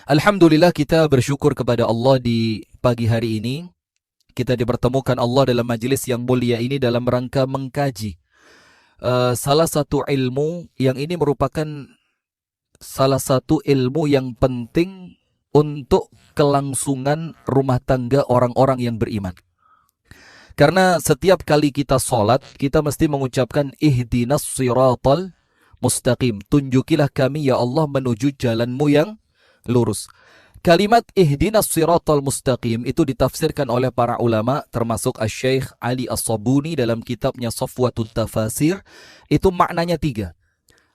Alhamdulillah, kita bersyukur kepada Allah di pagi hari ini. Kita dipertemukan Allah dalam majelis yang mulia ini dalam rangka mengkaji salah satu ilmu yang ini merupakan salah satu ilmu yang penting untuk kelangsungan rumah tangga orang-orang yang beriman. Karena setiap kali kita sholat, kita mesti mengucapkan ihdinas siratal mustaqim. Tunjukilah kami ya Allah menuju jalanmu yang lurus. Kalimat ihdinas siratal mustaqim itu ditafsirkan oleh para ulama termasuk Asy-Syaikh Ali As-Sabuni dalam kitabnya Safwatut Tafasir. Itu maknanya 3.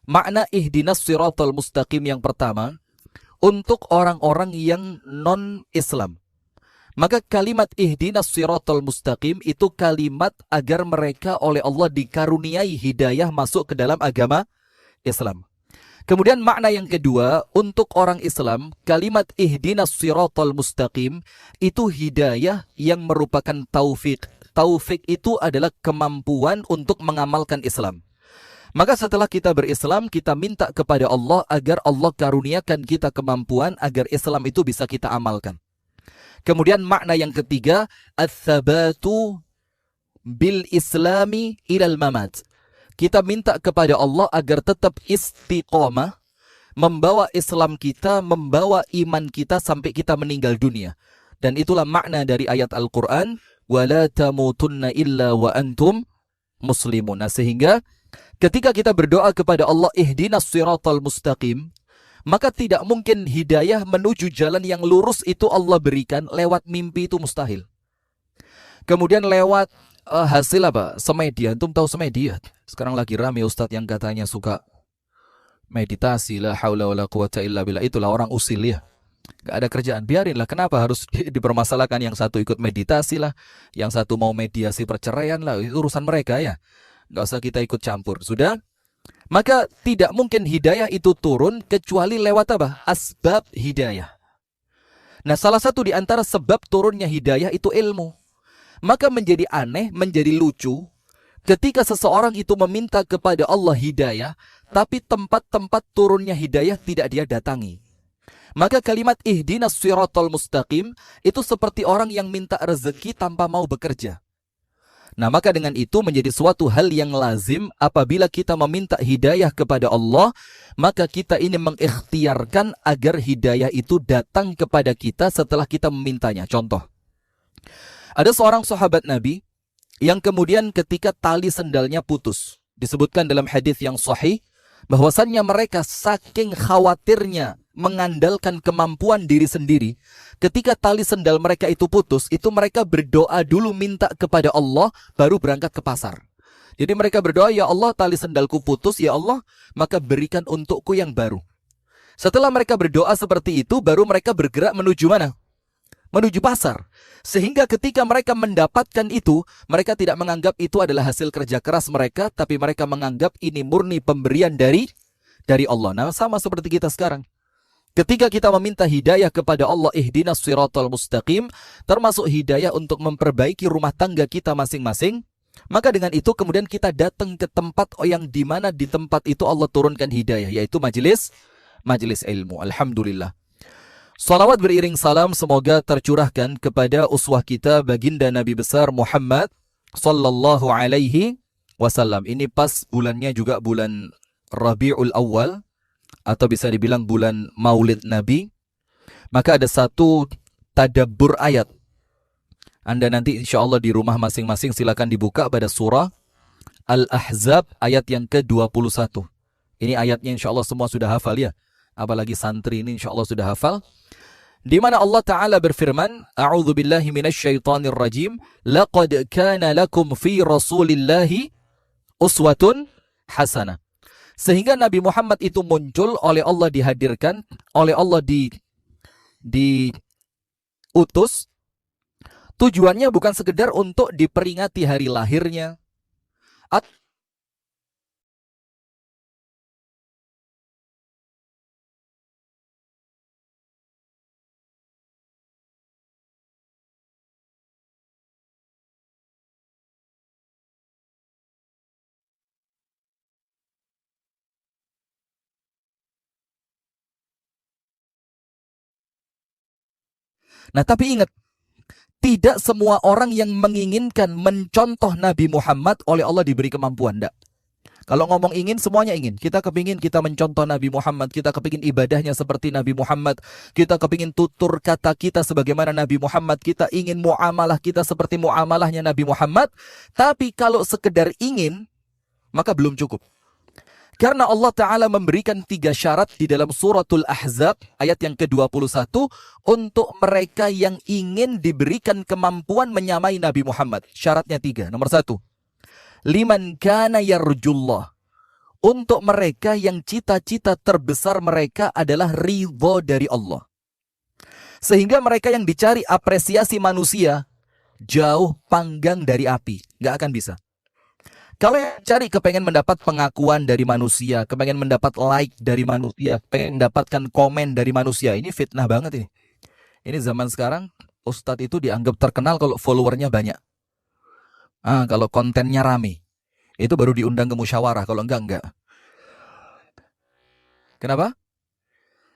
Makna ihdinas siratal mustaqim yang pertama, untuk orang-orang yang non-Islam. Maka kalimat ihdinas siratal mustaqim itu kalimat agar mereka oleh Allah dikaruniai hidayah masuk ke dalam agama Islam. Kemudian makna yang kedua, untuk orang Islam, kalimat ihdinas siratal mustaqim itu hidayah yang merupakan taufik. Taufik itu adalah kemampuan untuk mengamalkan Islam. Maka setelah kita berislam, kita minta kepada Allah agar Allah karuniakan kita kemampuan agar Islam itu bisa kita amalkan. Kemudian makna yang ketiga, ats-tsabatu bil islami ilal mamat. Kita minta kepada Allah agar tetap istiqomah, membawa Islam kita, membawa iman kita sampai kita meninggal dunia. Dan itulah makna dari ayat Al-Quran, وَلَا تَمُوتُنَّ إِلَّا وَأَنْتُمْ muslimun. Nah, sehingga ketika kita berdoa kepada Allah, ihdinas siratal mustaqim, maka tidak mungkin hidayah menuju jalan yang lurus itu Allah berikan lewat mimpi, itu mustahil. Kemudian lewat hasil apa? Semedia. Antum tahu semedia? Sekarang lagi rame ustadz yang katanya suka meditasi. La haula wala quwata illa billah. Itulah orang usil ya. Gak ada kerjaan. Biarinlah. Kenapa harus dipermasalahkan? Yang satu ikut meditasi lah. Yang satu mau mediasi perceraian lah. Itu urusan mereka ya. Gak usah kita ikut campur. Sudah? Maka tidak mungkin hidayah itu turun kecuali lewat apa? Asbab hidayah. Nah, salah satu di antara sebab turunnya hidayah itu ilmu. Maka menjadi aneh, menjadi lucu ketika seseorang itu meminta kepada Allah hidayah, tapi tempat-tempat turunnya hidayah tidak dia datangi. Maka kalimat ihdinas siratal mustaqim itu seperti orang yang minta rezeki tanpa mau bekerja. Nah, maka dengan itu menjadi suatu hal yang lazim apabila kita meminta hidayah kepada Allah, maka kita ini mengikhtiarkan agar hidayah itu datang kepada kita setelah kita memintanya. Contoh, ada seorang sahabat Nabi yang kemudian ketika tali sendalnya putus. Disebutkan dalam hadis yang sahih bahwasannya mereka saking khawatirnya mengandalkan kemampuan diri sendiri. Ketika tali sendal mereka itu putus, itu mereka berdoa dulu minta kepada Allah baru berangkat ke pasar. Jadi mereka berdoa, ya Allah tali sendalku putus, ya Allah maka berikan untukku yang baru. Setelah mereka berdoa seperti itu, baru mereka bergerak menuju mana? Menuju pasar. Sehingga ketika mereka mendapatkan itu, mereka tidak menganggap itu adalah hasil kerja keras mereka, tapi mereka menganggap ini murni pemberian dari Allah. Nah, sama seperti kita sekarang. Ketika kita meminta hidayah kepada Allah, ihdinas siratal mustaqim, termasuk hidayah untuk memperbaiki rumah tangga kita masing-masing, maka dengan itu kemudian kita datang ke tempat yang dimana di tempat itu Allah turunkan hidayah, yaitu majelis ilmu. Alhamdulillah. Salawat beriring salam semoga tercurahkan kepada uswah kita baginda Nabi besar Muhammad sallallahu alaihi wasallam. Ini pas bulannya juga bulan Rabiul Awal atau bisa dibilang bulan Maulid Nabi. Maka ada satu tadabbur ayat. Anda nanti insyaallah di rumah masing-masing silakan dibuka pada surah Al-Ahzab ayat yang ke-21. Ini ayatnya insyaallah semua sudah hafal ya. Apalagi santri ini insyaallah sudah hafal. Di mana Allah Ta'ala berfirman, A'udzu billahi minasyaitonir rajim, laqad kana lakum fi Rasulillahi uswatun hasanah. Sehingga Nabi Muhammad itu muncul, oleh Allah dihadirkan, oleh Allah diutus. Tujuannya bukan sekedar untuk diperingati hari lahirnya, Nah, tapi ingat, tidak semua orang yang menginginkan mencontoh Nabi Muhammad oleh Allah diberi kemampuan. Tidak. Kalau ngomong ingin, semuanya ingin. Kita kepingin kita mencontoh Nabi Muhammad. Kita kepingin ibadahnya seperti Nabi Muhammad. Kita kepingin tutur kata kita sebagaimana Nabi Muhammad. Kita ingin muamalah kita seperti muamalahnya Nabi Muhammad. Tapi kalau sekedar ingin, maka belum cukup. Karena Allah Ta'ala memberikan 3 syarat di dalam suratul Ahzab ayat yang ke-21 untuk mereka yang ingin diberikan kemampuan menyamai Nabi Muhammad. Syaratnya 3. Nomor 1. Liman kana yarjullah. Untuk mereka yang cita-cita terbesar mereka adalah ridho dari Allah. Sehingga mereka yang dicari apresiasi manusia jauh panggang dari api. Nggak akan bisa. Kalau yang cari kepengen mendapat pengakuan dari manusia, kepengen mendapat like dari manusia, pengen mendapatkan komen dari manusia, ini fitnah banget ini. Ini zaman sekarang, ustadz itu dianggap terkenal kalau followernya banyak. Kalau kontennya rame, itu baru diundang ke musyawarah. Kalau enggak. Kenapa?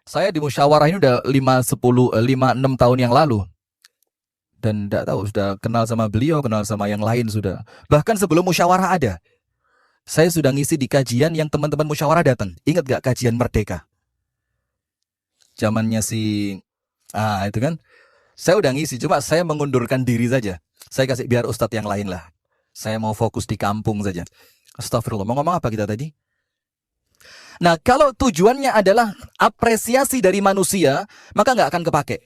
Saya di musyawarah ini udah 5-6 tahun yang lalu. Dan enggak tahu, sudah kenal sama beliau, kenal sama yang lain sudah. Bahkan sebelum musyawarah ada, saya sudah ngisi di kajian yang teman-teman musyawarah datang. Ingat gak kajian Merdeka? Zamannya itu kan. Saya udah ngisi, cuma saya mengundurkan diri saja. Saya kasih biar ustadz yang lain lah. Saya mau fokus di kampung saja. Astagfirullah, mau ngomong apa kita tadi? Nah, kalau tujuannya adalah apresiasi dari manusia, maka nggak akan kepake.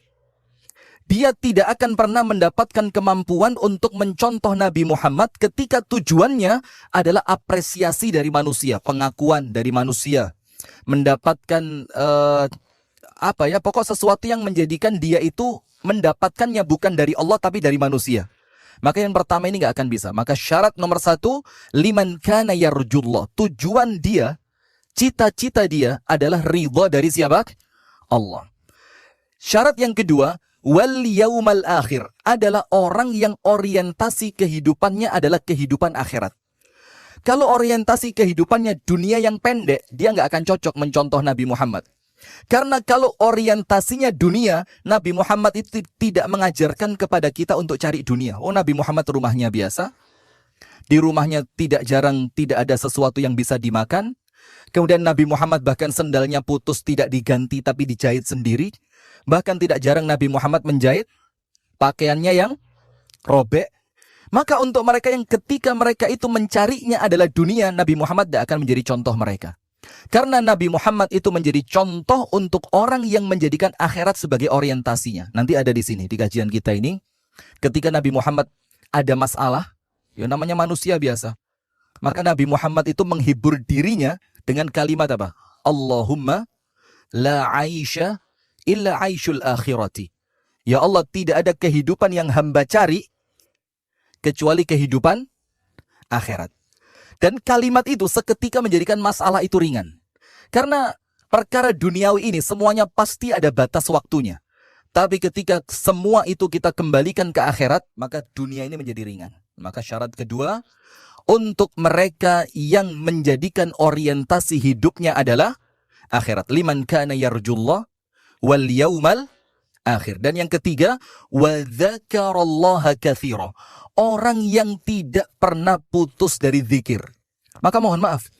Dia tidak akan pernah mendapatkan kemampuan untuk mencontoh Nabi Muhammad ketika tujuannya adalah apresiasi dari manusia, pengakuan dari manusia, mendapatkan pokok sesuatu yang menjadikan dia itu mendapatkannya bukan dari Allah tapi dari manusia. Maka yang pertama ini nggak akan bisa. Maka syarat nomor 1, liman kana yarjullah. Tujuan dia, cita-cita dia adalah ridha dari siapa? Allah. Syarat yang kedua, wal yaumal akhir, adalah orang yang orientasi kehidupannya adalah kehidupan akhirat. Kalau orientasi kehidupannya dunia yang pendek, dia nggak akan cocok mencontoh Nabi Muhammad. Karena kalau orientasinya dunia, Nabi Muhammad itu tidak mengajarkan kepada kita untuk cari dunia. Oh, Nabi Muhammad rumahnya biasa. Di rumahnya tidak ada sesuatu yang bisa dimakan. Kemudian Nabi Muhammad bahkan sendalnya putus, tidak diganti tapi dijahit sendiri. Bahkan tidak jarang Nabi Muhammad menjahit pakaiannya yang robek. Maka untuk mereka yang ketika mereka itu mencarinya adalah dunia, Nabi Muhammad tidak akan menjadi contoh mereka. Karena Nabi Muhammad itu menjadi contoh untuk orang yang menjadikan akhirat sebagai orientasinya. Nanti ada di sini, di kajian kita ini. Ketika Nabi Muhammad ada masalah, ya namanya manusia biasa. Maka Nabi Muhammad itu menghibur dirinya dengan kalimat apa? Allahumma la aisha illa aishul akhirati. Ya Allah, tidak ada kehidupan yang hamba cari kecuali kehidupan akhirat. Dan kalimat itu seketika menjadikan masalah itu ringan. Karena perkara duniawi ini semuanya pasti ada batas waktunya. Tapi ketika semua itu kita kembalikan ke akhirat, maka dunia ini menjadi ringan. Maka syarat kedua, untuk mereka yang menjadikan orientasi hidupnya adalah akhirat. Liman kana yarjullah wal yaumal akhir. Dan yang ketiga, wa dzakarallaha katsira. Orang yang tidak pernah putus dari zikir. Maka mohon maaf,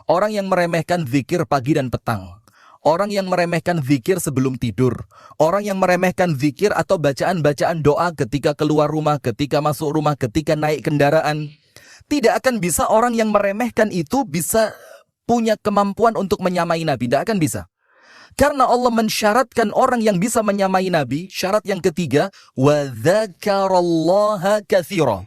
orang yang meremehkan zikir pagi dan petang, orang yang meremehkan zikir sebelum tidur, orang yang meremehkan zikir atau bacaan-bacaan doa ketika keluar rumah, ketika masuk rumah, ketika naik kendaraan, tidak akan bisa orang yang meremehkan itu bisa punya kemampuan untuk menyamai Nabi. Tidak akan bisa. Karena Allah mensyaratkan orang yang bisa menyamai Nabi, syarat yang ketiga, wa dzakarallaha katsira.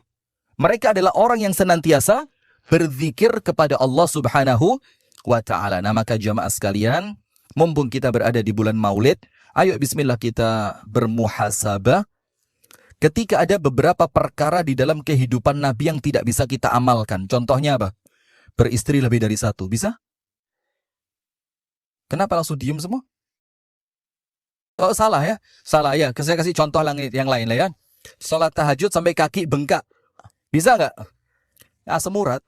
Mereka adalah orang yang senantiasa berzikir kepada Allah Subhanahu wa ta'ala. Nah, maka jamaah sekalian, mumpung kita berada di bulan Maulid, ayo bismillah kita bermuhasabah. Ketika ada beberapa perkara di dalam kehidupan Nabi yang tidak bisa kita amalkan. Contohnya apa? Beristri lebih dari satu. Bisa? Kenapa langsung diem semua? Oh, salah ya? Salah ya. Saya kasih contoh yang lain lah ya. Salat tahajud sampai kaki bengkak. Bisa nggak? Asam urat.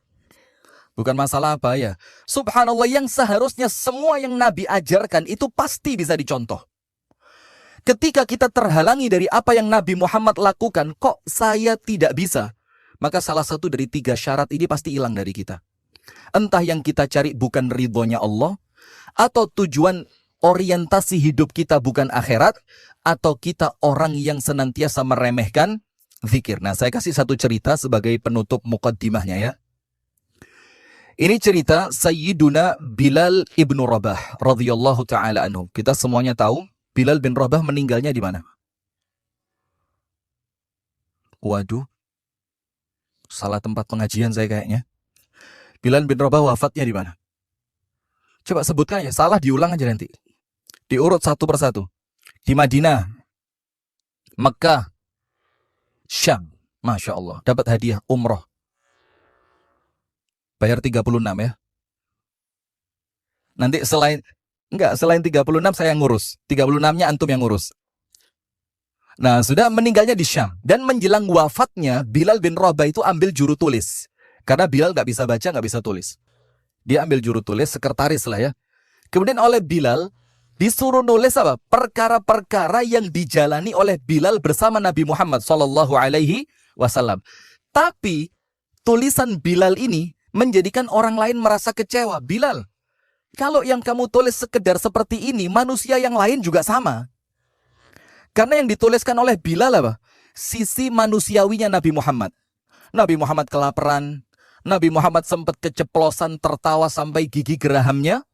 Bukan masalah apa ya. Subhanallah, yang seharusnya semua yang Nabi ajarkan itu pasti bisa dicontoh. Ketika kita terhalangi dari apa yang Nabi Muhammad lakukan, kok saya tidak bisa? Maka salah satu dari 3 syarat ini pasti hilang dari kita. Entah yang kita cari bukan ridhonya Allah, atau tujuan orientasi hidup kita bukan akhirat, atau kita orang yang senantiasa meremehkan zikir. Nah, saya kasih satu cerita sebagai penutup muqaddimahnya ya. Ini cerita Sayyiduna Bilal ibnu Rabah radhiyallahu taala anhu. Kita semuanya tahu Bilal bin Rabah meninggalnya di mana? Waduh, salah tempat pengajian saya kayaknya. Bilal bin Rabah wafatnya di mana? Coba sebutkan ya, salah diulang aja nanti. Diurut satu persatu. Di Madinah, Mekah, Syam. Masya Allah, dapat hadiah umroh. Bayar 36 ya. Nanti selain 36 saya yang ngurus. 36-nya antum yang ngurus. Nah, sudah meninggalnya di Syam. Dan menjelang wafatnya, Bilal bin Rabah itu ambil juru tulis. Karena Bilal nggak bisa baca, nggak bisa tulis. Dia ambil juru tulis, sekretaris lah ya. Kemudian oleh Bilal, disuruh nulis apa? Perkara-perkara yang dijalani oleh Bilal bersama Nabi Muhammad SAW. Tapi, tulisan Bilal ini menjadikan orang lain merasa kecewa. Bilal, kalau yang kamu tulis sekedar seperti ini, manusia yang lain juga sama. Karena yang dituliskan oleh Bilal apa? Sisi manusiawinya Nabi Muhammad. Nabi Muhammad kelaparan, Nabi Muhammad sempat keceplosan tertawa sampai gigi gerahamnya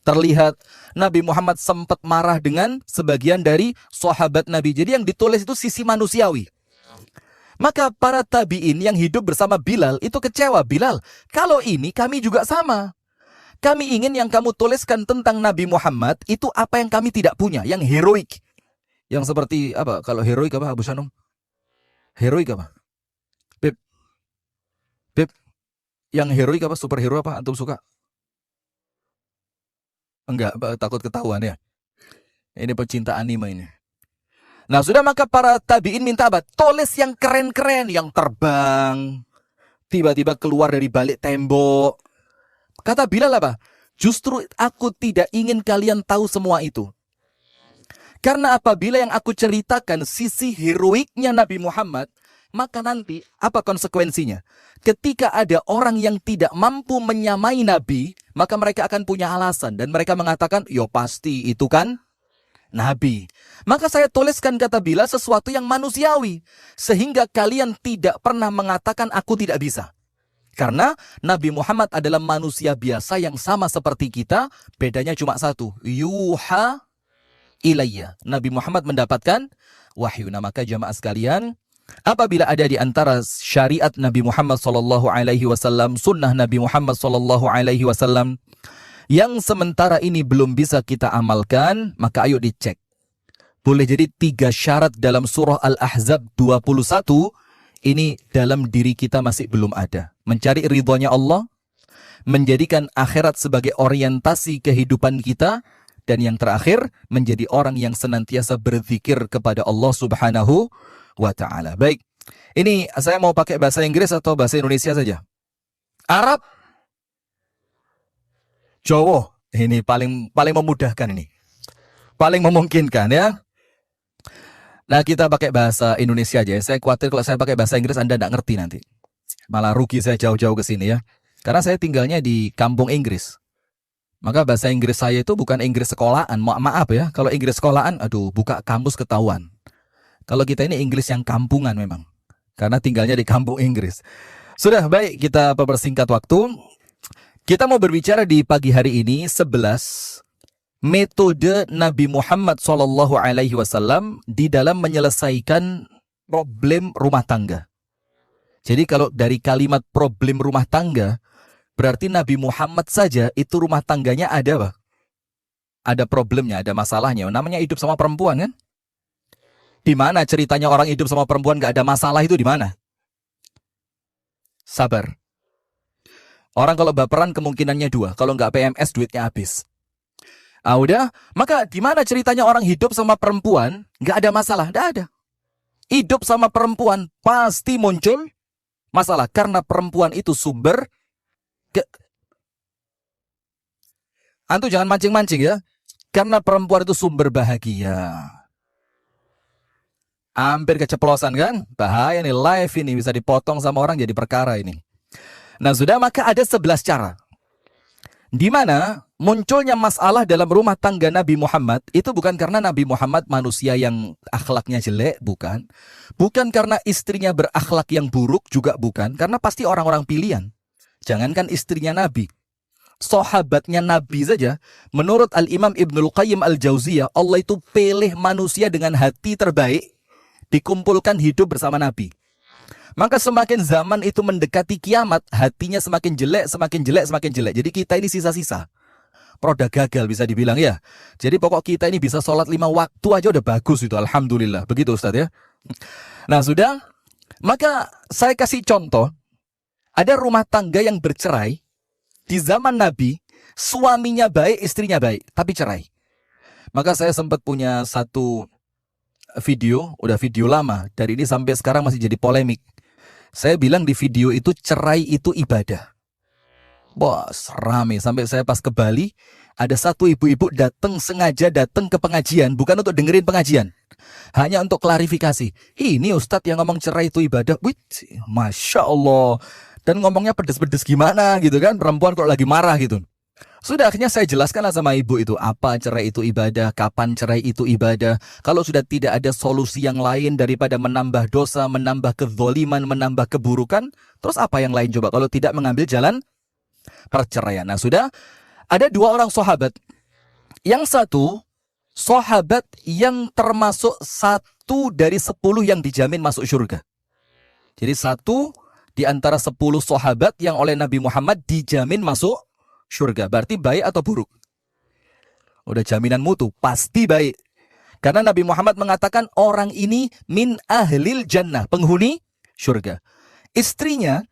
terlihat. Nabi Muhammad sempat marah dengan sebagian dari sahabat Nabi. Jadi yang ditulis itu sisi manusiawi. Maka para tabi'in yang hidup bersama Bilal itu kecewa. Bilal, kalau ini kami juga sama. Kami ingin yang kamu tuliskan tentang Nabi Muhammad itu apa yang kami tidak punya, yang heroik. Yang seperti apa? Kalau heroik apa, Abu Sanum? Heroik apa? Beb. Yang heroik apa? Superhero apa? Antum suka? Enggak, takut ketahuan ya. Ini pecinta anime ini. Nah, sudah, maka para tabi'in minta apa? Tulis yang keren-keren, yang terbang, tiba-tiba keluar dari balik tembok. Kata Bilal apa? Justru aku tidak ingin kalian tahu semua itu. Karena apabila yang aku ceritakan sisi heroiknya Nabi Muhammad, maka nanti apa konsekuensinya? Ketika ada orang yang tidak mampu menyamai Nabi, maka mereka akan punya alasan. Dan mereka mengatakan, yo pasti itu kan Nabi. Maka saya tuliskan, kata Bilal, sesuatu yang manusiawi. Sehingga kalian tidak pernah mengatakan aku tidak bisa. Karena Nabi Muhammad adalah manusia biasa yang sama seperti kita. Bedanya cuma satu. Yuha ilayya. Nabi Muhammad mendapatkan wahyu. Nah, maka jamaah sekalian, apabila ada di antara syariat Nabi Muhammad SAW, sunnah Nabi Muhammad SAW, yang sementara ini belum bisa kita amalkan, maka ayo dicek. Boleh jadi 3 syarat dalam surah Al-Ahzab 21, ini dalam diri kita masih belum ada. Mencari ridhonya Allah, menjadikan akhirat sebagai orientasi kehidupan kita, dan yang terakhir, menjadi orang yang senantiasa berzikir kepada Allah Subhanahu wa ta'ala. Baik, ini saya mau pakai bahasa Inggris atau bahasa Indonesia saja? Arab? Jawa? Ini paling memudahkan ini. Paling memungkinkan ya. Nah, kita pakai bahasa Indonesia aja ya. Saya khawatir kalau saya pakai bahasa Inggris Anda tidak ngerti nanti. Malah rugi saya jauh-jauh ke sini ya. Karena saya tinggalnya di kampung Inggris. Maka bahasa Inggris saya itu bukan Inggris sekolahan. Maaf ya, kalau Inggris sekolahan, aduh, buka kampus ketahuan. Kalau kita ini Inggris yang kampungan memang. Karena tinggalnya di kampung Inggris. Sudah, baik, kita mempersingkat waktu. Kita mau berbicara di pagi hari ini 11 metode Nabi Muhammad SAW di dalam menyelesaikan problem rumah tangga. Jadi kalau dari kalimat problem rumah tangga, berarti Nabi Muhammad saja itu rumah tangganya ada apa? Ada problemnya, ada masalahnya. Namanya hidup sama perempuan kan? Di mana ceritanya orang hidup sama perempuan gak ada masalah itu di mana? Sabar. Orang kalau baperan kemungkinannya 2. Kalau nggak PMS duitnya habis. Udah, maka di mana ceritanya orang hidup sama perempuan nggak ada masalah? Nggak ada. Hidup sama perempuan pasti muncul masalah karena perempuan itu sumber Antum jangan mancing-mancing ya. Karena perempuan itu sumber bahagia. Hampir keceplosan kan? Bahaya nih, live ini bisa dipotong sama orang jadi perkara ini. Nah sudah, maka ada 11 cara di mana munculnya masalah dalam rumah tangga Nabi Muhammad itu bukan karena Nabi Muhammad manusia yang akhlaknya jelek, bukan. Bukan karena istrinya berakhlak yang buruk, juga bukan. Karena pasti orang-orang pilihan. Jangankan istrinya Nabi, sahabatnya Nabi saja, menurut Al-Imam Ibnul Qayyim Al-Jauziyah, Allah itu pilih manusia dengan hati terbaik, dikumpulkan hidup bersama Nabi. Maka semakin zaman itu mendekati kiamat, hatinya semakin jelek, semakin jelek, semakin jelek. Jadi kita ini sisa-sisa. Produk gagal bisa dibilang ya. Jadi pokok kita ini bisa sholat 5 waktu aja udah bagus itu. Alhamdulillah. Begitu Ustaz ya. Nah sudah, maka saya kasih contoh. Ada rumah tangga yang bercerai. Di zaman Nabi, suaminya baik, istrinya baik, tapi cerai. Maka saya sempat punya satu video, udah video lama. Dari ini sampai sekarang masih jadi polemik. Saya bilang di video itu, cerai itu ibadah. Bos, rame. Sampai saya pas ke Bali, ada satu ibu-ibu sengaja datang ke pengajian, bukan untuk dengerin pengajian, hanya untuk klarifikasi. Ini Ustadz yang ngomong cerai itu ibadah. Wih, Masya Allah. Dan ngomongnya pedes-pedes gimana gitu kan, perempuan kok lagi marah gitu. Sudah, akhirnya saya jelaskanlah sama ibu itu, apa cerai itu ibadah, kapan cerai itu ibadah. Kalau sudah tidak ada solusi yang lain daripada menambah dosa, menambah kezoliman, menambah keburukan, terus apa yang lain coba kalau tidak mengambil jalan perceraian. Nah sudah, ada 2 orang sahabat. Yang satu, sahabat yang termasuk 1 dari 10 yang dijamin masuk surga. Jadi 1 di antara 10 sahabat yang oleh Nabi Muhammad dijamin masuk surga. Berarti baik atau buruk? Udah jaminan mutu, pasti baik. Karena Nabi Muhammad mengatakan orang ini min ahlil jannah, penghuni surga. Istrinya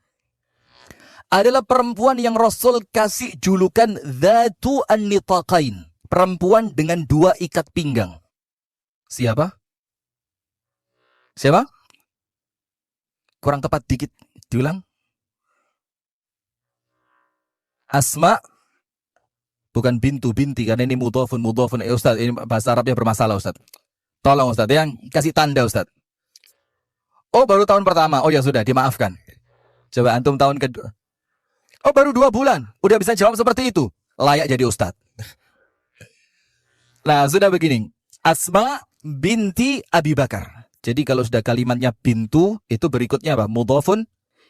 adalah perempuan yang Rasul kasih julukan Dzatu an-Nitaqain, perempuan dengan 2 ikat pinggang. Siapa? Siapa? Kurang tepat dikit, diulang. Asma, bukan bintu, binti, karena ini mudhafun. Ustaz, ini bahasa Arabnya bermasalah Ustaz. Tolong Ustaz, yang kasih tanda Ustaz. Oh, baru tahun pertama. Oh ya sudah, dimaafkan. Coba antum tahun kedua. Oh, baru 2 bulan. Udah bisa jawab seperti itu. Layak jadi Ustaz. Nah, sudah begini. Asma binti Abi Bakar. Jadi kalau sudah kalimatnya bintu, itu berikutnya apa? Mudhafun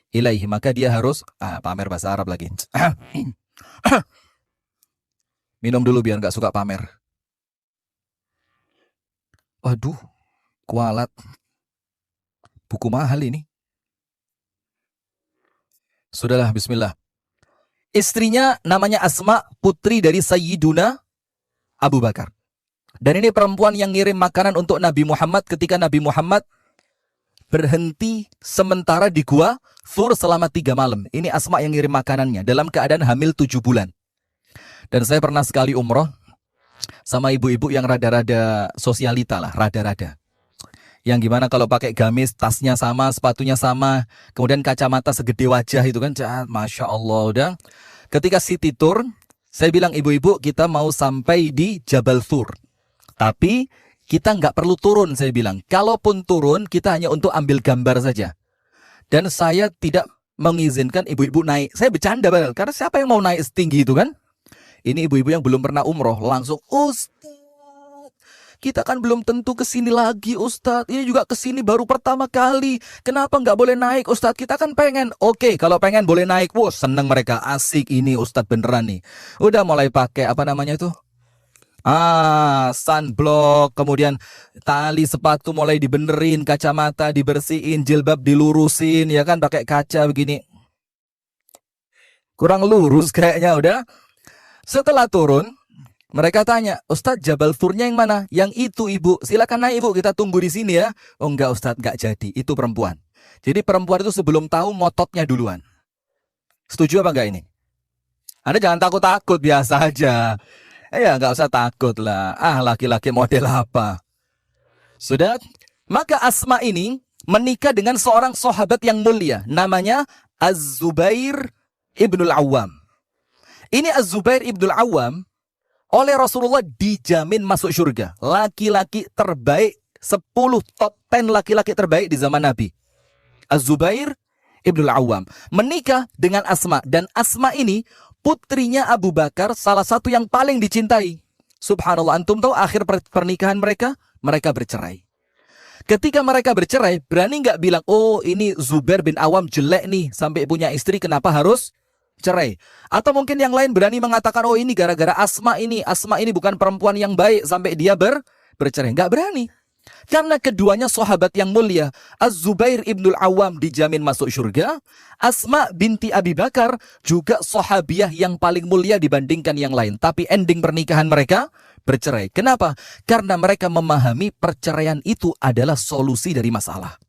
ilaihi, maka dia harus pamer bahasa Arab lagi. Minum dulu biar nggak suka pamer. Waduh, kualat. Buku mahal ini. Sudahlah, bismillah. Istrinya namanya Asma, putri dari Sayyiduna Abu Bakar. Dan ini perempuan yang ngirim makanan untuk Nabi Muhammad ketika Nabi Muhammad berhenti sementara di gua Thur selama 3 malam. Ini Asma yang ngirim makanannya dalam keadaan hamil 7 bulan. Dan saya pernah sekali umroh sama ibu-ibu yang rada-rada sosialita lah, rada-rada. Yang gimana kalau pakai gamis, tasnya sama, sepatunya sama, kemudian kacamata segede wajah itu kan, Masya Allah. Udah. Ketika city tour, saya bilang ibu-ibu kita mau sampai di Jabal Thur. Tapi kita nggak perlu turun, saya bilang. Kalaupun turun, kita hanya untuk ambil gambar saja. Dan saya tidak mengizinkan ibu-ibu naik. Saya bercanda, karena siapa yang mau naik setinggi itu kan? Ini ibu-ibu yang belum pernah umroh, langsung, Ustaz, kita kan belum tentu kesini lagi Ustaz. Ini juga kesini baru pertama kali. Kenapa nggak boleh naik Ustaz? Kita kan pengen. Oke, kalau pengen boleh naik. Wah, seneng mereka. Asik ini Ustaz beneran nih. Udah mulai pakai apa namanya itu? Sunblock, kemudian tali sepatu mulai dibenerin, kacamata dibersihin, jilbab dilurusin, ya kan, pakai kaca begini. Kurang lurus kayaknya udah. Setelah turun, mereka tanya, Ustadz Jabal Thurnya yang mana? Yang itu ibu, silakan naik ibu, kita tunggu di sini ya. Oh enggak Ustadz, enggak jadi, itu perempuan. Jadi perempuan itu sebelum tahu mototnya duluan. Setuju apa enggak ini? Anda jangan takut-takut, biasa aja. Ya nggak usah takut lah. Laki-laki model apa? Sudah. Maka Asma ini menikah dengan seorang sahabat yang mulia. Namanya Az-Zubair Ibnul Awam. Ini Az-Zubair Ibnul Awam oleh Rasulullah dijamin masuk surga. Laki-laki terbaik 10 top 10 laki-laki terbaik di zaman Nabi. Az-Zubair Ibnul Awam menikah dengan Asma, dan Asma ini putrinya Abu Bakar, salah satu yang paling dicintai. Subhanallah, antum tahu akhir pernikahan mereka? Mereka bercerai. Ketika mereka bercerai, berani nggak bilang, oh ini Zubair bin Awam jelek nih, sampai punya istri, kenapa harus cerai? Atau mungkin yang lain berani mengatakan, oh ini gara-gara Asma ini bukan perempuan yang baik, sampai dia bercerai. Nggak berani. Karena keduanya sahabat yang mulia. Az-Zubair Ibnul Awam dijamin masuk surga. Asma binti Abi Bakar juga sahabiah yang paling mulia dibandingkan yang lain. Tapi ending pernikahan mereka bercerai. Kenapa? Karena mereka memahami perceraian itu adalah solusi dari masalah.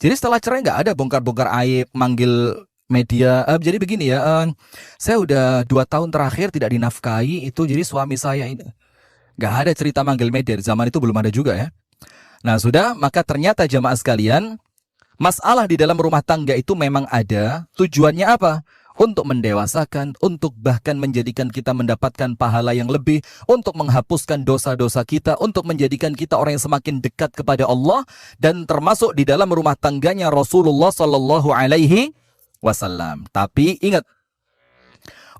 Jadi setelah cerai nggak ada bongkar-bongkar aib, manggil media. Jadi begini ya, saya udah 2 tahun terakhir tidak dinafkahi, itu jadi suami saya ini. Gak ada cerita manggil media, zaman itu belum ada juga ya. Nah sudah, maka ternyata jamaah sekalian, masalah di dalam rumah tangga itu memang ada. Tujuannya apa? Untuk mendewasakan, untuk bahkan menjadikan kita mendapatkan pahala yang lebih, untuk menghapuskan dosa-dosa kita, untuk menjadikan kita orang yang semakin dekat kepada Allah, dan termasuk di dalam rumah tangganya Rasulullah Sallallahu Alaihi Wasallam. Tapi ingat,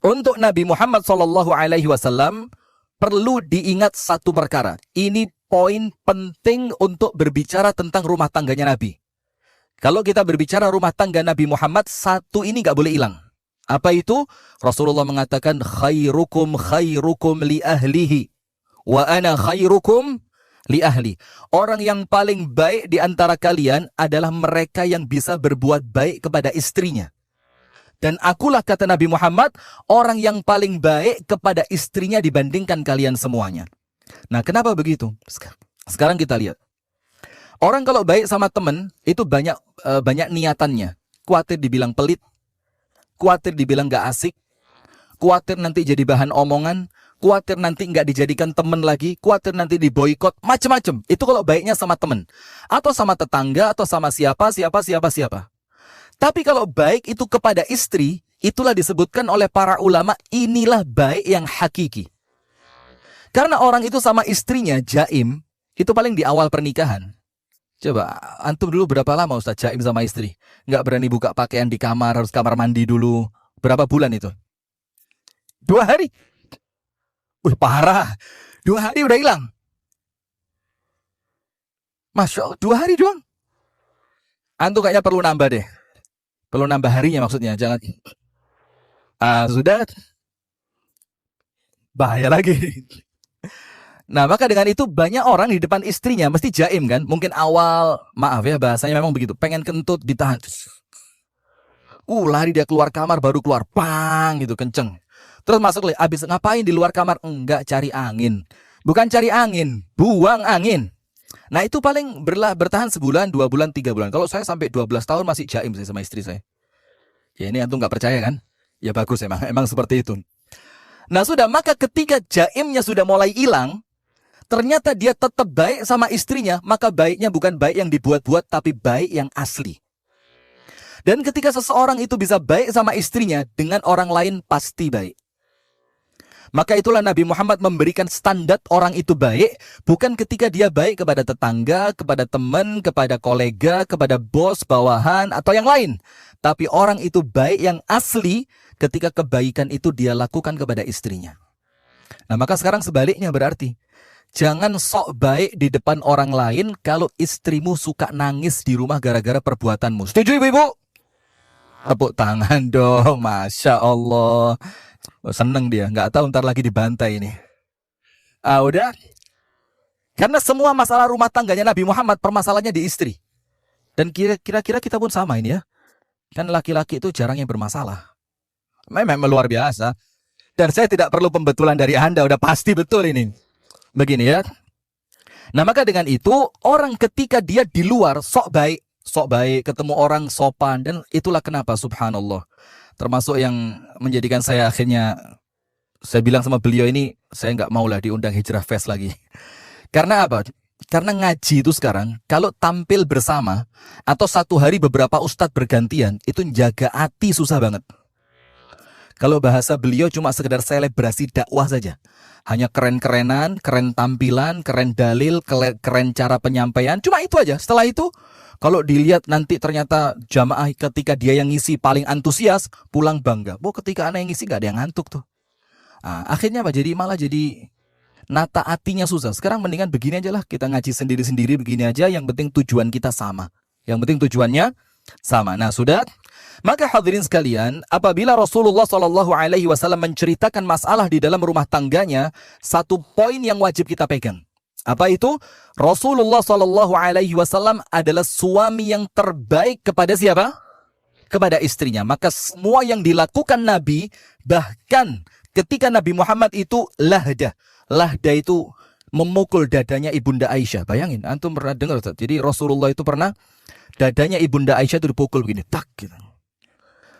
untuk Nabi Muhammad Sallallahu Alaihi Wasallam perlu diingat satu perkara. Ini poin penting untuk berbicara tentang rumah tangganya Nabi. Kalau kita berbicara rumah tangga Nabi Muhammad, satu ini gak boleh hilang. Apa itu? Rasulullah mengatakan, khairukum khairukum li ahlihi, wa ana khairukum li ahli. Orang yang paling baik di antara kalian adalah mereka yang bisa berbuat baik kepada istrinya. Dan akulah, kata Nabi Muhammad, orang yang paling baik kepada istrinya dibandingkan kalian semuanya. Nah, kenapa begitu? Sekarang kita lihat. Orang kalau baik sama teman, itu banyak niatannya. Khawatir dibilang pelit, khawatir dibilang gak asik, khawatir nanti jadi bahan omongan, khawatir nanti gak dijadikan teman lagi, khawatir nanti diboikot, macam-macam. Itu kalau baiknya sama teman. Atau sama tetangga, atau sama siapa. Tapi kalau baik itu kepada istri, itulah disebutkan oleh para ulama, inilah baik yang hakiki. Karena orang itu sama istrinya, jaim, itu paling di awal pernikahan. Coba, antum dulu berapa lama Ustaz jaim sama istri? Nggak berani buka pakaian di kamar, harus kamar mandi dulu. Berapa bulan itu? 2 hari. Wih, parah. 2 hari udah hilang. Masya Allah, 2 hari doang. Antum kayaknya perlu nambah deh. Perlu nambah harinya maksudnya, jangan. Sudah. Bahaya lagi. Nah, maka dengan itu banyak orang di depan istrinya mesti jaim kan. Mungkin awal, maaf ya bahasanya memang begitu, pengen kentut ditahan. Lari dia keluar kamar, baru keluar, pang gitu, kenceng. Terus masuk lagi, abis ngapain di luar kamar? Enggak, cari angin. Bukan cari angin, buang angin. Nah itu paling bertahan sebulan, 2 bulan, 3 bulan. Kalau saya sampai 12 tahun masih jaim saya sama istri saya. Ya ini antum gak percaya kan? Ya bagus emang seperti itu. Nah sudah, maka ketika jaimnya sudah mulai hilang, ternyata dia tetap baik sama istrinya, maka baiknya bukan baik yang dibuat-buat, tapi baik yang asli. Dan ketika seseorang itu bisa baik sama istrinya, dengan orang lain pasti baik. Maka itulah Nabi Muhammad memberikan standar orang itu baik, bukan ketika dia baik kepada tetangga, kepada teman, kepada kolega, kepada bos, bawahan, atau yang lain. Tapi orang itu baik yang asli ketika kebaikan itu dia lakukan kepada istrinya. Nah maka sekarang sebaliknya berarti, jangan sok baik di depan orang lain kalau istrimu suka nangis di rumah gara-gara perbuatanmu. Setuju ibu-ibu? Tepuk tangan dong, Masya Allah. Seneng dia, nggak tahu ntar lagi dibantai ini. Udah. Karena semua masalah rumah tangganya Nabi Muhammad permasalahannya di istri. Dan kira-kira kita pun sama ini ya. Kan laki-laki itu jarang yang bermasalah. Memang luar biasa. Dan saya tidak perlu pembetulan dari Anda, udah pasti betul ini. Begini ya. Nah maka dengan itu, orang ketika dia di luar sok baik, ketemu orang sopan. Dan itulah kenapa subhanallah. Termasuk yang menjadikan saya akhirnya, saya bilang sama beliau ini, saya nggak maulah diundang Hijrah Fest lagi. Karena apa? Karena ngaji itu sekarang, kalau tampil bersama, atau satu hari beberapa ustadz bergantian, itu jaga hati susah banget. Kalau bahasa beliau cuma sekedar selebrasi dakwah saja. Hanya keren-kerenan, keren tampilan, keren dalil, keren cara penyampaian. Cuma itu aja. Setelah itu, kalau dilihat nanti ternyata jamaah ketika dia yang ngisi paling antusias, pulang bangga. Ketika anak yang ngisi gak ada yang ngantuk tuh. Akhirnya apa? Malah jadi nata hatinya susah. Sekarang mendingan begini aja lah. Kita ngaji sendiri-sendiri begini aja. Yang penting tujuan kita sama. Yang penting tujuannya sama. Nah, sudah. Maka hadirin sekalian, apabila Rasulullah SAW menceritakan masalah di dalam rumah tangganya, satu poin yang wajib kita pegang. Apa itu? Rasulullah SAW adalah suami yang terbaik kepada siapa? Kepada istrinya. Maka semua yang dilakukan Nabi, bahkan ketika Nabi Muhammad itu lahdah. Lahdah itu memukul dadanya Ibunda Aisyah. Bayangin, antum pernah dengar? Jadi Rasulullah itu pernah dadanya Ibunda Aisyah itu dipukul begini, tak gitu.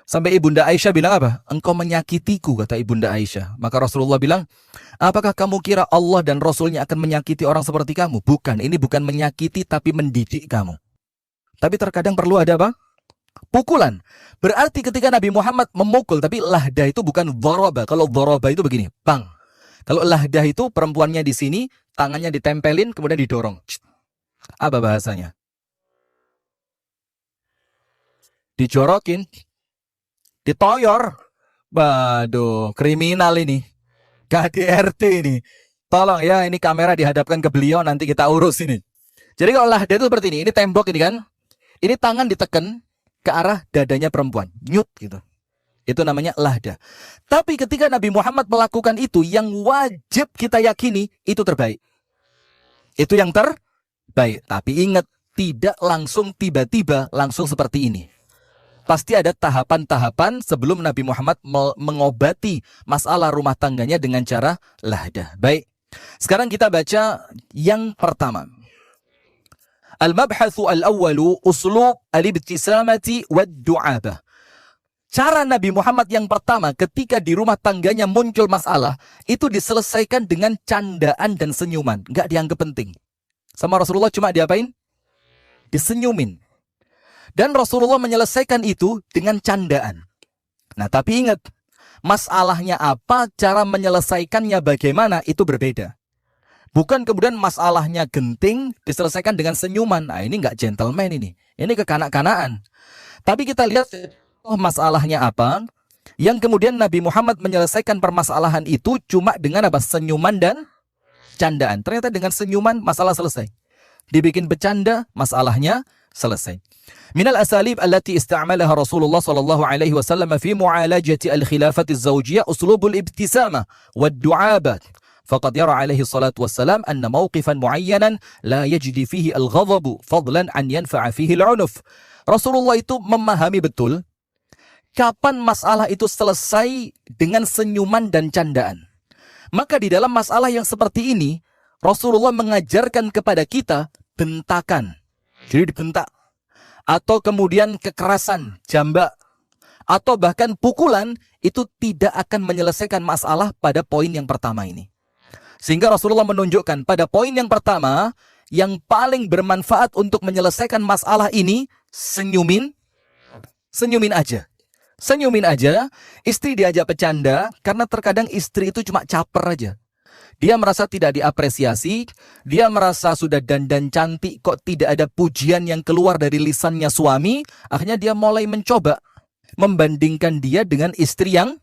Sampai Ibunda Aisyah bilang apa? Engkau menyakitiku, kata Ibunda Aisyah. Maka Rasulullah bilang, apakah kamu kira Allah dan Rasulnya akan menyakiti orang seperti kamu? Bukan, ini bukan menyakiti tapi mendidik kamu. Tapi terkadang perlu ada apa? Pukulan. Berarti ketika Nabi Muhammad memukul, tapi lahdah itu bukan dharaba. Kalau dharaba itu begini, bang. Kalau lahdah itu perempuannya di sini, tangannya ditempelin, kemudian didorong. Apa bahasanya? Dijorokin. Ditoyor. Waduh, kriminal ini. KDRT ini. Tolong ya, ini kamera dihadapkan ke beliau, nanti kita urus ini. Jadi kalau lahdah itu seperti ini. Ini tembok ini kan. Ini tangan ditekan ke arah dadanya perempuan. Nyut gitu. Itu namanya lahdah. Tapi ketika Nabi Muhammad melakukan itu, yang wajib kita yakini, itu terbaik. Itu yang terbaik. Tapi ingat, tidak langsung tiba-tiba langsung seperti ini. Pasti ada tahapan-tahapan sebelum Nabi Muhammad mengobati masalah rumah tangganya dengan cara lahdah. Baik, sekarang kita baca yang pertama. Al-mabhathu al-awwalu uslub al-ibtisamati wad-du'abah. Cara Nabi Muhammad yang pertama ketika di rumah tangganya muncul masalah, itu diselesaikan dengan candaan dan senyuman. Nggak dianggap penting. Sama Rasulullah cuma diapain? Disenyumin. Dan Rasulullah menyelesaikan itu dengan candaan. Nah, tapi ingat, masalahnya apa, cara menyelesaikannya bagaimana, itu berbeda. Bukan kemudian masalahnya genting, diselesaikan dengan senyuman. Nah, ini nggak gentleman ini. Ini kekanak-kanaan. Tapi kita lihat masalahnya apa, yang kemudian Nabi Muhammad menyelesaikan permasalahan itu cuma dengan apa? Senyuman dan candaan. Ternyata dengan senyuman, masalah selesai. Dibikin bercanda, masalahnya selesai. Minal asalib allati istamalaha Rasulullah sallallahu alaihi wasallam fi mu'alajati al-khilafati az-zawjiyah uslubul ibtisamah wad-du'abat. Faqad yara alaihi salatu wassalam anna mawqifan muayyanan la yajdi fihi al-ghadab fadlan an yanfa'a fihi al-'unuf. Rasulullah itu memahami betul kapan masalah itu selesai dengan senyuman dan candaan. Maka di dalam masalah yang seperti ini, Rasulullah mengajarkan kepada kita bentakan. Jadi dibentak. Atau kemudian kekerasan, jambak, atau bahkan pukulan, itu tidak akan menyelesaikan masalah pada poin yang pertama ini. Sehingga Rasulullah menunjukkan pada poin yang pertama, yang paling bermanfaat untuk menyelesaikan masalah ini, senyumin aja. Senyumin aja, istri diajak bercanda, karena terkadang istri itu cuma caper aja. Dia merasa tidak diapresiasi, dia merasa sudah dandan cantik, kok tidak ada pujian yang keluar dari lisannya suami. Akhirnya dia mulai mencoba membandingkan dia dengan istri yang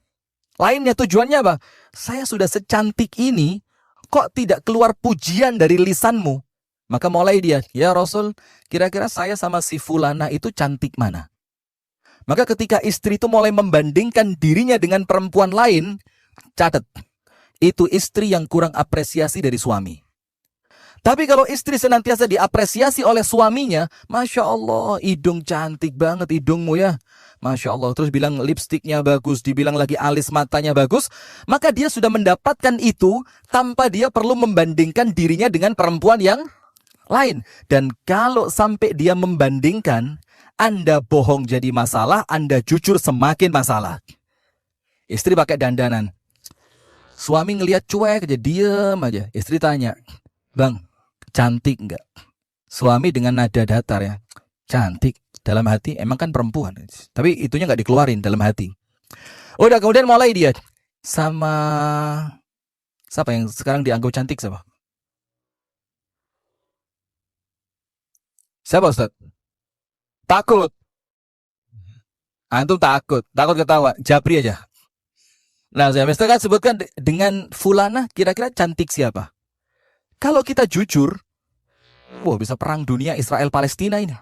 lainnya. Tujuannya apa? Saya sudah secantik ini, kok tidak keluar pujian dari lisanmu? Maka mulai dia, ya Rasul, kira-kira saya sama si fulana itu cantik mana? Maka ketika istri itu mulai membandingkan dirinya dengan perempuan lain, catat. Itu istri yang kurang apresiasi dari suami. Tapi kalau istri senantiasa diapresiasi oleh suaminya, Masya Allah, hidung cantik banget hidungmu ya. Masya Allah, terus bilang lipstiknya bagus, dibilang lagi alis matanya bagus, maka dia sudah mendapatkan itu tanpa dia perlu membandingkan dirinya dengan perempuan yang lain. Dan kalau sampai dia membandingkan, Anda bohong jadi masalah, Anda jujur semakin masalah. Istri pakai dandanan. Suami ngelihat cuek aja, diem aja. Istri tanya, bang, cantik enggak? Suami dengan nada datar ya, cantik. Dalam hati, emang kan perempuan. Tapi itunya enggak dikeluarin dalam hati. Udah kemudian mulai dia sama siapa yang sekarang dianggap cantik siapa? Siapa Ustaz? Takut. Antum takut, takut ketawa. Japri aja. Nah, saya mesti kan sebutkan dengan fulana kira-kira cantik siapa? Kalau kita jujur, wah bisa perang dunia Israel Palestina ini.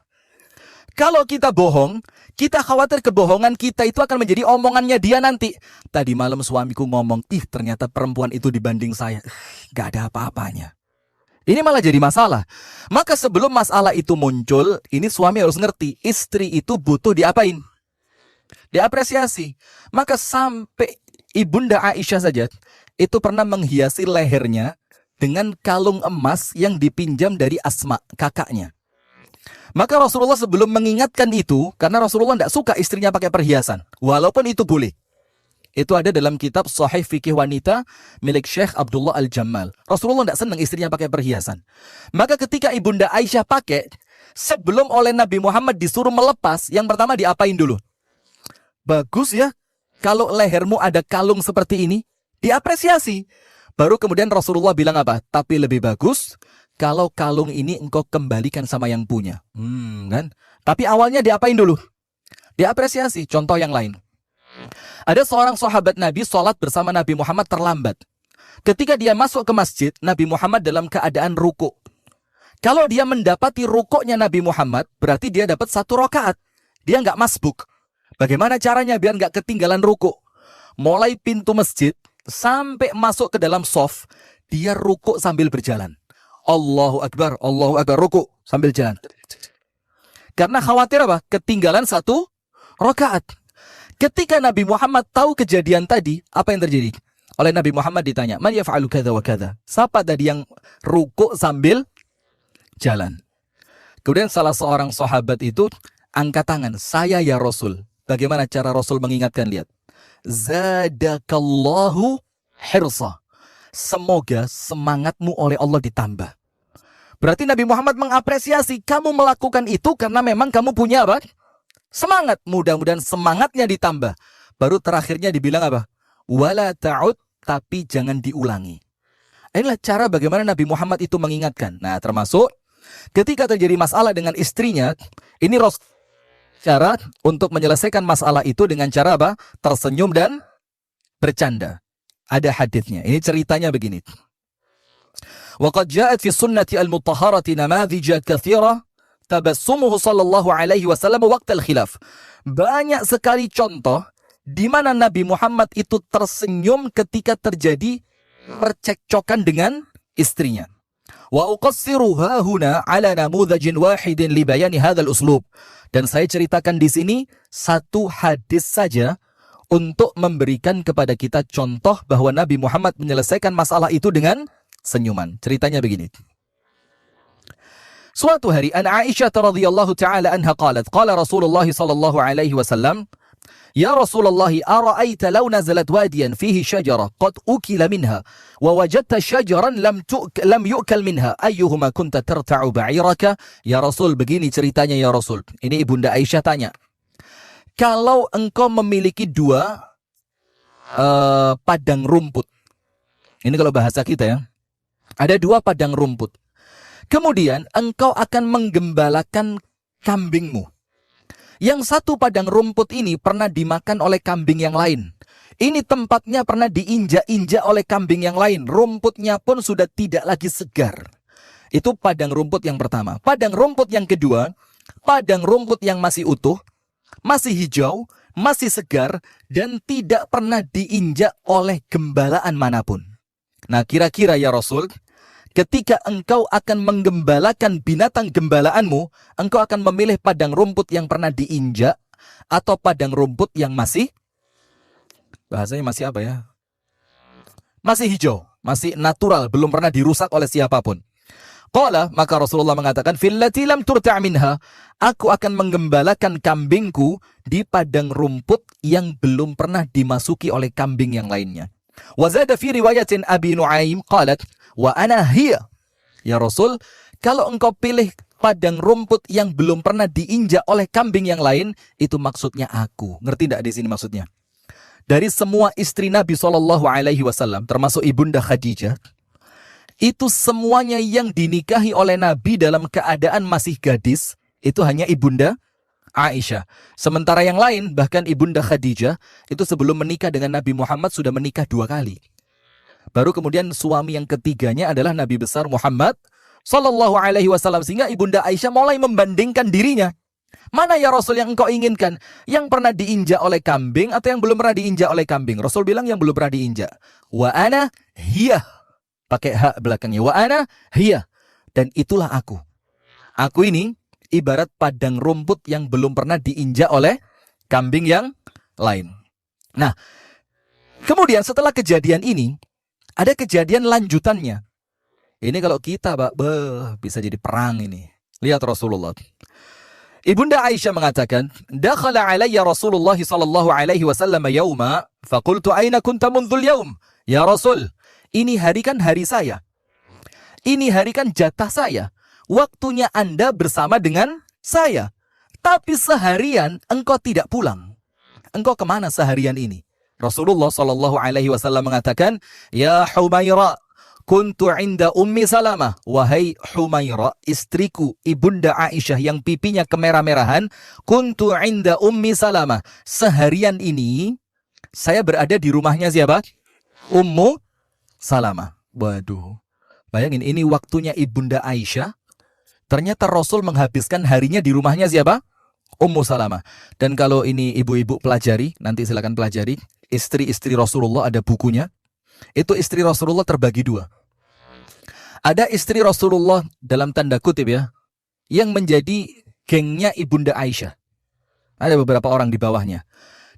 Kalau kita bohong, kita khawatir kebohongan kita itu akan menjadi omongannya dia nanti. Tadi malam suamiku ngomong, ternyata perempuan itu dibanding saya, gak ada apa-apanya. Ini malah jadi masalah. Maka sebelum masalah itu muncul, ini suami harus ngerti, istri itu butuh diapain? Diapresiasi. Maka sampai Ibunda Aisyah saja, itu pernah menghiasi lehernya dengan kalung emas yang dipinjam dari Asma, kakaknya. Maka Rasulullah sebelum mengingatkan itu, karena Rasulullah tidak suka istrinya pakai perhiasan, walaupun itu boleh. Itu ada dalam kitab Sahih Fikih Wanita milik Syekh Abdullah Al-Jammal. Rasulullah tidak senang istrinya pakai perhiasan. Maka ketika Ibunda Aisyah pakai, sebelum oleh Nabi Muhammad disuruh melepas, yang pertama diapain dulu? Bagus ya, kalau lehermu ada kalung seperti ini, diapresiasi. Baru kemudian Rasulullah bilang apa? Tapi lebih bagus kalau kalung ini engkau kembalikan sama yang punya. Kan? Tapi awalnya diapain dulu? Diapresiasi. Contoh yang lain. Ada seorang sahabat Nabi sholat bersama Nabi Muhammad terlambat. Ketika dia masuk ke masjid, Nabi Muhammad dalam keadaan ruku. Kalau dia mendapati rukuknya Nabi Muhammad, berarti dia dapat 1 rakaat. Dia nggak masbuk. Bagaimana caranya biar nggak ketinggalan ruku? Mulai pintu masjid sampai masuk ke dalam shaf, dia ruku sambil berjalan. Allahu Akbar, ruku sambil jalan. Karena khawatir apa? Ketinggalan 1 rakaat. Ketika Nabi Muhammad tahu kejadian tadi, apa yang terjadi? Oleh Nabi Muhammad ditanya, "Man yaf'alu kadza wa kadza?" Siapa tadi yang ruku sambil jalan? Kemudian salah seorang sahabat itu angkat tangan, "Saya ya Rasul." Bagaimana cara Rasul mengingatkan? Lihat. Zadakallahu hirsa. Semoga semangatmu oleh Allah ditambah. Berarti Nabi Muhammad mengapresiasi kamu melakukan itu karena memang kamu punya apa? Semangat. Mudah-mudahan semangatnya ditambah. Baru terakhirnya dibilang apa? Wala ta'ud, tapi jangan diulangi. Inilah cara bagaimana Nabi Muhammad itu mengingatkan. Nah, termasuk ketika terjadi masalah dengan istrinya, ini cara untuk menyelesaikan masalah itu dengan cara apa? Tersenyum dan bercanda. Ada hadisnya. Ini ceritanya begini. Waqad ja'at fi sunnati al-mutahharati namadhija katsira tabassumuhu sallallahu alaihi wasallam waqt al-khilaf. Banyak sekali contoh di mana Nabi Muhammad itu tersenyum ketika terjadi percekcokan dengan istrinya. Wa uqassiru hahuna ala namudhajin wahidin li bayani hadzal uslub. Dan saya ceritakan di sini 1 hadis saja untuk memberikan kepada kita contoh bahwa Nabi Muhammad menyelesaikan masalah itu dengan senyuman. Ceritanya begini. Suatu hari Aisyah radhiyallahu taala anha qalat, qala Rasulullah sallallahu alaihi wasallam, "Ya Rasulullah, ara'aita law nazalat wadiyan fihi shajarah qad ukila minha wa wajadta shajaran lam yu'kal minha ayyuhuma kunta tarta'u ba'iraka?" Ya Rasul, begini ceritanya ya Rasul. Ini Ibunda Aisyah tanya. Kalau engkau memiliki 2 padang rumput. Ini kalau bahasa kita ya. Ada 2 padang rumput. Kemudian engkau akan menggembalakan kambingmu. Yang 1 padang rumput ini pernah dimakan oleh kambing yang lain. Ini tempatnya pernah diinjak-injak oleh kambing yang lain. Rumputnya pun sudah tidak lagi segar. Itu padang rumput yang pertama. Padang rumput yang kedua, padang rumput yang masih utuh, masih hijau, masih segar, dan tidak pernah diinjak oleh gembalaan manapun. Nah, kira-kira ya Rasul, ketika engkau akan menggembalakan binatang gembalaanmu, engkau akan memilih padang rumput yang pernah diinjak atau padang rumput yang masih, bahasanya masih apa ya? Masih hijau, masih natural, belum pernah dirusak oleh siapapun. Qala, maka Rasulullah mengatakan, "Fillati lam turta' minha," aku akan menggembalakan kambingku di padang rumput yang belum pernah dimasuki oleh kambing yang lainnya. Wa zada fi riwayatin Abi Nuaim qalat, "Wa ana hiya." Ya Rasul, kalau engkau pilih padang rumput yang belum pernah diinjak oleh kambing yang lain, itu maksudnya aku. Ngerti tidak di sini maksudnya? dari semua istri Nabi SAW, termasuk Ibunda Khadijah, itu semuanya yang dinikahi oleh Nabi dalam keadaan masih gadis, itu hanya Ibunda Aisyah. Sementara yang lain, bahkan Ibunda Khadijah, itu sebelum menikah dengan Nabi Muhammad sudah menikah 2 kali. Baru kemudian suami yang ketiganya adalah Nabi besar Muhammad SAW. Sehingga Ibunda Aisyah mulai membandingkan dirinya. Mana ya Rasul yang engkau inginkan? Yang pernah diinjak oleh kambing atau yang belum pernah diinjak oleh kambing? Rasul bilang yang belum pernah diinjak. Wa ana hiya. Pakai hak belakangnya. Wa ana hiya. Dan itulah aku. Aku ini ibarat padang rumput yang belum pernah diinjak oleh kambing yang lain. Nah, kemudian setelah kejadian ini, ada kejadian lanjutannya. Ini kalau kita, Pak, bisa jadi perang ini. Lihat Rasulullah. Ibunda Aisyah mengatakan, "Dakhala alayya Rasulullah sallallahu alaihi wasallam yauma, faqultu aina kunta mundhul yaum?" Ya Rasul, ini hari kan hari saya. Ini hari kan jatah saya. Waktunya Anda bersama dengan saya. Tapi seharian engkau tidak pulang. Engkau kemana seharian ini? Rasulullah sallallahu alaihi wasallam mengatakan, "Ya Humaira, kuntu inda Ummi Salamah." Wahai Humaira, istriku Ibunda Aisyah yang pipinya kemerah-merahan, kuntu inda Ummi Salamah. Seharian ini saya berada di rumahnya siapa? Ummu Salamah. Waduh. Bayangin, ini waktunya Ibunda Aisyah. Ternyata Rasul menghabiskan harinya di rumahnya siapa? Ummu Salamah. Dan kalau ini ibu-ibu pelajari, nanti silakan pelajari. Istri-istri Rasulullah ada bukunya. Itu istri Rasulullah terbagi 2. Ada istri Rasulullah dalam tanda kutip ya, yang menjadi gengnya Ibunda Aisyah. Ada beberapa orang di bawahnya.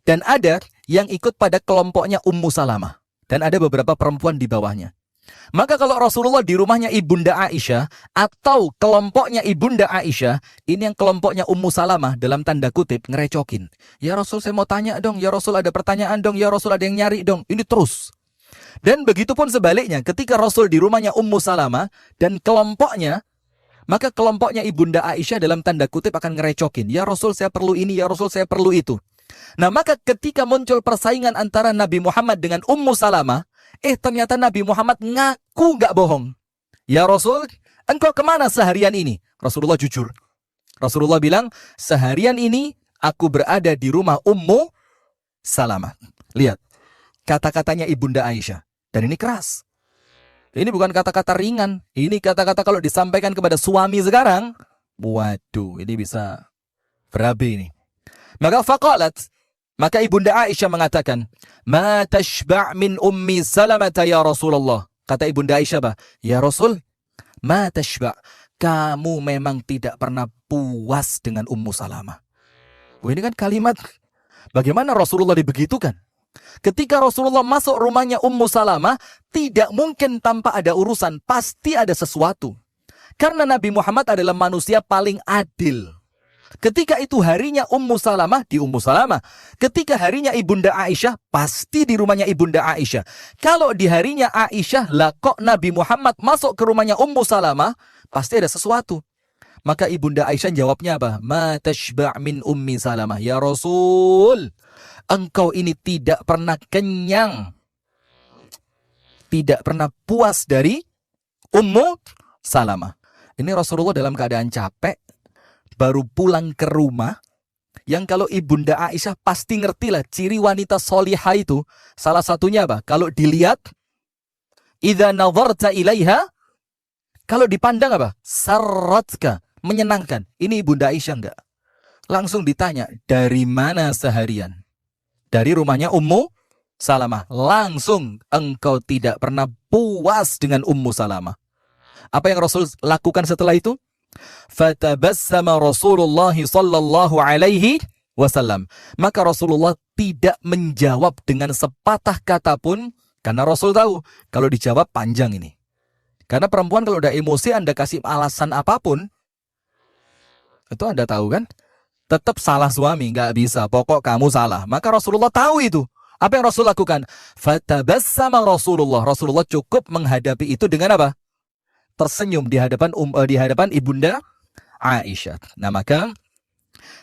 Dan ada yang ikut pada kelompoknya Ummu Salamah. Dan ada beberapa perempuan di bawahnya. Maka kalau Rasulullah di rumahnya Ibunda Aisyah atau kelompoknya Ibunda Aisyah, ini yang kelompoknya Ummu Salamah dalam tanda kutip ngerecokin. Ya Rasul, saya mau tanya dong. Ya Rasul, ada pertanyaan dong. Ya Rasul, ada yang nyari dong. Ini terus. Dan begitupun sebaliknya, ketika Rasul di rumahnya Ummu Salamah dan kelompoknya, maka kelompoknya Ibunda Aisyah dalam tanda kutip akan ngerecokin. Ya Rasul, saya perlu ini. Ya Rasul, saya perlu itu. Nah, maka ketika muncul persaingan antara Nabi Muhammad dengan Ummu Salamah, ternyata Nabi Muhammad ngaku gak bohong. Ya Rasul, engkau kemana seharian ini? Rasulullah jujur. Rasulullah bilang, seharian ini aku berada di rumah Ummu Salamah. Lihat, kata-katanya Ibunda Aisyah. Dan ini keras. Ini bukan kata-kata ringan. Ini kata-kata kalau disampaikan kepada suami sekarang, waduh, ini bisa berabe ini. Maka Ibunda Aisyah mengatakan, "Ma tashba' min Ummi Salamah ya Rasulullah." Kata Ibunda Aisyah, "Ya Rasul, ma tashba', kamu memang tidak pernah puas dengan Ummu Salamah." Ini kan kalimat bagaimana Rasulullah dibegitukan. Ketika Rasulullah masuk rumahnya Ummu Salamah, tidak mungkin tanpa ada urusan, pasti ada sesuatu. Karena Nabi Muhammad adalah manusia paling adil. Ketika itu harinya Ummu Salamah di Ummu Salamah. Ketika harinya Ibunda Aisyah, pasti di rumahnya Ibunda Aisyah. Kalau di harinya Aisyah, lah kok Nabi Muhammad masuk ke rumahnya Ummu Salamah, pasti ada sesuatu. Maka Ibunda Aisyah jawabnya apa? Ma tashba' min Ummi Salamah. Ya Rasul, engkau ini tidak pernah kenyang, tidak pernah puas dari Ummu Salamah. Ini Rasulullah dalam keadaan capek, baru pulang ke rumah, yang kalau Ibunda Aisyah pasti ngertilah ciri wanita solihah itu. Salah satunya apa? Kalau dilihat, idza nazarta ilaiha, kalau dipandang apa? Sarratka, menyenangkan. Ini Ibunda Aisyah enggak? Langsung ditanya, dari mana seharian? Dari rumahnya Ummu Salamah. Langsung, engkau tidak pernah puas dengan Ummu Salamah. Apa yang Rasul lakukan setelah itu? Fatabassama Rasulullah sallallahu alaihi wasallam. Maka Rasulullah tidak menjawab dengan sepatah kata pun, karena Rasul tahu kalau dijawab panjang ini. Karena perempuan kalau udah emosi, Anda kasih alasan apapun, itu Anda tahu kan, tetap salah suami, nggak bisa. Pokok kamu salah. Maka Rasulullah tahu itu. Apa yang Rasul lakukan? Fatabassama Rasulullah. Rasulullah cukup menghadapi itu dengan apa? Tersenyum di hadapan Ibunda Aisyah. Nah, maka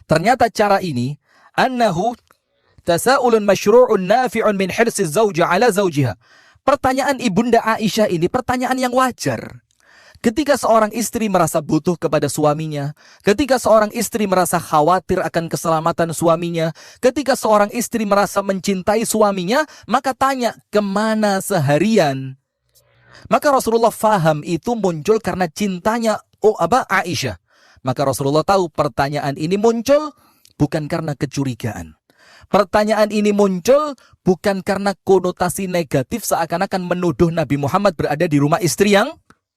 ternyata cara ini, annahu Tasa'ulun masyru'un nafi'un min hirsiz zawja ala zawjiha. Pertanyaan Ibunda Aisyah ini pertanyaan yang wajar. Ketika seorang istri merasa butuh kepada suaminya, ketika seorang istri merasa khawatir akan keselamatan suaminya, ketika seorang istri merasa mencintai suaminya, maka tanya, kemana seharian? Maka Rasulullah faham itu muncul karena cintanya Aisyah. Maka Rasulullah tahu pertanyaan ini muncul bukan karena kecurigaan. Pertanyaan ini muncul bukan karena konotasi negatif seakan-akan menuduh Nabi Muhammad berada di rumah istri yang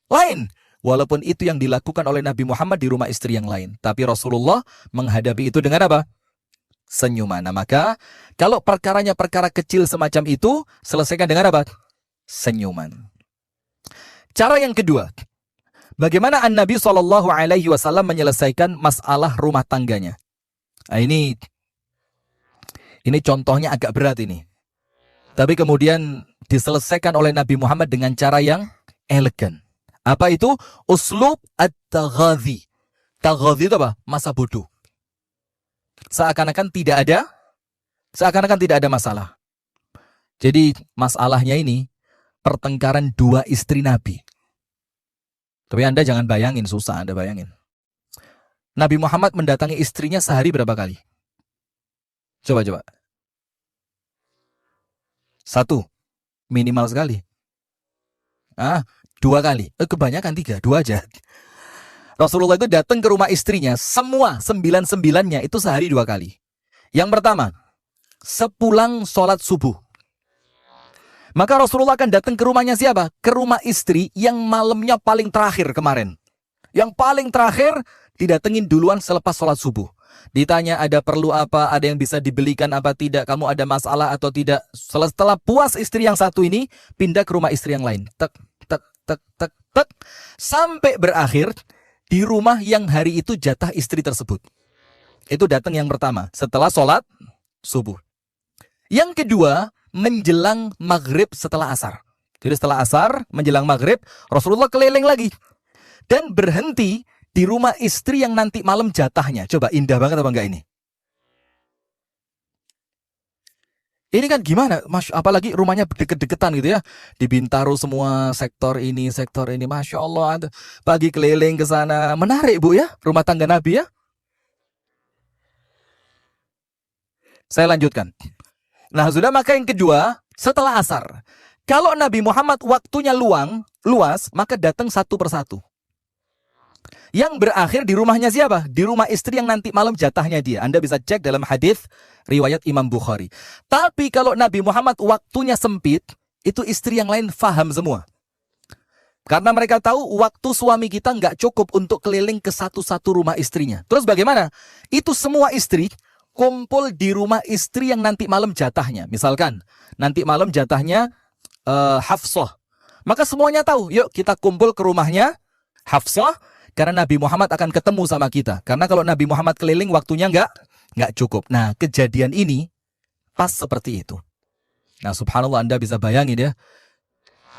lain. Walaupun itu yang dilakukan oleh Nabi Muhammad di rumah istri yang lain. Tapi Rasulullah menghadapi itu dengan apa? Senyuman. Nah, maka kalau perkaranya perkara kecil semacam itu, selesaikan dengan apa? Senyuman. Cara yang kedua, bagaimana Nabi SAW menyelesaikan masalah rumah tangganya? Nah, ini contohnya agak berat ini. Tapi kemudian diselesaikan oleh Nabi Muhammad dengan cara yang elegan. Apa itu? Uslub at-taghadhi. Taghadhi itu apa? Masa bodoh. Seakan-akan tidak ada masalah. Jadi masalahnya ini pertengkaran dua istri Nabi. Tapi Anda jangan bayangin, susah Anda bayangin. Nabi Muhammad mendatangi istrinya sehari berapa kali? Coba. 1. Minimal sekali. 2 kali. Kebanyakan 3, 2 aja. Rasulullah itu datang ke rumah istrinya, semua 99-nya itu sehari 2 kali. Yang pertama, sepulang sholat subuh. Maka Rasulullah akan datang ke rumahnya siapa? Ke rumah istri yang malamnya paling terakhir kemarin. Yang paling terakhir didatengin duluan selepas sholat subuh. Ditanya ada perlu apa, ada yang bisa dibelikan apa tidak, kamu ada masalah atau tidak. Setelah puas istri yang satu ini, pindah ke rumah istri yang lain. Tek, sampai berakhir di rumah yang hari itu jatah istri tersebut. Itu datang yang pertama, setelah sholat subuh. Yang kedua, menjelang maghrib setelah asar. Jadi setelah asar, menjelang maghrib, Rasulullah keliling lagi. Dan berhenti di rumah istri yang nanti malam jatahnya. Coba, indah banget apa enggak ini? Ini kan gimana, apalagi rumahnya deket-deketan gitu ya. Di Bintaro semua sektor ini. Masya Allah, pagi keliling ke sana. Menarik Bu ya, rumah tangga Nabi ya. Saya lanjutkan. Nah sudah, maka yang kedua, setelah asar. Kalau Nabi Muhammad waktunya luas, maka datang satu persatu. Yang berakhir di rumahnya siapa? Di rumah istri yang nanti malam jatahnya dia. Anda bisa cek dalam hadis riwayat Imam Bukhari. Tapi kalau Nabi Muhammad waktunya sempit, itu istri yang lain faham semua. Karena mereka tahu waktu suami kita nggak cukup untuk keliling ke satu-satu rumah istrinya. Terus bagaimana? Itu semua istri kumpul di rumah istri yang nanti malam jatahnya. Misalkan nanti malam jatahnya Hafsah. Maka semuanya tahu, yuk kita kumpul ke rumahnya Hafsah. Karena Nabi Muhammad akan ketemu sama kita. Karena kalau Nabi Muhammad keliling waktunya nggak cukup. Nah, kejadian ini pas seperti itu. Nah, subhanallah, Anda bisa bayangin ya.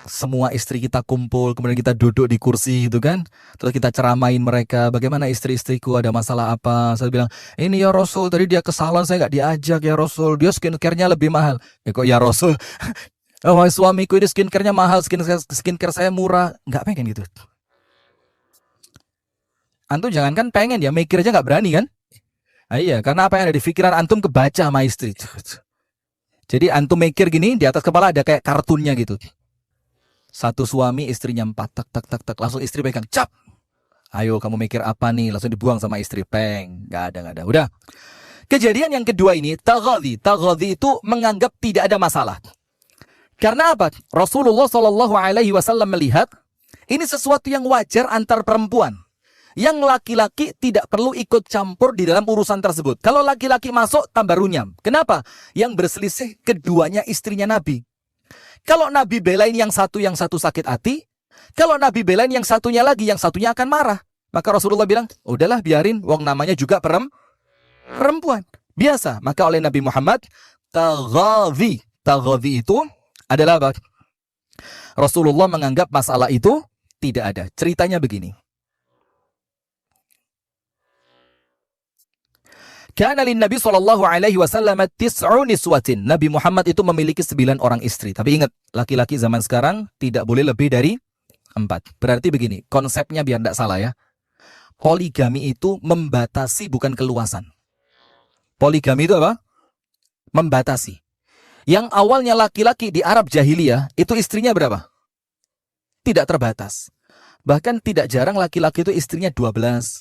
Semua istri kita kumpul, kemudian kita duduk di kursi gitu kan. Terus kita ceramain mereka, bagaimana istri-istriku, ada masalah apa. Saya bilang, ini ya Rasul, tadi dia ke salon, saya nggak diajak ya Rasul. Dia skincare-nya lebih mahal. Kok ya Rasul? Oh, suamiku ini skincare-nya mahal, skincare saya murah. Nggak pengen gitu. Antum jangankan pengen ya, mikir aja nggak berani kan? Iya, karena apa yang ada di pikiran antum kebaca sama istri. Jadi antum mikir gini, di atas kepala ada kayak kartunnya gitu. Satu suami, istrinya 4, tak, langsung istri pegang, cap. Ayo kamu mikir apa nih, langsung dibuang sama istri, peng. Nggak ada. Udah. Kejadian yang kedua ini, taghadhi. Taghadhi itu menganggap tidak ada masalah. Karena apa? Rasulullah SAW melihat ini sesuatu yang wajar antar perempuan. Yang laki-laki tidak perlu ikut campur di dalam urusan tersebut. Kalau laki-laki masuk, tambah runyam. Kenapa? Yang berselisih keduanya istrinya Nabi. Kalau Nabi belain yang satu sakit hati. Kalau Nabi belain yang satunya lagi, yang satunya akan marah. Maka Rasulullah bilang, udahlah biarin, wong namanya juga perempuan. Biasa. Maka oleh Nabi Muhammad, taghadhi. Taghadhi itu adalah apa? Rasulullah menganggap masalah itu tidak ada. Ceritanya begini. Kana lin Nabi sallallahu alaihi wasallam tis'u niswatin. Nabi Muhammad itu memiliki 9 orang istri. Tapi ingat, laki-laki zaman sekarang tidak boleh lebih dari 4. Berarti begini, konsepnya biar tidak salah ya. Poligami itu membatasi, bukan keluasan. Poligami itu apa? Membatasi. Yang awalnya laki-laki di Arab jahiliyah, itu istrinya berapa? Tidak terbatas. Bahkan tidak jarang laki-laki itu istrinya 12.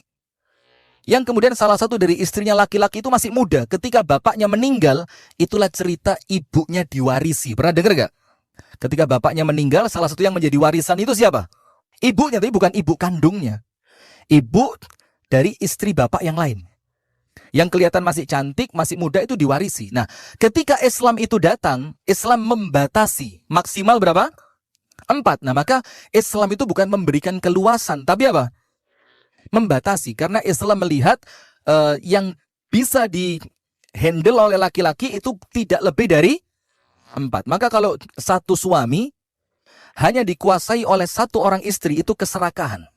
Yang kemudian salah satu dari istrinya laki-laki itu masih muda. Ketika bapaknya meninggal, itulah cerita ibunya diwarisi. Pernah dengar gak? Ketika bapaknya meninggal, salah satu yang menjadi warisan itu siapa? Ibunya, tapi bukan ibu kandungnya. Ibu dari istri bapak yang lain. Yang kelihatan masih cantik, masih muda itu diwarisi. Nah, ketika Islam itu datang, Islam membatasi. Maksimal berapa? 4. Nah, maka Islam itu bukan memberikan keluasan, tapi apa? Membatasi. Karena Islam melihat yang bisa di-handle oleh laki-laki itu tidak lebih dari 4. Maka kalau satu suami hanya dikuasai oleh satu orang istri, itu keserakahan.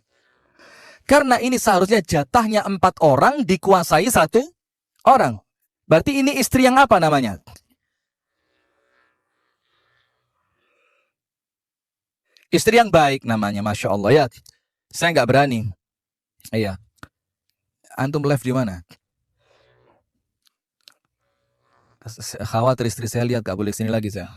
Karena ini seharusnya jatahnya 4 orang dikuasai 1 orang. Berarti ini istri yang apa namanya? Istri yang baik namanya, Masya Allah ya. Saya nggak berani. Iya. Antum live di mana? Khawatir istri saya lihat, nggak boleh sini lagi saya.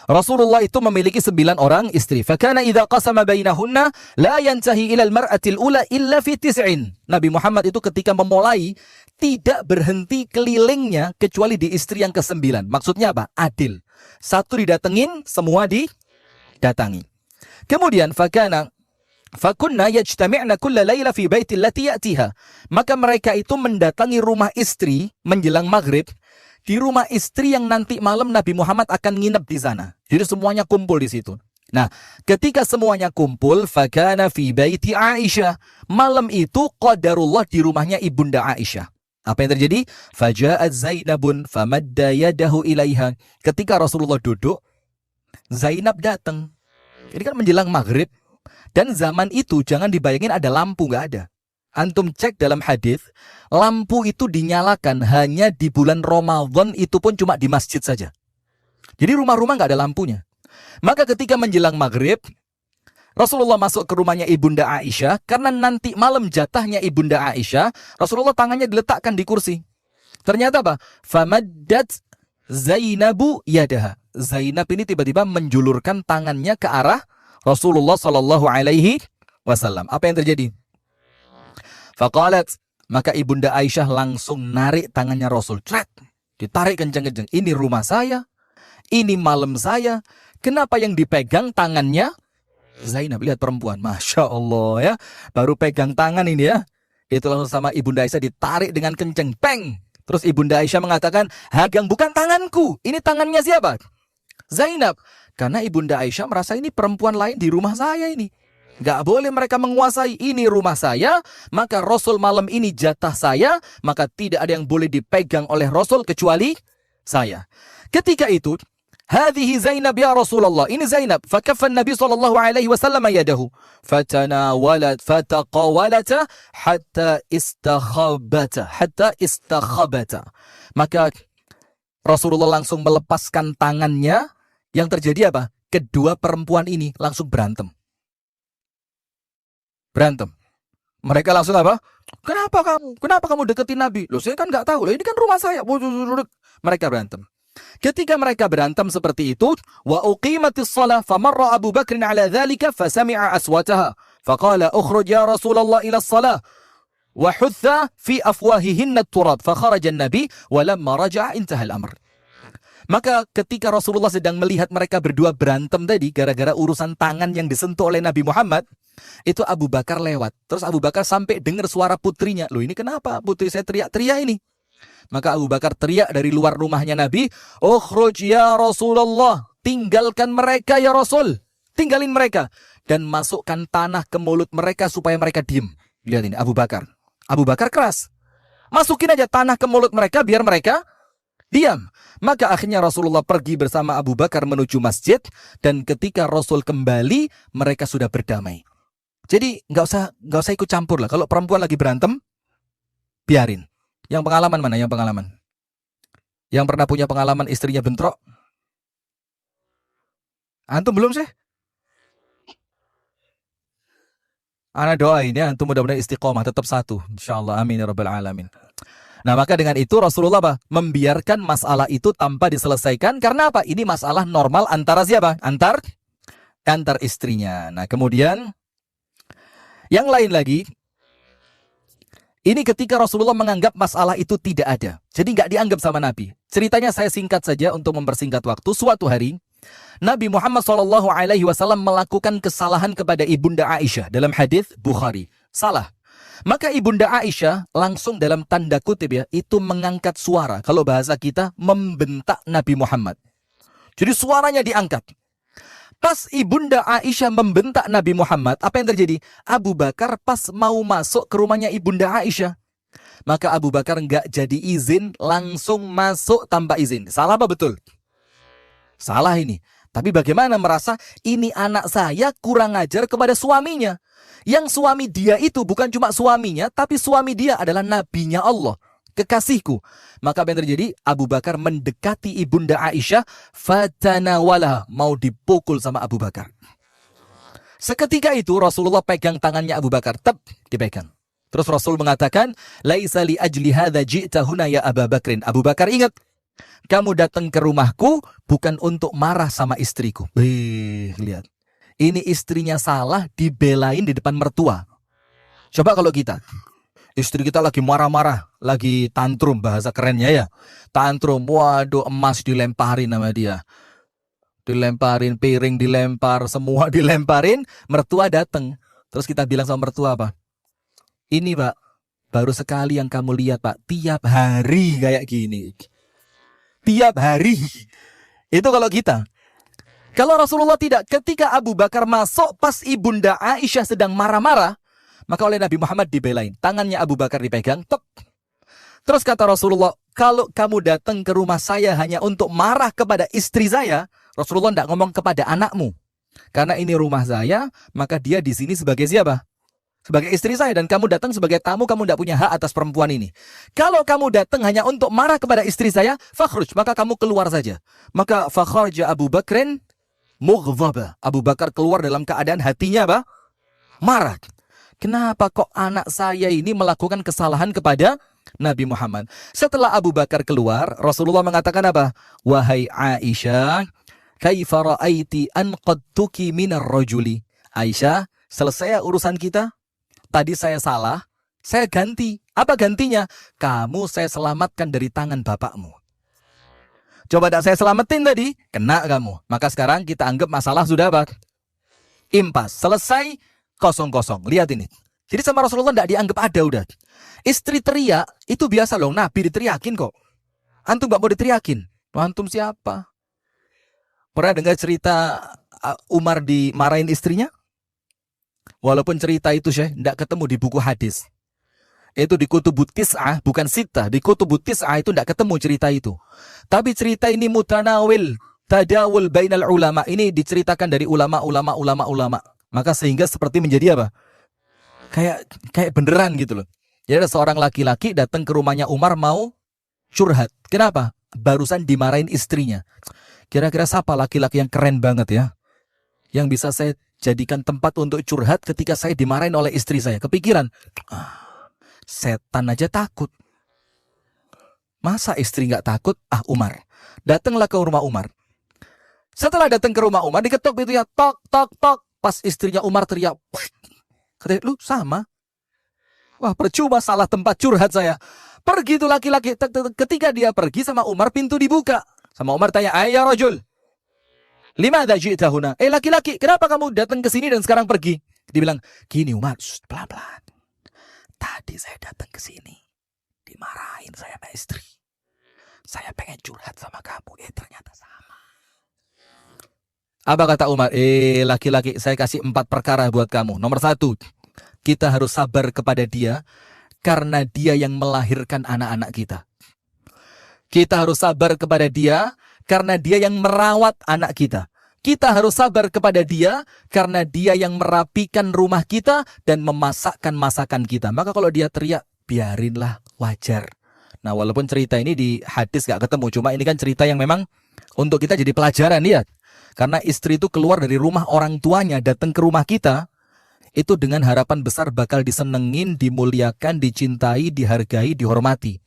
Rasulullah itu memiliki 9 orang istri. Fakana idza qasama bainahunna la yantahi ila al-mar'ati al-ula illa fi 9. Nabi Muhammad itu ketika memulai tidak berhenti kelilingnya kecuali di istri yang ke-9. Maksudnya apa? Adil. Satu didatengin, semua didatangi. Kemudian fakunna yajtami'na kulla laila fi baiti allati ya'tiha. Maka mereka itu mendatangi rumah istri menjelang maghrib. Di rumah istri yang nanti malam Nabi Muhammad akan nginep di sana. Jadi semuanya kumpul di situ. Nah, ketika semuanya kumpul, fakana fi baiti Aisyah. Malam itu qadarullah di rumahnya ibunda Aisyah. Apa yang terjadi? Faja'at Zainabun famadda yadahu ilaiha. Ketika Rasulullah duduk, Zainab datang. Ini kan menjelang maghrib. Dan zaman itu jangan dibayangin ada lampu, nggak ada. Antum cek dalam hadis, lampu itu dinyalakan hanya di bulan Ramadan, itu pun cuma di masjid saja. Jadi rumah-rumah nggak ada lampunya. Maka ketika menjelang maghrib, Rasulullah masuk ke rumahnya ibunda Aisyah, karena nanti malam jatahnya ibunda Aisyah, Rasulullah tangannya diletakkan di kursi. Ternyata apa? Famaddat Zainabu yadaha. Zainab ini tiba-tiba menjulurkan tangannya ke arah Rasulullah Sallallahu Alaihi Wasallam. Apa yang terjadi? Faqalat, maka ibunda Aisyah langsung narik tangannya Rasul. Tret, ditarik kenceng-kenceng. Ini rumah saya, ini malam saya. Kenapa yang dipegang tangannya Zainab? Lihat perempuan, Masya Allah ya. Baru pegang tangan ini ya. Itu langsung sama ibunda Aisyah ditarik dengan kenceng. Peng. Terus ibunda Aisyah mengatakan, Hagang bukan tanganku. Ini tangannya siapa? Zainab. Karena ibunda Aisyah merasa ini perempuan lain di rumah saya ini. Gak boleh mereka menguasai, ini rumah saya, maka Rasul malam ini jatah saya, maka tidak ada yang boleh dipegang oleh Rasul kecuali saya. Ketika itu, hadhihi Zainab ya Rasulullah, ini Zainab. Fakaffa Nabi sallallahu alaihi wasallam yadahu, fataqawalata hatta istakhabata. Maka Rasulullah langsung melepaskan tangannya. Yang terjadi apa? Kedua perempuan ini langsung berantem. Mereka langsung apa? Kenapa kamu deketin Nabi? Loh, saya kan nggak tahu. Loh, ini kan rumah saya. Mereka berantem. Ketika mereka berantem seperti itu, wa uqimatis shalah famarra Abu Bakr ala dzalika fasami'a aswataha faqala ukhruj ya Rasulullah ila shalah wa hutha fi afwahihinna at-turab fakharaja an-nabi wa lamma raja'a intaha al-amr. Maka ketika Rasulullah sedang melihat mereka berdua berantem tadi gara-gara urusan tangan yang disentuh oleh Nabi Muhammad, itu Abu Bakar lewat. Terus Abu Bakar sampai dengar suara putrinya. Loh, ini kenapa putri saya teriak-teriak ini? Maka Abu Bakar teriak dari luar rumahnya Nabi, "Ukhruj ya Rasulullah." Tinggalkan mereka ya Rasul. Tinggalin mereka. Dan masukkan tanah ke mulut mereka supaya mereka diem. Lihat ini Abu Bakar. Abu Bakar keras. Masukin aja tanah ke mulut mereka biar mereka diam. Maka akhirnya Rasulullah pergi bersama Abu Bakar menuju masjid. Dan ketika Rasul kembali, mereka sudah berdamai. Jadi nggak usah ikut campur lah. Kalau perempuan lagi berantem, biarin. Yang pengalaman mana? Yang pengalaman? Yang pernah punya pengalaman istrinya bentrok? Antum belum sih? Ana doain ya, antum mudah-mudahan istiqomah tetap satu. Insyaallah, amin ya rabbal alamin. Nah, maka dengan itu Rasulullah apa? Membiarkan masalah itu tanpa diselesaikan. Karena apa? Ini masalah normal antara siapa? Antar istrinya. Nah, kemudian yang lain lagi, ini ketika Rasulullah menganggap masalah itu tidak ada. Jadi nggak dianggap sama Nabi. Ceritanya saya singkat saja untuk mempersingkat waktu. Suatu hari, Nabi Muhammad SAW melakukan kesalahan kepada Ibunda Aisyah dalam hadis Bukhari. Salah. Maka Ibunda Aisyah langsung dalam tanda kutip ya, itu mengangkat suara. Kalau bahasa kita, membentak Nabi Muhammad. Jadi suaranya diangkat. Pas Ibunda Aisyah membentak Nabi Muhammad, apa yang terjadi? Abu Bakar pas mau masuk ke rumahnya Ibunda Aisyah. Maka Abu Bakar nggak jadi izin, langsung masuk tanpa izin. Salah apa betul? Salah ini. Tapi bagaimana merasa ini anak saya kurang ajar kepada suaminya. Yang suami dia itu bukan cuma suaminya, tapi suami dia adalah nabinya Allah, kekasihku. Maka apa yang terjadi? Abu Bakar mendekati Ibunda Aisyah, fatanawala, mau dipukul sama Abu Bakar. Seketika itu Rasulullah pegang tangannya Abu Bakar, dipegang. Terus Rasul mengatakan, laisa li ajli hadza ji'ta huna ya Abu Bakrin. Abu Bakar, ingat, kamu datang ke rumahku bukan untuk marah sama istriku. Lihat. Ini istrinya salah, dibelain di depan mertua. Coba kalau kita, istri kita lagi marah-marah, lagi tantrum, bahasa kerennya ya. Tantrum, waduh, emas dilemparin sama dia. Dilemparin, piring dilempar, semua dilemparin, mertua datang. Terus kita bilang sama mertua apa? Ini Pak, baru sekali yang kamu lihat Pak, tiap hari kayak gini. Tiap hari. Itu kalau kita. Kalau Rasulullah tidak, ketika Abu Bakar masuk pas Ibunda Aisyah sedang marah-marah, maka oleh Nabi Muhammad dibelain. Tangannya Abu Bakar dipegang, Terus kata Rasulullah, kalau kamu datang ke rumah saya hanya untuk marah kepada istri saya, Rasulullah tidak ngomong kepada anakmu. Karena ini rumah saya, maka dia di sini sebagai siapa? Sebagai istri saya, dan kamu datang sebagai tamu, kamu tidak punya hak atas perempuan ini. Kalau kamu datang hanya untuk marah kepada istri saya, fakhruj, maka kamu keluar saja. Maka fakhraja Abu Bakrin mughdhaba. Abu Bakar keluar dalam keadaan hatinya apa? Marah. Kenapa kok anak saya ini melakukan kesalahan kepada Nabi Muhammad? Setelah Abu Bakar keluar, Rasulullah mengatakan apa? Wahai Aisyah, kaifa ra'aiti an qadtuki minar rajuli? Aisyah, selesai urusan kita? Tadi saya salah, saya ganti. Apa gantinya? Kamu saya selamatkan dari tangan bapakmu. Coba tak saya selamatin tadi, kena kamu. Maka sekarang kita anggap masalah sudah apa? Impas, selesai, kosong-kosong. Lihat ini. Jadi sama Rasulullah tidak dianggap ada udah. Istri teriak, itu biasa loh. Nabi diteriakin kok. Antum gak mau diteriakin. Antum siapa? Pernah dengar cerita Umar dimarahin istrinya? Walaupun cerita itu Syekh tidak ketemu di buku hadis. Itu di Kutubut Tis'ah, bukan Sittah. Di Kutubut Tis'ah itu tidak ketemu cerita itu. Tapi cerita ini mutanawil, tadawul bainal ulama. Ini diceritakan dari ulama. Maka sehingga seperti menjadi apa? Kayak beneran gitu loh. Jadi ada seorang laki-laki datang ke rumahnya Umar mau curhat. Kenapa? Barusan dimarahin istrinya. Kira-kira siapa laki-laki yang keren banget ya? Yang bisa saya jadikan tempat untuk curhat ketika saya dimarahin oleh istri saya. Kepikiran, setan aja takut. Masa istri gak takut? Umar. Datanglah ke rumah Umar. Setelah datang ke rumah Umar, diketok pintunya, tok. Pas istrinya Umar teriak, katanya, lu sama? Wah, percuma, salah tempat curhat saya. Pergi tuh laki-laki. Ketika dia pergi sama Umar, pintu dibuka. Sama Umar tanya, ayah rajul, limadha ji'ta huna? Laki-laki, kenapa kamu datang ke sini dan sekarang pergi? Dibilang, gini Umar, pelan-pelan. Tadi saya datang ke sini, dimarahin saya sama istri. Saya pengen curhat sama kamu, ternyata sama. Apa kata Umar? Laki-laki, saya kasih 4 perkara buat kamu. Nomor 1, kita harus sabar kepada dia karena dia yang melahirkan anak-anak kita. Kita harus sabar kepada dia karena dia yang merawat anak kita. Kita harus sabar kepada dia karena dia yang merapikan rumah kita dan memasakkan masakan kita. Maka kalau dia teriak, biarinlah, wajar. Nah, walaupun cerita ini di hadis gak ketemu, cuma ini kan cerita yang memang untuk kita jadi pelajaran, lihat. Karena istri itu keluar dari rumah orang tuanya, datang ke rumah kita, itu dengan harapan besar bakal disenengin, dimuliakan, dicintai, dihargai, dihormati.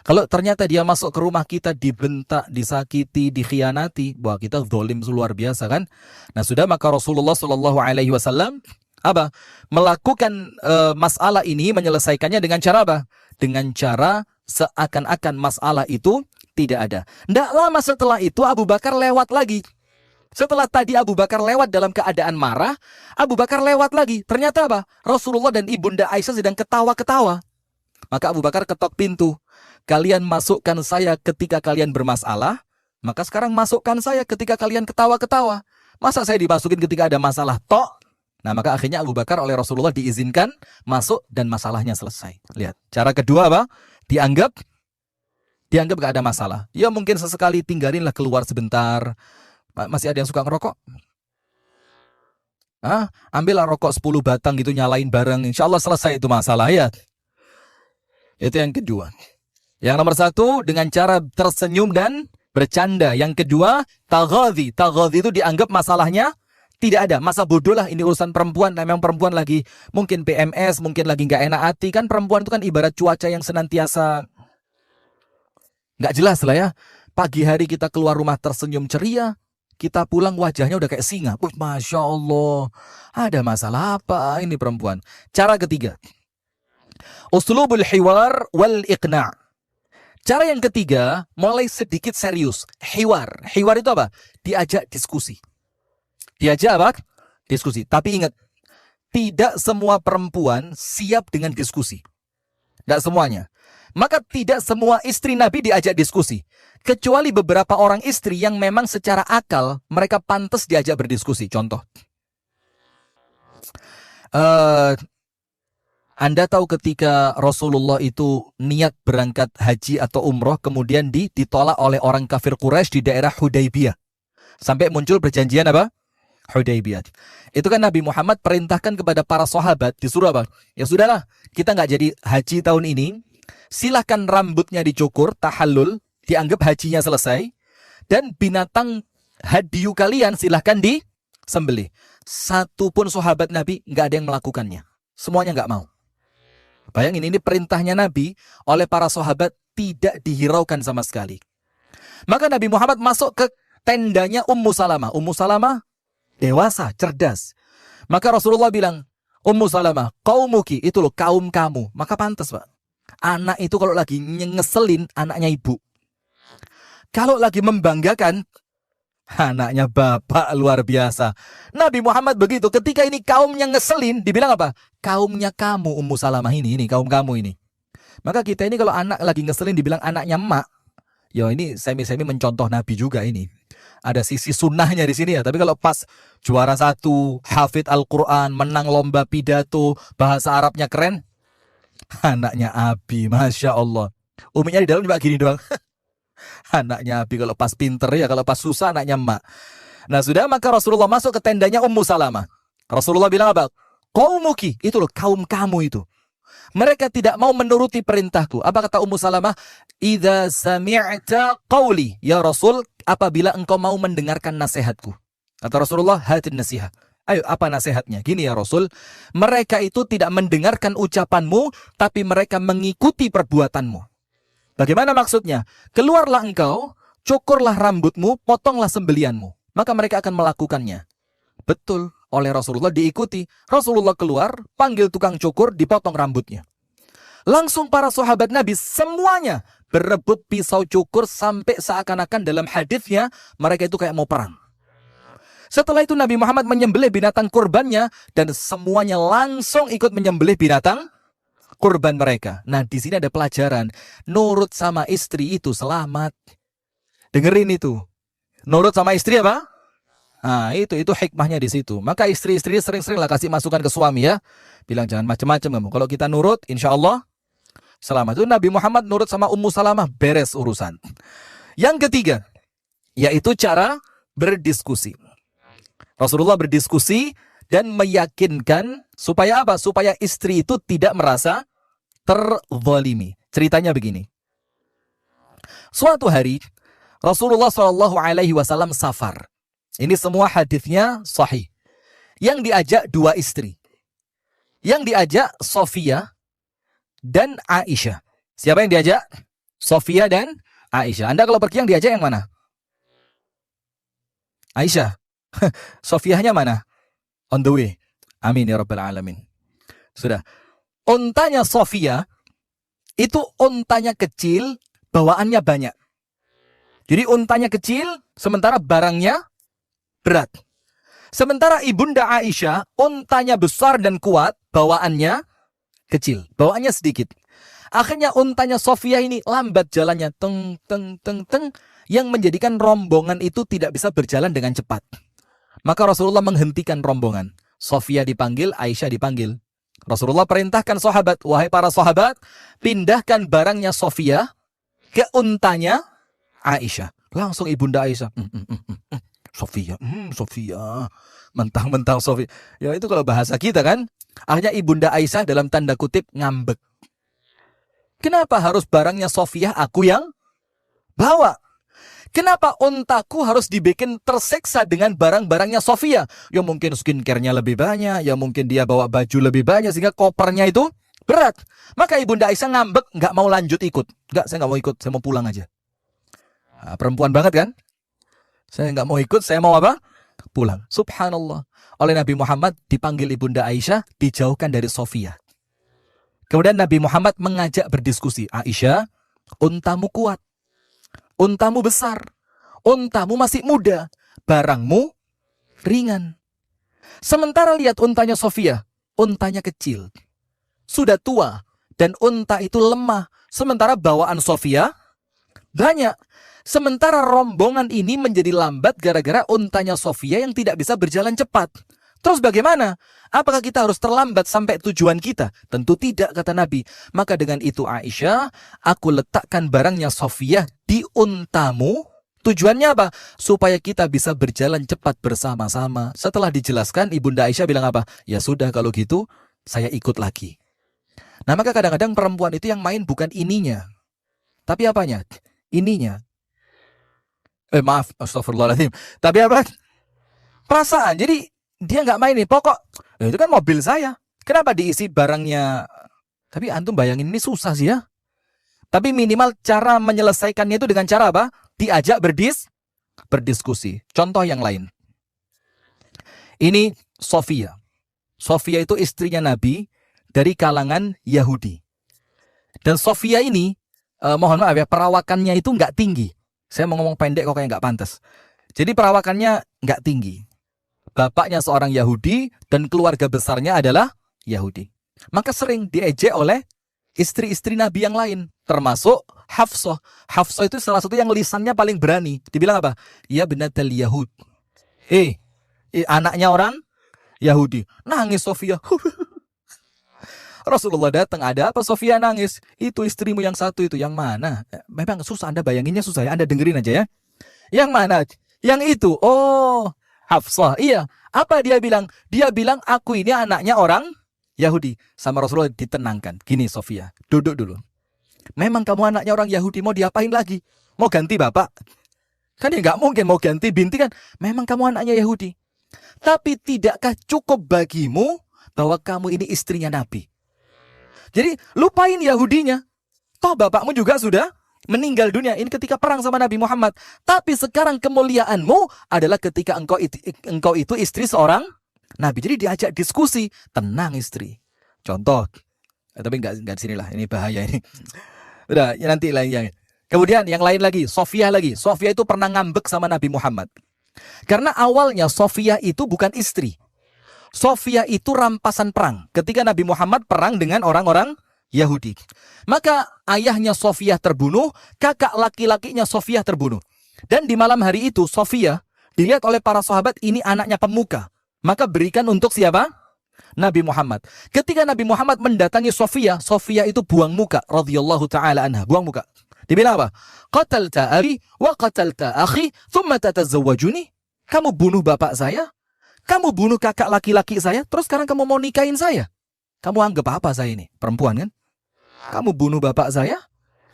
Kalau ternyata dia masuk ke rumah kita dibentak, disakiti, dikhianati, wah kita zalim luar biasa kan? Nah sudah, maka Rasulullah Shallallahu Alaihi Wasallam apa? Melakukan masalah ini, menyelesaikannya dengan cara apa? Dengan cara seakan-akan masalah itu tidak ada. Tidak lama setelah itu Abu Bakar lewat lagi. Setelah tadi Abu Bakar lewat dalam keadaan marah, Abu Bakar lewat lagi. Ternyata apa? Rasulullah dan Ibunda Aisyah sedang ketawa-ketawa. Maka Abu Bakar ketok pintu. Kalian masukkan saya ketika kalian bermasalah, maka sekarang masukkan saya ketika kalian ketawa-ketawa. Masa saya dimasukin ketika ada masalah? Tok. Nah, maka akhirnya Abu Bakar oleh Rasulullah diizinkan masuk dan masalahnya selesai. Lihat. Cara kedua apa? Dianggap gak ada masalah. Ya mungkin sesekali tinggalinlah keluar sebentar. Masih ada yang suka ngerokok? Ambillah rokok 10 batang gitu, nyalain bareng. Insya Allah selesai itu masalah ya. Itu yang kedua. Yang nomor satu, dengan cara tersenyum dan bercanda. Yang kedua, taghadhi. Taghadhi itu dianggap masalahnya tidak ada. Masa bodoh lah, ini urusan perempuan. Memang perempuan lagi mungkin PMS, mungkin lagi gak enak hati. Kan perempuan itu kan ibarat cuaca yang senantiasa gak jelas lah ya. Pagi hari kita keluar rumah tersenyum ceria, kita pulang wajahnya udah kayak singa. Masya Allah, ada masalah apa ini perempuan? Cara ketiga, uslubul hiwar wal iqna'. Cara yang ketiga, mulai sedikit serius. Hiwar. Hiwar itu apa? Diajak diskusi. Diajak apa? Diskusi. Tapi ingat, tidak semua perempuan siap dengan diskusi. Tidak semuanya. Maka tidak semua istri Nabi diajak diskusi. Kecuali beberapa orang istri yang memang secara akal mereka pantas diajak berdiskusi. Contoh. Anda tahu ketika Rasulullah itu niat berangkat haji atau umroh, kemudian ditolak oleh orang kafir Quraisy di daerah Hudaybiyah. Sampai muncul perjanjian apa? Hudaybiyah. Itu kan Nabi Muhammad perintahkan kepada para sahabat, disuruh apa? Ya sudahlah, kita nggak jadi haji tahun ini. Silahkan rambutnya dicukur, tahallul, dianggap hajinya selesai. Dan binatang hadiyu kalian silahkan disembelih. Satu pun sahabat Nabi nggak ada yang melakukannya. Semuanya nggak mau. Bayangin, ini perintahnya Nabi oleh para sahabat tidak dihiraukan sama sekali. Maka Nabi Muhammad masuk ke tendanya Ummu Salamah. Ummu Salamah dewasa, cerdas. Maka Rasulullah bilang, Ummu Salamah, qaumuki, itu loh kaum kamu. Maka pantas Pak. Anak itu kalau lagi ngeselin, anaknya ibu. Kalau lagi membanggakan, anaknya bapak, luar biasa. Nabi Muhammad begitu. Ketika ini kaumnya ngeselin, dibilang apa? Kaumnya kamu, Ummu Salamah ini kaum kamu ini. Maka kita ini kalau anak lagi ngeselin dibilang anaknya emak, ya ini semi-semi mencontoh Nabi juga ini. Ada sisi sunnahnya di sini ya. Tapi kalau pas juara 1, hafid Al-Quran, menang lomba pidato, bahasa Arabnya keren, anaknya Abi, Masya Allah. Uminya di dalam juga gini doang. Anaknya Abi kalau pas pinter ya, kalau pas susah anaknya emak. Nah sudah, maka Rasulullah masuk ke tendanya Ummu Salamah. Rasulullah bilang apa? Qaumuki, itu loh kaum kamu itu. Mereka tidak mau menuruti perintahku. Apa kata Ummu Salamah? Idza sami'ta qawli, ya Rasul, apabila engkau mau mendengarkan nasihatku. Kata Rasulullah, hatin nasihat. Ayo, apa nasihatnya? Gini ya Rasul, mereka itu tidak mendengarkan ucapanmu, tapi mereka mengikuti perbuatanmu. Bagaimana maksudnya? Keluarlah engkau, cukurlah rambutmu, potonglah sembelianmu. Maka mereka akan melakukannya. Betul, oleh Rasulullah diikuti. Rasulullah keluar, panggil tukang cukur, dipotong rambutnya. Langsung para sahabat Nabi semuanya berebut pisau cukur sampai seakan-akan dalam hadisnya mereka itu kayak mau perang. Setelah itu Nabi Muhammad menyembelih binatang kurbannya dan semuanya langsung ikut menyembelih binatang kurban mereka. Nah, di sini ada pelajaran. Nurut sama istri itu selamat. Dengerin itu. Nurut sama istri apa? Nah, itu hikmahnya di situ. Maka istri-istri sering-seringlah kasih masukan ke suami ya. Bilang jangan macam-macam kamu. Kalau kita nurut, insya Allah selamat. Itu Nabi Muhammad nurut sama Ummu Salamah, beres urusan. Yang ketiga, yaitu cara berdiskusi. Rasulullah berdiskusi dan meyakinkan supaya apa? Supaya istri itu tidak merasa terzalimi. Ceritanya begini. Suatu hari Rasulullah SAW safar. Ini semua hadisnya sahih. Yang diajak dua istri. Yang diajak Sofia dan Aisyah. Siapa yang diajak? Sofia dan Aisyah. Anda kalau pergi yang diajak yang mana? Aisyah. Sofiahnya mana? On the way. Amin ya rabbal alamin. Sudah. Untanya Sofia itu untanya kecil, bawaannya banyak. Jadi untanya kecil, sementara barangnya berat. Sementara ibunda Aisyah, untanya besar dan kuat, bawaannya kecil, bawaannya sedikit. Akhirnya untanya Sofia ini lambat jalannya, teng teng teng teng, yang menjadikan rombongan itu tidak bisa berjalan dengan cepat. Maka Rasulullah menghentikan rombongan. Sofia dipanggil, Aisyah dipanggil. Rasulullah perintahkan sahabat, wahai para sahabat, pindahkan barangnya Sofia ke untanya Aisyah. Langsung ibunda Aisyah. Sofia, Sofia. Mentang-mentang Sofia. Ya itu kalau bahasa kita kan. Akhirnya ibunda Aisyah dalam tanda kutip ngambek. Kenapa harus barangnya Sofia aku yang bawa? Kenapa untaku harus dibikin tersiksa dengan barang-barangnya Sofia? Ya mungkin skincare-nya lebih banyak, ya mungkin dia bawa baju lebih banyak sehingga kopernya itu berat. Maka ibunda Aisyah ngambek, nggak mau lanjut ikut. Nggak, saya nggak mau ikut, saya mau pulang aja. Nah, perempuan banget kan? Saya nggak mau ikut, saya mau apa? Pulang. Subhanallah. Oleh Nabi Muhammad dipanggil ibunda Aisyah, dijauhkan dari Sofia. Kemudian Nabi Muhammad mengajak berdiskusi. Aisyah, untamu kuat. Untamu besar. Untamu masih muda. Barangmu ringan. Sementara lihat untanya Sofia. Untanya kecil. Sudah tua. Dan unta itu lemah. Sementara bawaan Sofia banyak. Sementara rombongan ini menjadi lambat gara-gara untanya Sofia yang tidak bisa berjalan cepat. Terus bagaimana? Apakah kita harus terlambat sampai tujuan kita? Tentu tidak, kata Nabi. Maka dengan itu Aisyah, aku letakkan barangnya Sofia di untamu. Tujuannya apa? Supaya kita bisa berjalan cepat bersama-sama. Setelah dijelaskan, ibunda Aisyah bilang apa? Ya sudah kalau gitu, saya ikut lagi. Nah maka kadang-kadang perempuan itu yang main bukan ininya. Tapi apanya? Ininya. Maaf, astagfirullahaladzim. Tapi apa? Perasaan. Jadi dia nggak main nih. Pokok, itu kan mobil saya. Kenapa diisi barangnya? Tapi antum bayangin ini susah sih ya. Tapi minimal cara menyelesaikannya itu dengan cara apa? Diajak berdiskusi. Contoh yang lain. Ini Sofia. Sofia itu istrinya Nabi dari kalangan Yahudi. Dan Sofia ini, mohon maaf ya, perawakannya itu nggak tinggi. Saya mau ngomong pendek kok kayak nggak pantas. Jadi perawakannya nggak tinggi. Bapaknya seorang Yahudi dan keluarga besarnya adalah Yahudi. Maka sering diejek oleh istri-istri Nabi yang lain. Termasuk Hafsah. Hafsah itu salah satu yang lisannya paling berani. Dibilang apa? Ya benatal Yahud. Anaknya orang Yahudi. Nangis Sofia. Rasulullah datang, ada apa Sofia nangis? Itu istrimu yang satu itu, yang mana? Memang susah, Anda bayanginnya susah ya, Anda dengerin aja ya. Yang mana? Yang itu, oh Hafsah, iya. Apa dia bilang? Dia bilang aku ini anaknya orang Yahudi. Sama Rasulullah ditenangkan. Gini Sofia, duduk dulu. Memang kamu anaknya orang Yahudi, mau diapain lagi? Mau ganti bapak? Kan ya nggak mungkin mau ganti binti kan. Memang kamu anaknya Yahudi. Tapi tidakkah cukup bagimu bahwa kamu ini istrinya Nabi? Jadi lupain Yahudinya. Toh bapakmu juga sudah meninggal dunia. Ini ketika perang sama Nabi Muhammad. Tapi sekarang kemuliaanmu adalah ketika engkau itu istri seorang Nabi. Jadi diajak diskusi. Tenang istri. Contoh. Tapi nggak di sini lah. Ini bahaya ini. Udah nanti lah yang. Kemudian yang lain lagi. Sofia lagi. Sofia itu pernah ngambek sama Nabi Muhammad. Karena awalnya Sofia itu bukan istri. Sofia itu rampasan perang. Ketika Nabi Muhammad perang dengan orang-orang Yahudi. Maka ayahnya Sofia terbunuh, kakak laki-lakinya Sofia terbunuh. Dan di malam hari itu Sofia dilihat oleh para sahabat ini anaknya pemuka. Maka berikan untuk siapa? Nabi Muhammad. Ketika Nabi Muhammad mendatangi Sofia, Sofia itu buang muka. Radhiyallahu ta'ala anha. Buang muka. Dibilang apa? Qatalta abi wa qatalta akhi thumma tatazawwajuni. Kamu bunuh bapak saya. Kamu bunuh kakak laki-laki saya, terus sekarang kamu mau nikahin saya. Kamu anggap apa saya ini? Perempuan kan? Kamu bunuh bapak saya,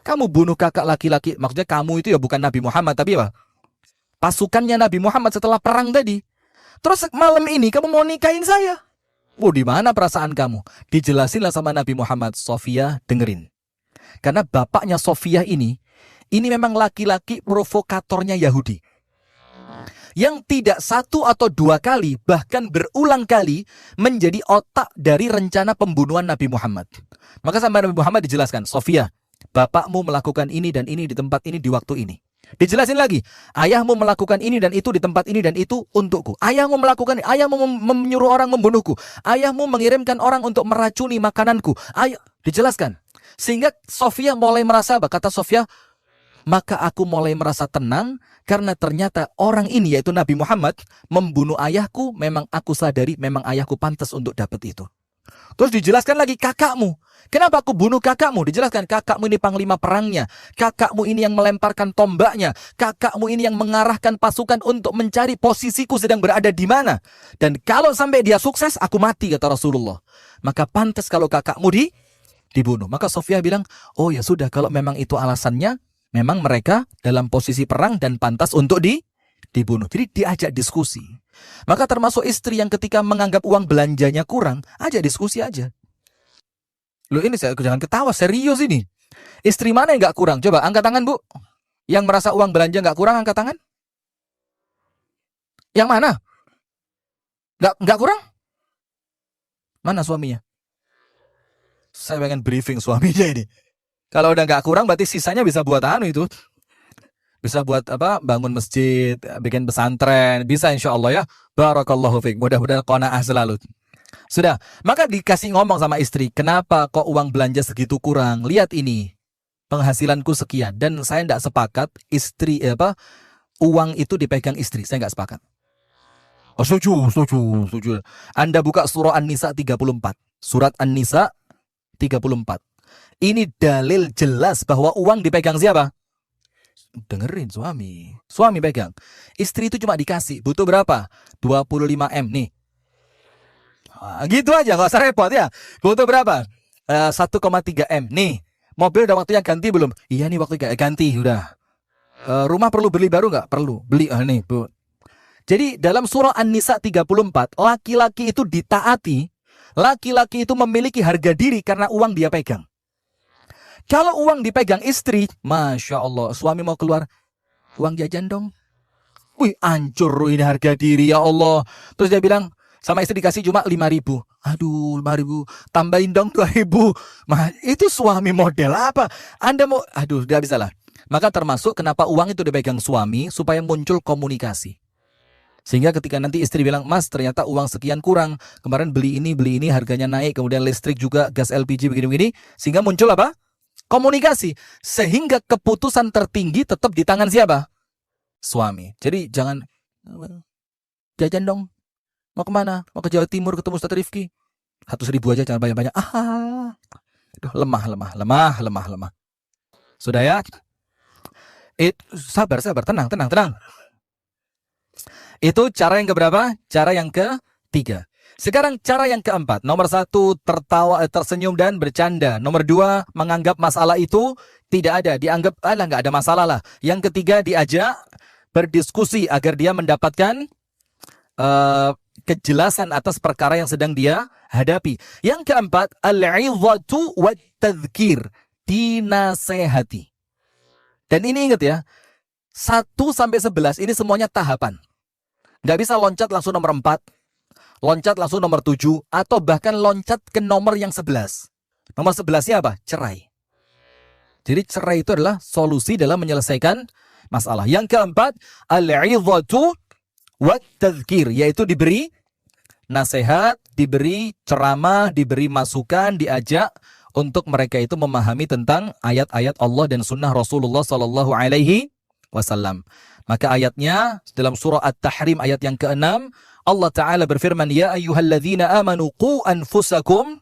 Kamu bunuh kakak laki-laki. Maksudnya kamu itu ya bukan Nabi Muhammad, tapi apa? Pasukannya Nabi Muhammad setelah perang tadi. Terus malam ini kamu mau nikahin saya. Oh, di mana perasaan kamu? Dijelasinlah sama Nabi Muhammad. Sofia, dengerin. Karena bapaknya Sofia ini memang laki-laki provokatornya Yahudi. Yang tidak satu atau dua kali, bahkan berulang kali menjadi otak dari rencana pembunuhan Nabi Muhammad. Maka sama Nabi Muhammad dijelaskan, Sofia, bapakmu melakukan ini dan ini di tempat ini di waktu ini. Dijelasin lagi, ayahmu melakukan ini dan itu di tempat ini dan itu untukku. Ayahmu melakukan, ayahmu menyuruh orang membunuhku. Ayahmu mengirimkan orang untuk meracuni makananku. Dijelaskan. Sehingga Sofia mulai merasa, kata Sofia, maka aku mulai merasa tenang karena ternyata orang ini yaitu Nabi Muhammad membunuh ayahku, memang aku sadari memang ayahku pantas untuk dapat itu. Terus dijelaskan lagi kakakmu. Kenapa aku bunuh kakakmu? Dijelaskan kakakmu ini panglima perangnya. Kakakmu ini yang melemparkan tombaknya. Kakakmu ini yang mengarahkan pasukan untuk mencari posisiku sedang berada di mana. Dan kalau sampai dia sukses, aku mati, kata Rasulullah. Maka pantas kalau kakakmu dibunuh. Maka Sofia bilang, oh ya sudah, kalau memang itu alasannya, memang mereka dalam posisi perang dan pantas untuk dibunuh. Jadi diajak diskusi. Maka termasuk istri yang ketika menganggap uang belanjanya kurang, ajak diskusi aja. Loh ini jangan ketawa, serius ini. Istri mana yang gak kurang? Coba angkat tangan, Bu. Yang merasa uang belanja gak kurang, angkat tangan. Yang mana? Gak kurang? Mana suaminya? Saya pengen briefing suaminya ini. Kalau udah gak kurang berarti sisanya bisa buat itu. Bisa buat apa? Bangun masjid, bikin pesantren, bisa insya Allah ya. Barakallahu fiik. Mudah-mudahan qanaah selalu. Sudah, maka dikasih ngomong sama istri, kenapa kok uang belanja segitu kurang? Lihat ini, penghasilanku sekian dan saya tidak sepakat uang itu dipegang istri. Saya nggak sepakat. Oh, setuju. Anda buka surah An-Nisa 34. Surat An-Nisa 34. Ini dalil jelas bahwa uang dipegang siapa? Dengerin suami. Suami pegang. Istri itu cuma dikasih. Butuh berapa? 25 M nih. Gitu aja, gak usah repot ya. Butuh berapa? 1,3 M. Nih, mobil udah waktunya ganti belum? Iya nih waktunya ganti, udah. Rumah perlu beli baru gak? Perlu. Beli, nih Bu. Jadi dalam surah An-Nisa 34, laki-laki itu ditaati. Laki-laki itu memiliki harga diri karena uang dia pegang. Kalau uang dipegang istri, Masya Allah, suami mau keluar, uang jajan dong. Wih, hancur ini harga diri, ya Allah. Terus dia bilang, sama istri dikasih cuma 5.000. Aduh, 5.000. Tambahin dong 2.000. Itu suami model apa? Anda mau, tidak bisa lah. Maka termasuk kenapa uang itu dipegang suami, supaya muncul komunikasi. Sehingga ketika nanti istri bilang, Mas ternyata uang sekian kurang. Kemarin beli ini, harganya naik. Kemudian listrik juga, gas LPG begini-begini. Sehingga muncul apa? Komunikasi. Sehingga keputusan tertinggi tetap di tangan siapa? Suami. Jadi jangan, jajan dong. Mau kemana? Mau ke Jawa Timur ketemu Ustaz Rifki. 100.000 aja, jangan banyak-banyak. Lemah. Sudah ya? Sabar, tenang. Itu cara yang keberapa? Cara yang ketiga. Sekarang cara yang keempat. Nomor 1, tertawa, tersenyum dan bercanda. Nomor 2, menganggap masalah itu tidak ada. Dianggap, nggak ada masalah lah. Yang ketiga, diajak berdiskusi agar dia mendapatkan kejelasan atas perkara yang sedang dia hadapi. Yang keempat, al-'idhatu wat-tadhkir, dinasehati. Dan ini ingat ya, 1-11 ini semuanya tahapan. Nggak bisa loncat langsung nomor 4, loncat langsung nomor 7, atau bahkan loncat ke nomor yang 11. Nomor 11-nya apa? Cerai. Jadi cerai itu adalah solusi dalam menyelesaikan masalah. Yang keempat, al-'idhatu wat-tadhkir, yaitu diberi nasihat, diberi ceramah, diberi masukan, diajak untuk mereka itu memahami tentang ayat-ayat Allah dan sunnah Rasulullah Sallallahu Alaihi Wasallam. Maka ayatnya dalam surah At-Tahrim ayat yang ke-6, Allah Ta'ala berfirman, Ya ayyuhalladzina amanu qu anfusakum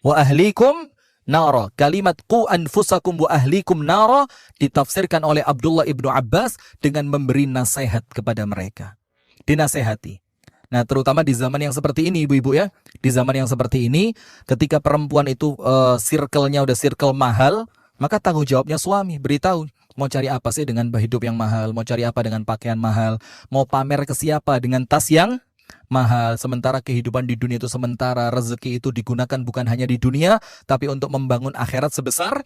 wa ahlikum nara. Kalimat qu anfusakum wa ahlikum nara ditafsirkan oleh Abdullah ibnu Abbas dengan memberi nasihat kepada mereka. Dinasehati. Nah, terutama di zaman yang seperti ini, ibu-ibu ya. Di zaman yang seperti ini, ketika perempuan itu circle-nya udah circle mahal, Maka tanggung jawabnya suami, beritahu. Mau cari apa sih dengan hidup yang mahal? Mau cari apa dengan pakaian mahal? Mau pamer ke siapa dengan tas yang mahal? Sementara kehidupan di dunia itu sementara. Rezeki itu digunakan bukan hanya di dunia, tapi untuk membangun akhirat sebesar.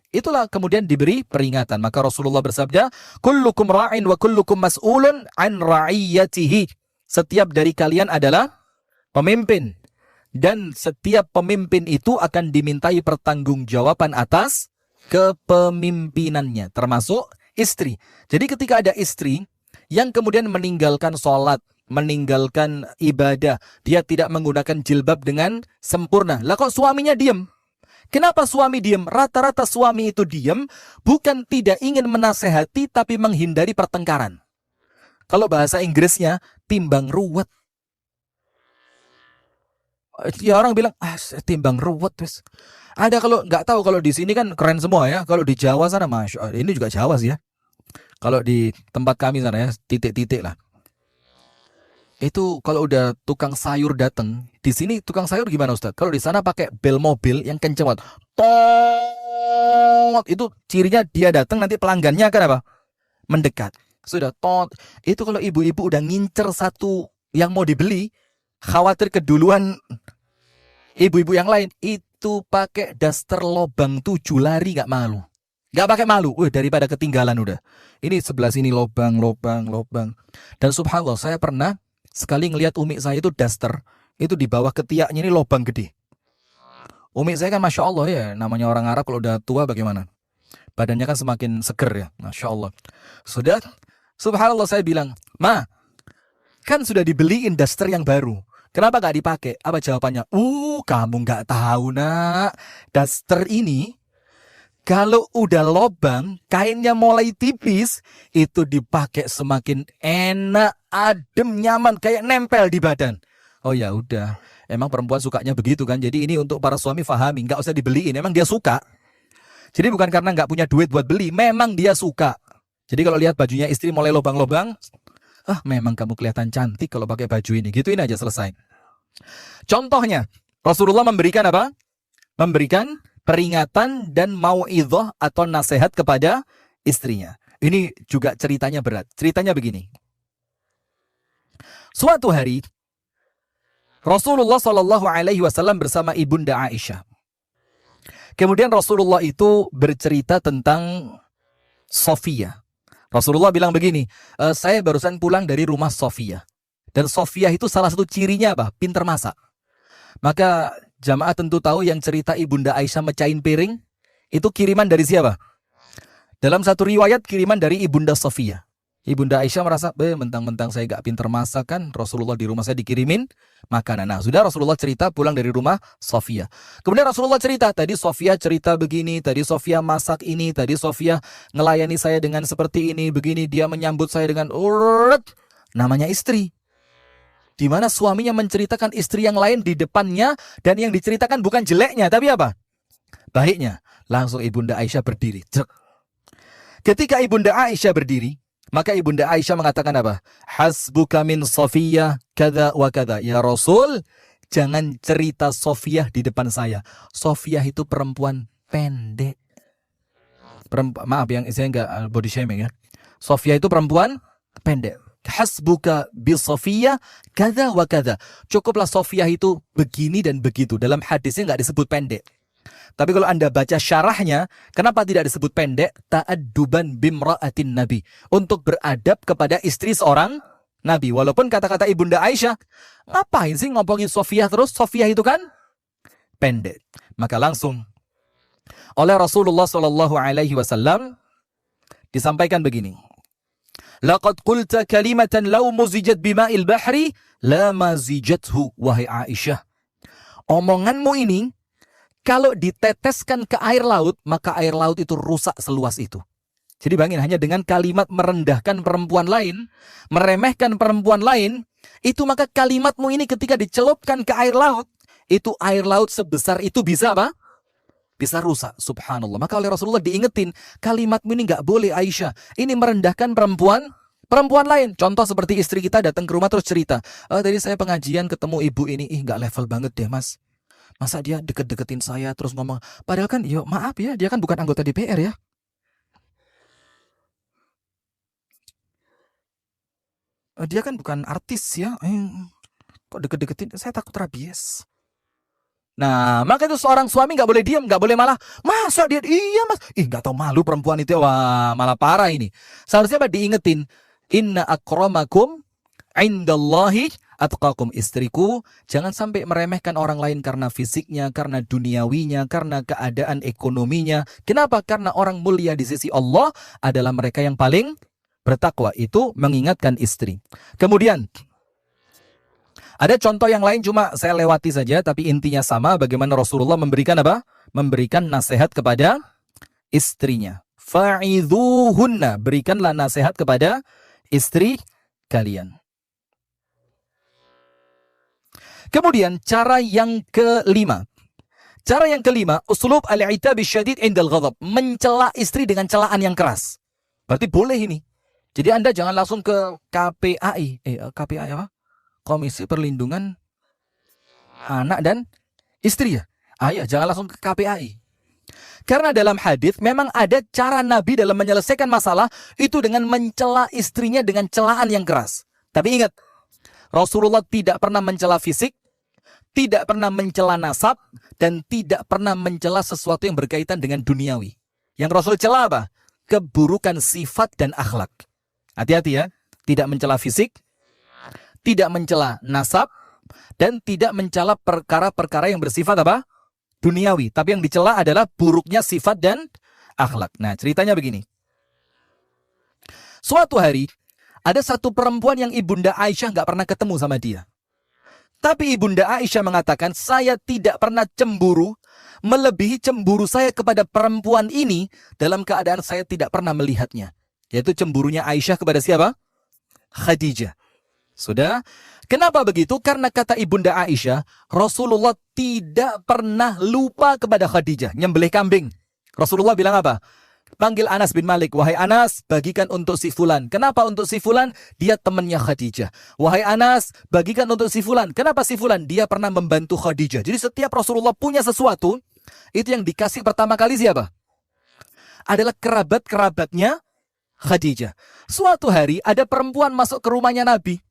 Itulah kemudian diberi peringatan. Maka Rasulullah bersabda, kullukum ra'in wa kullukum mas'ulun an ra'iyyatihi. Setiap dari kalian adalah pemimpin. Dan setiap pemimpin itu akan dimintai pertanggungjawaban atas kepemimpinannya, termasuk istri. Jadi ketika ada istri yang kemudian meninggalkan sholat, meninggalkan ibadah, dia tidak menggunakan jilbab dengan sempurna. Lah kok suaminya diam? Kenapa suami diam? Rata-rata suami itu diam bukan tidak ingin menasehati, tapi menghindari pertengkaran. Kalau bahasa Inggrisnya, timbang ruwet. Ya orang bilang, timbang ruwet. Wes. Ada kalau nggak tahu, kalau di sini kan keren semua ya. Kalau di Jawa sana, Masya Allah, ini juga Jawa sih ya. Kalau di tempat kami sana ya, titik-titik lah. Itu kalau udah tukang sayur datang, di sini tukang sayur gimana Ustaz? Kalau di sana pakai bel mobil yang kenceng banget. Tot, itu cirinya dia datang nanti pelanggannya akan apa? Mendekat. Sudah tot. Itu kalau ibu-ibu udah ngincer satu yang mau dibeli, khawatir keduluan ibu-ibu yang lain, itu pakai daster lobang 7 lari gak malu. Gak pakai malu, daripada ketinggalan udah. Ini sebelah sini lobang. Dan subhanallah, saya pernah sekali ngelihat umi saya itu daster, itu di bawah ketiaknya ini lobang gede. Umi saya kan Masya Allah ya, namanya orang Arab kalau udah tua bagaimana? Badannya kan semakin seger ya, Masya Allah. Sudah, subhanallah saya bilang, Ma, kan sudah dibeliin daster yang baru. Kenapa gak dipakai? Apa jawabannya? Kamu gak tahu nak. Daster ini, kalau udah lobang, kainnya mulai tipis, itu dipakai semakin enak, adem, nyaman, kayak nempel di badan. Oh ya udah, emang perempuan sukanya begitu kan. Jadi ini untuk para suami fahami, gak usah dibeliin, emang dia suka. Jadi bukan karena gak punya duit buat beli, memang dia suka. Jadi kalau lihat bajunya istri mulai lobang-lobang, memang kamu kelihatan cantik kalau pakai baju ini. Gituin aja, selesai. Contohnya, Rasulullah memberikan apa? Memberikan peringatan dan mau'idhah atau nasihat kepada istrinya. Ini juga ceritanya berat. Ceritanya begini. Suatu hari, Rasulullah SAW bersama Ibunda Aisyah. Kemudian Rasulullah itu bercerita tentang Sofia. Rasulullah bilang begini, saya barusan pulang dari rumah Sofia. Dan Sofia itu salah satu cirinya apa? Pinter masak. Maka jamaah tentu tahu yang cerita Ibunda Aisyah mecahin piring, itu kiriman dari siapa? Dalam satu riwayat kiriman dari Ibunda Sofia. Ibunda Aisyah merasa, mentang-mentang saya gak pinter masak kan, Rasulullah di rumah saya dikirimin makanan. Nah, sudah Rasulullah cerita pulang dari rumah Sofia. Kemudian Rasulullah cerita, tadi Sofia cerita begini, tadi Sofia masak ini, tadi Sofia ngelayani saya dengan seperti ini, begini, dia menyambut saya dengan namanya istri. Di mana suaminya menceritakan istri yang lain di depannya, dan yang diceritakan bukan jeleknya, tapi apa? Baiknya. Langsung Ibunda Aisyah berdiri. Ketika Ibunda Aisyah berdiri, maka Ibunda Aisyah mengatakan apa? Hasbuka min Sofiyah kada wa kada. Ya Rasul, jangan cerita Sofiyah di depan saya. Sofiyah itu perempuan pendek. Maaf yang saya enggak body shaming ya. Sofiyah itu perempuan pendek. Hasbuka bi Sofiyah kada wa kada. Cukuplah Sofiyah itu begini dan begitu. Dalam hadisnya enggak disebut pendek. Tapi kalau Anda baca syarahnya, kenapa tidak disebut pendek? Ta'adduban bimra'atin Nabi. Untuk beradab kepada istri seorang Nabi. Walaupun kata-kata Ibunda Aisyah, ngapain sih ngomongin Sofiyah terus? Sofiyah itu kan pendek. Maka langsung oleh Rasulullah SAW disampaikan begini. Laqad qulta kalimatan law muzijat bima'il bahri la mazijathu, wahai Aisyah. Omonganmu ini kalau diteteskan ke air laut, maka air laut itu rusak seluas itu. Jadi bayangin, hanya dengan kalimat merendahkan perempuan lain, meremehkan perempuan lain, itu maka kalimatmu ini ketika dicelupkan ke air laut sebesar itu bisa apa? Bisa rusak, subhanallah. Maka oleh Rasulullah diingetin, kalimatmu ini nggak boleh Aisyah. Ini merendahkan perempuan lain. Contoh seperti istri kita datang ke rumah terus cerita, tadi saya pengajian ketemu ibu ini, nggak level banget deh mas. Masa dia deket-deketin saya terus ngomong, padahal kan, yo maaf ya, dia kan bukan anggota DPR ya. Dia kan bukan artis ya. Kok deket-deketin? Saya takut rabies. Nah, maka itu seorang suami nggak boleh diam, nggak boleh malah, masa dia, iya mas, nggak tahu malu perempuan itu, wah malah parah ini. Seharusnya apa diingetin, inna akramakum indallahi atqakum. Istriku, jangan sampai meremehkan orang lain karena fisiknya, karena duniawinya, karena keadaan ekonominya. Kenapa? Karena orang mulia di sisi Allah adalah mereka yang paling bertakwa. Itu mengingatkan istri. Kemudian ada contoh yang lain, cuma saya lewati saja, tapi intinya sama, bagaimana Rasulullah memberikan apa? Memberikan nasihat kepada istrinya. Fa'idhuhunna, berikanlah nasihat kepada istri kalian. Kemudian cara yang kelima. Cara yang kelima, uslub al-'itab syadid indal ghadab, mencela istri dengan celaan yang keras. Berarti boleh ini. Jadi Anda jangan langsung ke KPAI. KPAI apa? Komisi Perlindungan Anak dan Istri ya. Ya, jangan langsung ke KPAI. Karena dalam hadis memang ada cara Nabi dalam menyelesaikan masalah itu dengan mencela istrinya dengan celaan yang keras. Tapi ingat, Rasulullah tidak pernah mencela fisik, tidak pernah mencela nasab, dan tidak pernah mencela sesuatu yang berkaitan dengan duniawi. Yang Rasul cela apa? Keburukan sifat dan akhlak. Hati-hati ya, tidak mencela fisik, tidak mencela nasab, dan tidak mencela perkara-perkara yang bersifat apa? Duniawi. Tapi yang dicela adalah buruknya sifat dan akhlak. Nah, ceritanya begini. Suatu hari, ada satu perempuan yang Ibunda Aisyah nggak pernah ketemu sama dia. Tapi Ibunda Aisyah mengatakan, saya tidak pernah cemburu, melebihi cemburu saya kepada perempuan ini dalam keadaan saya tidak pernah melihatnya. Yaitu cemburunya Aisyah kepada siapa? Khadijah. Sudah? Kenapa begitu? Karena kata Ibunda Aisyah, Rasulullah tidak pernah lupa kepada Khadijah, nyembelih kambing. Rasulullah bilang apa? Panggil Anas bin Malik, wahai Anas, bagikan untuk si fulan. Kenapa untuk si fulan? Dia temannya Khadijah. Wahai Anas, bagikan untuk si fulan. Kenapa si fulan? Dia pernah membantu Khadijah. Jadi setiap Rasulullah punya sesuatu, itu yang dikasih pertama kali siapa? Adalah kerabat-kerabatnya Khadijah. Suatu hari ada perempuan masuk ke rumahnya Nabi,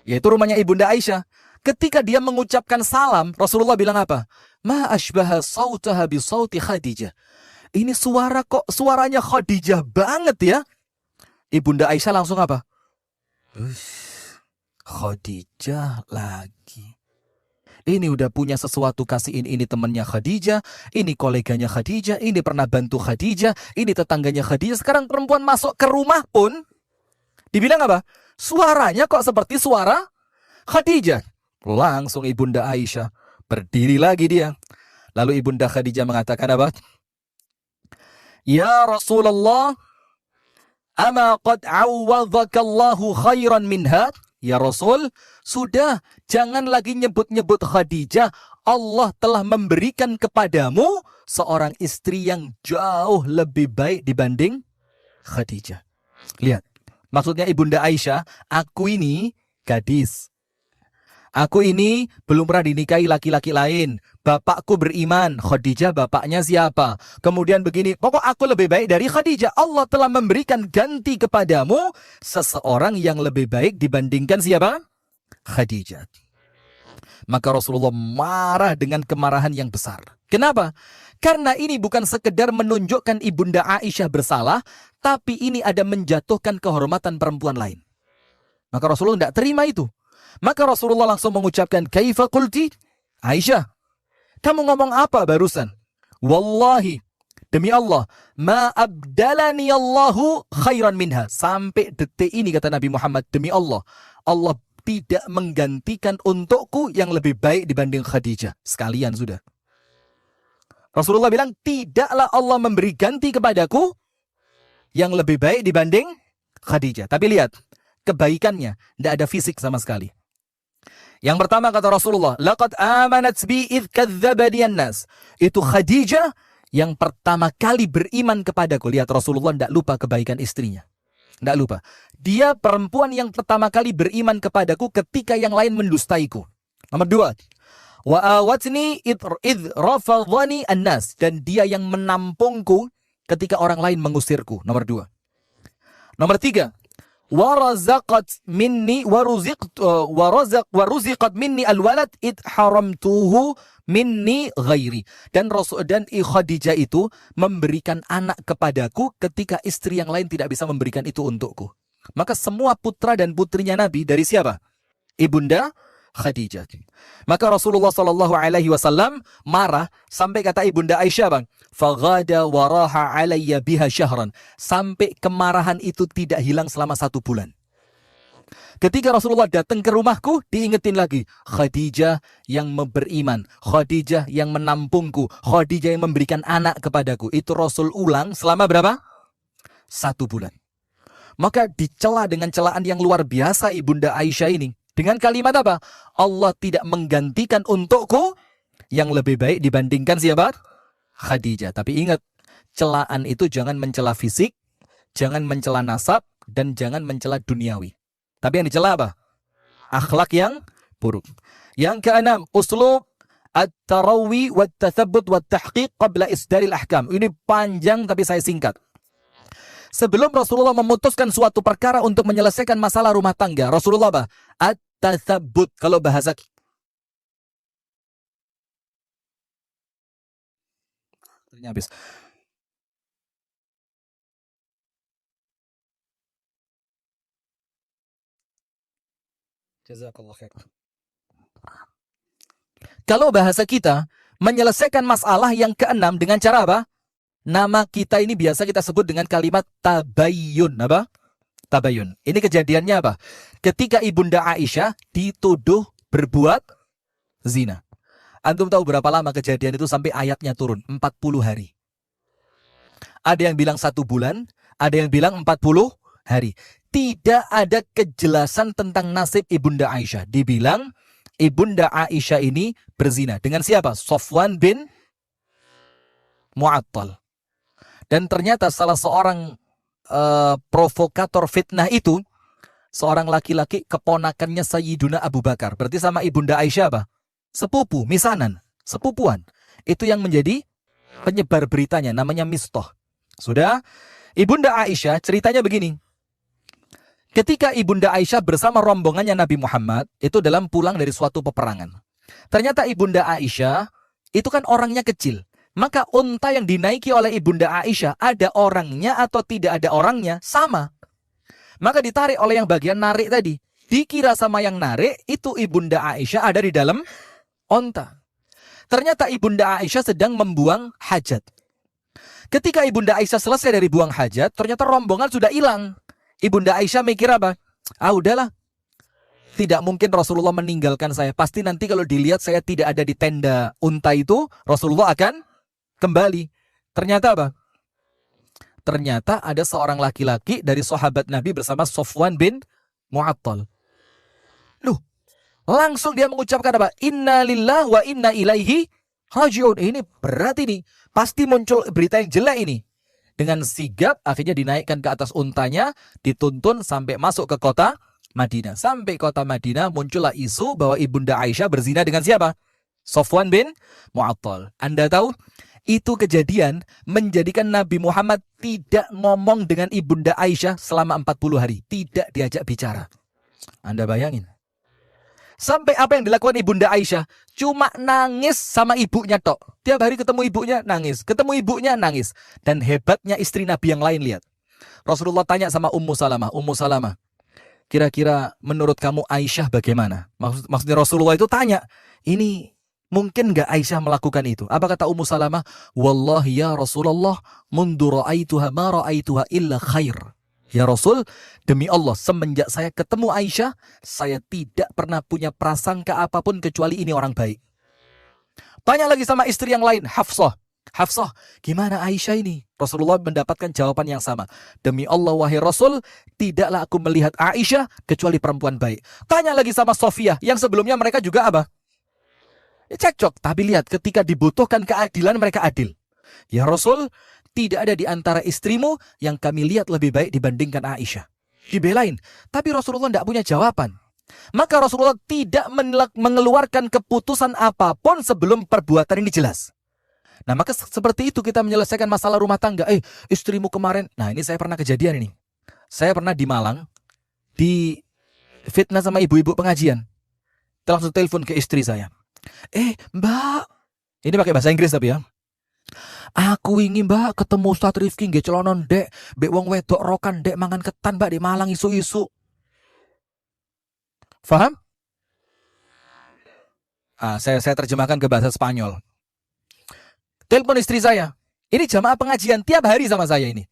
yaitu rumahnya Ibunda Aisyah. Ketika dia mengucapkan salam, Rasulullah bilang apa? Ma ashbaha sautaha bi sauti Khadijah. Ini suara kok suaranya Khadijah banget ya. Ibunda Aisyah langsung apa? Khadijah lagi. Ini udah punya sesuatu, kasih ini temannya Khadijah, ini koleganya Khadijah, ini pernah bantu Khadijah, ini tetangganya Khadijah. Sekarang perempuan masuk ke rumah pun dibilang apa? Suaranya kok seperti suara Khadijah. Langsung Ibunda Aisyah berdiri lagi dia. Lalu Ibunda Khadijah mengatakan apa? Ya Rasulullah, ama qad awwadhakallahu khairan minha? Ya Rasul, sudah, jangan lagi nyebut-nyebut Khadijah. Allah telah memberikan kepadamu seorang istri yang jauh lebih baik dibanding Khadijah. Lihat. Maksudnya Ibunda Aisyah, aku ini gadis. Aku ini belum pernah dinikahi laki-laki lain. Bapakku beriman. Khadijah bapaknya siapa? Kemudian begini, pokok aku lebih baik dari Khadijah. Allah telah memberikan ganti kepadamu seseorang yang lebih baik dibandingkan siapa? Khadijah. Maka Rasulullah marah dengan kemarahan yang besar. Kenapa? Karena ini bukan sekedar menunjukkan Ibunda Aisyah bersalah, tapi ini ada menjatuhkan kehormatan perempuan lain. Maka Rasulullah tidak terima itu. Maka Rasulullah langsung mengucapkan, Kaifa qulti? Aisyah, kamu ngomong apa barusan? Wallahi, demi Allah, ma abdalani Allahu khairan minha. Sampai detik ini kata Nabi Muhammad, demi Allah, Allah tidak menggantikan untukku yang lebih baik dibanding Khadijah. Sekalian sudah. Rasulullah bilang, tidaklah Allah memberi ganti kepadaku yang lebih baik dibanding Khadijah. Tapi lihat, kebaikannya tidak ada fisik sama sekali. Yang pertama kata Rasulullah, laqad amanat bi idh kadzdzabani an-nas. Itu Khadijah yang pertama kali beriman kepadaku. Lihat, Rasulullah tidak lupa kebaikan istrinya. Tidak lupa. Dia perempuan yang pertama kali beriman kepadaku ketika yang lain mendustaiku. Nomor dua, Wa awatni id rafadhani an-nas, dan dia yang menampungku ketika orang lain mengusirku. Nomor 2. Nomor 3, warazaqat minni waruziqat minni alwalad id haramtuhu minni ghairi. Dan Khadijah itu memberikan anak kepadaku ketika istri yang lain tidak bisa memberikan itu untukku. Maka semua putra dan putrinya Nabi dari siapa? Ibunda Khadijah. Maka Rasulullah SAW marah sampai kata Ibunda Aisyah, bang, faghada waraha alayya biha syahran, sampai kemarahan itu tidak hilang selama 1 bulan. Ketika Rasulullah datang ke rumahku, diingetin lagi, Khadijah yang beriman, Khadijah yang menampungku, Khadijah yang memberikan anak kepadaku. Itu Rasul ulang selama berapa? 1 bulan. Maka dicela dengan celaan yang luar biasa Ibunda Aisyah ini. Dengan kalimat apa? Allah tidak menggantikan untukku yang lebih baik dibandingkan siapa? Khadijah. Tapi ingat, celaan itu jangan mencela fisik, jangan mencela nasab, dan jangan mencela duniawi. Tapi yang dicela apa? Akhlak yang buruk. Yang keenam, uslub at-tarawi wat-tathabbut wat-tahqiq qabla isdaril ahkam. Ini panjang tapi saya singkat. Sebelum Rasulullah memutuskan suatu perkara untuk menyelesaikan masalah rumah tangga, Rasulullah apa? At-tathabbut. Kalau bahasa habis. Jazakallah khair. Kalau bahasa kita, menyelesaikan masalah yang keenam dengan cara apa? Nama kita ini biasa kita sebut dengan kalimat tabayyun. Apa? Tabayyun. Ini kejadiannya apa? Ketika Ibunda Aisyah dituduh berbuat zina. Antum tahu berapa lama kejadian itu sampai ayatnya turun? 40 hari. Ada yang bilang 1 bulan, ada yang bilang 40 hari. Tidak ada kejelasan tentang nasib Ibunda Aisyah. Dibilang Ibunda Aisyah ini berzina. Dengan siapa? Safwan bin Mu'attal. Dan ternyata salah seorang provokator fitnah itu seorang laki-laki keponakannya Sayyiduna Abu Bakar. Berarti sama Ibunda Aisyah apa? Sepupu, misanan, sepupuan. Itu yang menjadi penyebar beritanya, namanya Mistah. Sudah, Ibunda Aisyah ceritanya begini. Ketika Ibunda Aisyah bersama rombongannya Nabi Muhammad itu dalam pulang dari suatu peperangan. Ternyata Ibunda Aisyah itu kan orangnya kecil. Maka unta yang dinaiki oleh Ibunda Aisyah, ada orangnya atau tidak ada orangnya, sama. Maka ditarik oleh yang bagian narik tadi. Dikira sama yang narik, itu Ibunda Aisyah ada di dalam unta. Ternyata Ibunda Aisyah sedang membuang hajat. Ketika Ibunda Aisyah selesai dari buang hajat, ternyata rombongan sudah hilang. Ibunda Aisyah mikir apa? Udahlah. Tidak mungkin Rasulullah meninggalkan saya. Pasti nanti kalau dilihat saya tidak ada di tenda unta itu, Rasulullah akan kembali. Ternyata apa? Ternyata ada seorang laki-laki dari sahabat Nabi bersama Safwan bin Mu'attal. Loh, langsung dia mengucapkan apa? Inna lillahi wa inna ilaihi raji'un. Ini berat ini. Pasti muncul berita yang jelek ini. Dengan sigap akhirnya dinaikkan ke atas untanya, dituntun sampai masuk ke kota Madinah. Sampai kota Madinah muncullah isu bahwa Ibunda Aisyah berzina dengan siapa? Safwan bin Mu'attal. Anda tahu? Itu kejadian menjadikan Nabi Muhammad tidak ngomong dengan Ibunda Aisyah selama 40 hari. Tidak diajak bicara. Anda bayangin. Sampai apa yang dilakukan Ibunda Aisyah? Cuma nangis sama ibunya tok. Tiap hari ketemu ibunya nangis. Ketemu ibunya nangis. Dan hebatnya istri Nabi yang lain lihat. Rasulullah tanya sama Ummu Salamah. Ummu Salamah, kira-kira menurut kamu Aisyah bagaimana? Maksudnya Rasulullah itu tanya. Ini mungkin nggak Aisyah melakukan itu? Apa kata Ummu Salamah? Wallahi ya Rasulullah, mundu ra'aituha ma ra'aituha illa khair. Ya Rasul, demi Allah, semenjak saya ketemu Aisyah, saya tidak pernah punya prasangka apapun kecuali ini orang baik. Tanya lagi sama istri yang lain, Hafsah. Hafsah, gimana Aisyah ini? Rasulullah mendapatkan jawaban yang sama. Demi Allah, wahai Rasul, tidaklah aku melihat Aisyah kecuali perempuan baik. Tanya lagi sama Sofia, yang sebelumnya mereka juga apa? Cekcok, tapi lihat ketika dibutuhkan keadilan mereka adil. Ya Rasul, tidak ada di antara istrimu yang kami lihat lebih baik dibandingkan Aisyah. Dibelain, tapi Rasulullah tidak punya jawaban. Maka Rasulullah tidak mengeluarkan keputusan apapun sebelum perbuatan ini jelas. Nah, maka seperti itu kita menyelesaikan masalah rumah tangga. Istrimu kemarin. Nah, ini saya pernah kejadian ini. Saya pernah di Malang, di fitnah sama ibu-ibu pengajian. Langsung telepon ke istri saya. Mbak. Ini pakai bahasa Inggris tapi ya. Aku ingin mbak ketemu Ustadz Rifki nggih celonon dek. Mbek wong wedok rokan dek mangan ketan mbak di Malang isu-isu. Faham? Saya terjemahkan ke bahasa Spanyol. Telepon istri saya. Ini jamaah pengajian tiap hari sama saya ini.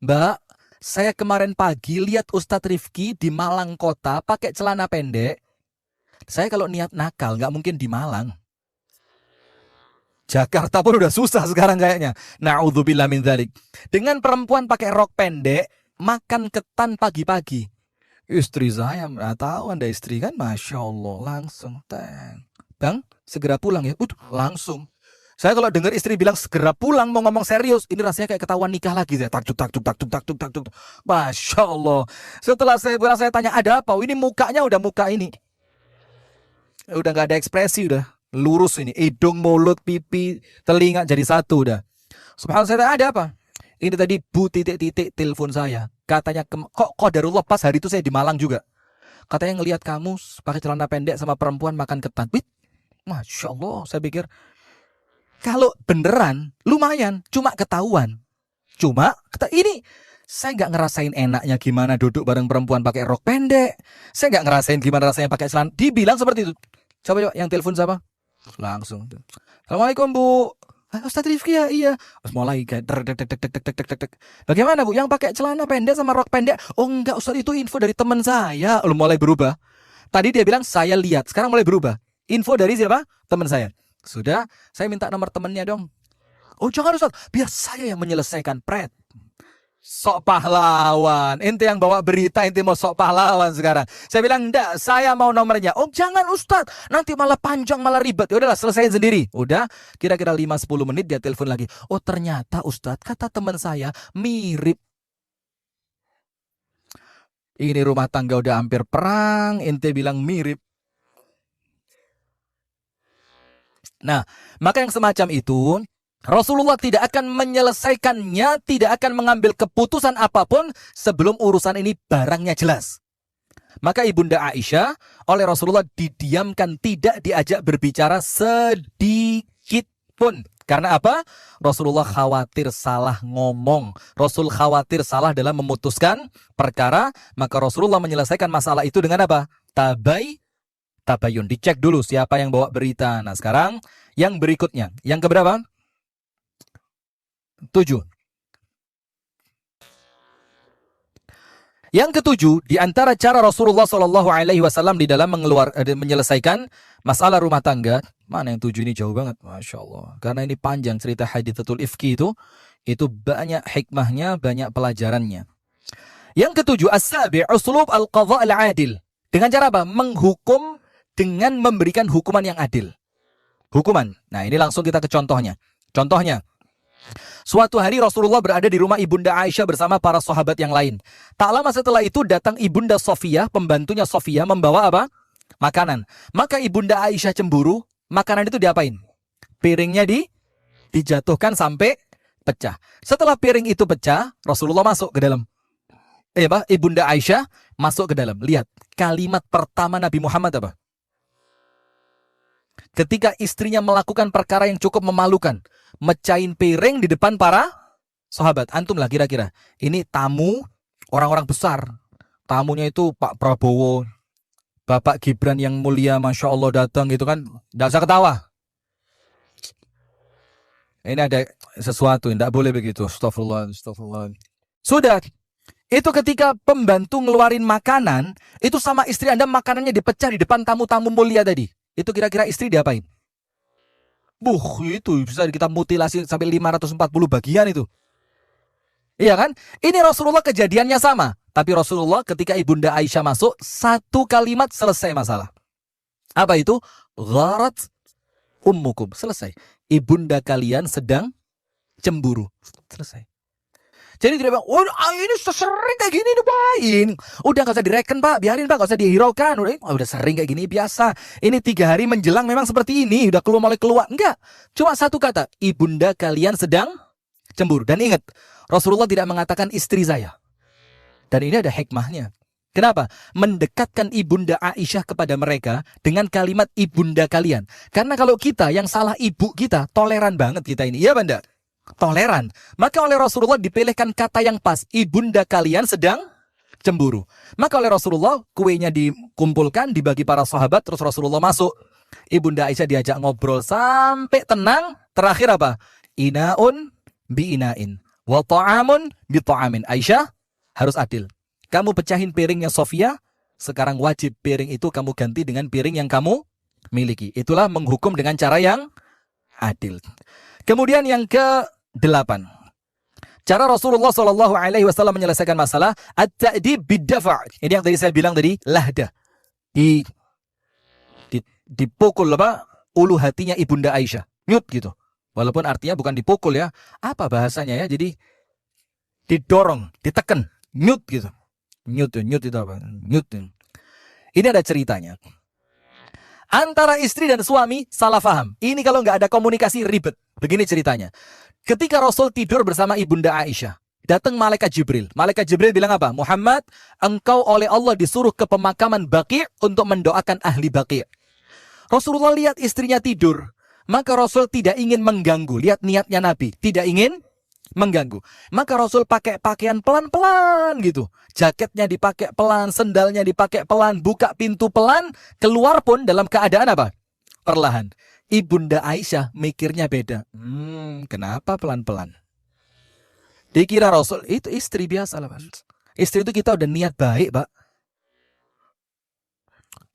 Mbak, saya kemarin pagi lihat Ustadz Rifki di Malang kota pakai celana pendek. Saya kalau niat nakal nggak mungkin di Malang. Jakarta pun udah susah sekarang kayaknya. Na'udzubillah min dzalik. Dengan perempuan pakai rok pendek, makan ketan pagi-pagi. Istri saya nggak tahu Anda istri kan, Masya Allah, langsung Bang, segera pulang ya. Langsung. Saya kalau dengar istri bilang segera pulang mau ngomong serius, ini rasanya kayak ketahuan nikah lagi. Saya taktuk. Masya Allah. Setelah saya tanya ada apa? Ini mukanya udah muka ini. Udah nggak ada ekspresi, udah lurus ini. Hidung, mulut, pipi, telinga jadi satu udah. Subhanallah, saya tanya ada apa? Ini tadi Bu titik-titik telepon saya. Katanya kok qadarullah pas hari itu saya di Malang juga. Katanya ngelihat kamu pakai celana pendek sama perempuan makan ketan. Masya Allah, saya pikir kalau beneran lumayan, cuma ketahuan. Ini saya nggak ngerasain enaknya gimana duduk bareng perempuan pakai rok pendek. Saya nggak ngerasain gimana rasanya pakai celana. Dibilang seperti itu. Coba yang telepon siapa? Langsung. Assalamualaikum Bu. Ustadz Rifki ya, iya. Terus mulai kayak bagaimana Bu? Yang pakai celana pendek sama rok pendek? Oh enggak Ustadz, itu info dari teman saya. Mulai berubah. Tadi dia bilang saya lihat, sekarang mulai berubah. Info dari siapa? Teman saya. Sudah, saya minta nomor temannya dong. Oh jangan Ustadz, biar saya yang menyelesaikan pret. Sok pahlawan. Ente yang bawa berita, ente mau sok pahlawan sekarang. Saya bilang, enggak, saya mau nomornya. Oh jangan Ustadz, nanti malah panjang, malah ribet. Ya udahlah, selesaiin sendiri. Udah, kira-kira 5-10 menit dia telepon lagi. Oh ternyata Ustadz, kata teman saya, mirip. Ini rumah tangga udah hampir perang, ente bilang mirip. Nah, maka yang semacam itu, Rasulullah tidak akan menyelesaikannya, tidak akan mengambil keputusan apapun sebelum urusan ini barangnya jelas. Maka Ibunda Aisyah oleh Rasulullah didiamkan, tidak diajak berbicara sedikit pun. Karena apa? Rasulullah khawatir salah ngomong. Rasul khawatir salah dalam memutuskan perkara. Maka Rasulullah menyelesaikan masalah itu dengan apa? Tabayun. Dicek dulu siapa yang bawa berita. Nah sekarang yang berikutnya. Yang keberapa? 7. Yang ketujuh, di antara cara Rasulullah SAW di dalam menyelesaikan masalah rumah tangga. Mana yang 7 ini jauh banget, Masya Allah. Karena ini panjang cerita hadithatul ifki itu banyak hikmahnya, banyak pelajarannya. Yang ketujuh, as-sabi' uslub al-qadha' al-adil. Dengan cara apa? Menghukum dengan memberikan hukuman yang adil. Hukuman. Nah ini langsung kita ke contohnya. Contohnya, suatu hari Rasulullah berada di rumah Ibunda Aisyah bersama para sahabat yang lain. Tak lama setelah itu datang Ibunda Sofiyah, pembantunya Sofiyah, membawa apa? Makanan. Maka Ibunda Aisyah cemburu, makanan itu diapain? Piringnya dijatuhkan sampai pecah. Setelah piring itu pecah, Rasulullah masuk ke dalam. Ibunda Aisyah masuk ke dalam. Lihat, kalimat pertama Nabi Muhammad apa? Ketika istrinya melakukan perkara yang cukup memalukan, mecahin piring di depan para sahabat. Antum lah kira-kira. Ini tamu orang-orang besar. Tamunya itu Pak Prabowo, Bapak Gibran yang mulia, Masya Allah datang gitu kan. Nggak usah ketawa. Ini ada sesuatu, tidak boleh begitu. Astagfirullah. Sudah. Itu ketika pembantu ngeluarin makanan, itu sama istri Anda makanannya dipecah di depan tamu-tamu mulia tadi. Itu kira-kira istri diapain? Itu bisa kita mutilasi sampai 540 bagian itu. Iya kan? Ini Rasulullah kejadiannya sama. Tapi Rasulullah ketika Ibunda Aisyah masuk, satu kalimat selesai masalah. Apa itu? Gharat ummukum. Selesai. Ibunda kalian sedang cemburu. Selesai. Jadi tidak bilang, oh ini sering kayak gini nih Pak. Ini udah nggak usah direken Pak, biarin Pak, nggak usah dihiraukan. Udah sering kayak gini biasa. Ini 3 hari menjelang memang seperti ini, udah mulai keluar. Enggak, cuma satu kata, ibunda kalian sedang cemburu. Dan ingat, Rasulullah tidak mengatakan istri saya. Dan ini ada hikmahnya. Kenapa? Mendekatkan ibunda Aisyah kepada mereka dengan kalimat ibunda kalian. Karena kalau kita yang salah ibu kita, toleran banget kita ini. Iya Banda? Toleran. Maka oleh Rasulullah dipilihkan kata yang pas. Ibunda kalian sedang cemburu. Maka oleh Rasulullah kuenya dikumpulkan, dibagi para sahabat, terus Rasulullah masuk. Ibunda Aisyah diajak ngobrol sampai tenang. Terakhir apa? Inaun bi inain. Wa ta'amun bi ta'amin. Aisyah harus adil. Kamu pecahin piringnya Sofia, sekarang wajib piring itu kamu ganti dengan piring yang kamu miliki. Itulah menghukum dengan cara yang adil. Kemudian yang ke-8. Cara Rasulullah SAW menyelesaikan masalah, at-ta'dib bid-dafa'. Ini yang tadi saya bilang tadi, lahdah. Dipukul ulu hatinya ibunda Aisyah. Nyut gitu. Walaupun artinya bukan dipukul ya. Apa bahasanya ya? Jadi didorong, ditekan, nyut gitu. Nyut itu apa? Nyut. Ini ada ceritanya. Antara istri dan suami salah paham. Ini kalau nggak ada komunikasi ribet. Begini ceritanya. Ketika Rasul tidur bersama ibunda Aisyah, datang malaikat Jibril. Malaikat Jibril bilang apa? Muhammad, engkau oleh Allah disuruh ke pemakaman Baqi' untuk mendoakan ahli Baqi'. Rasulullah lihat istrinya tidur. Maka Rasul tidak ingin mengganggu. Lihat niatnya Nabi. Tidak ingin mengganggu. Maka Rasul pakai pakaian pelan-pelan gitu. Jaketnya dipakai pelan, sendalnya dipakai pelan, buka pintu pelan, keluar pun dalam keadaan apa? Perlahan. Ibunda Aisyah mikirnya beda. Kenapa pelan-pelan? Dikira Rasul itu istri biasa lah, Pak. Istri itu kita udah niat baik, Pak.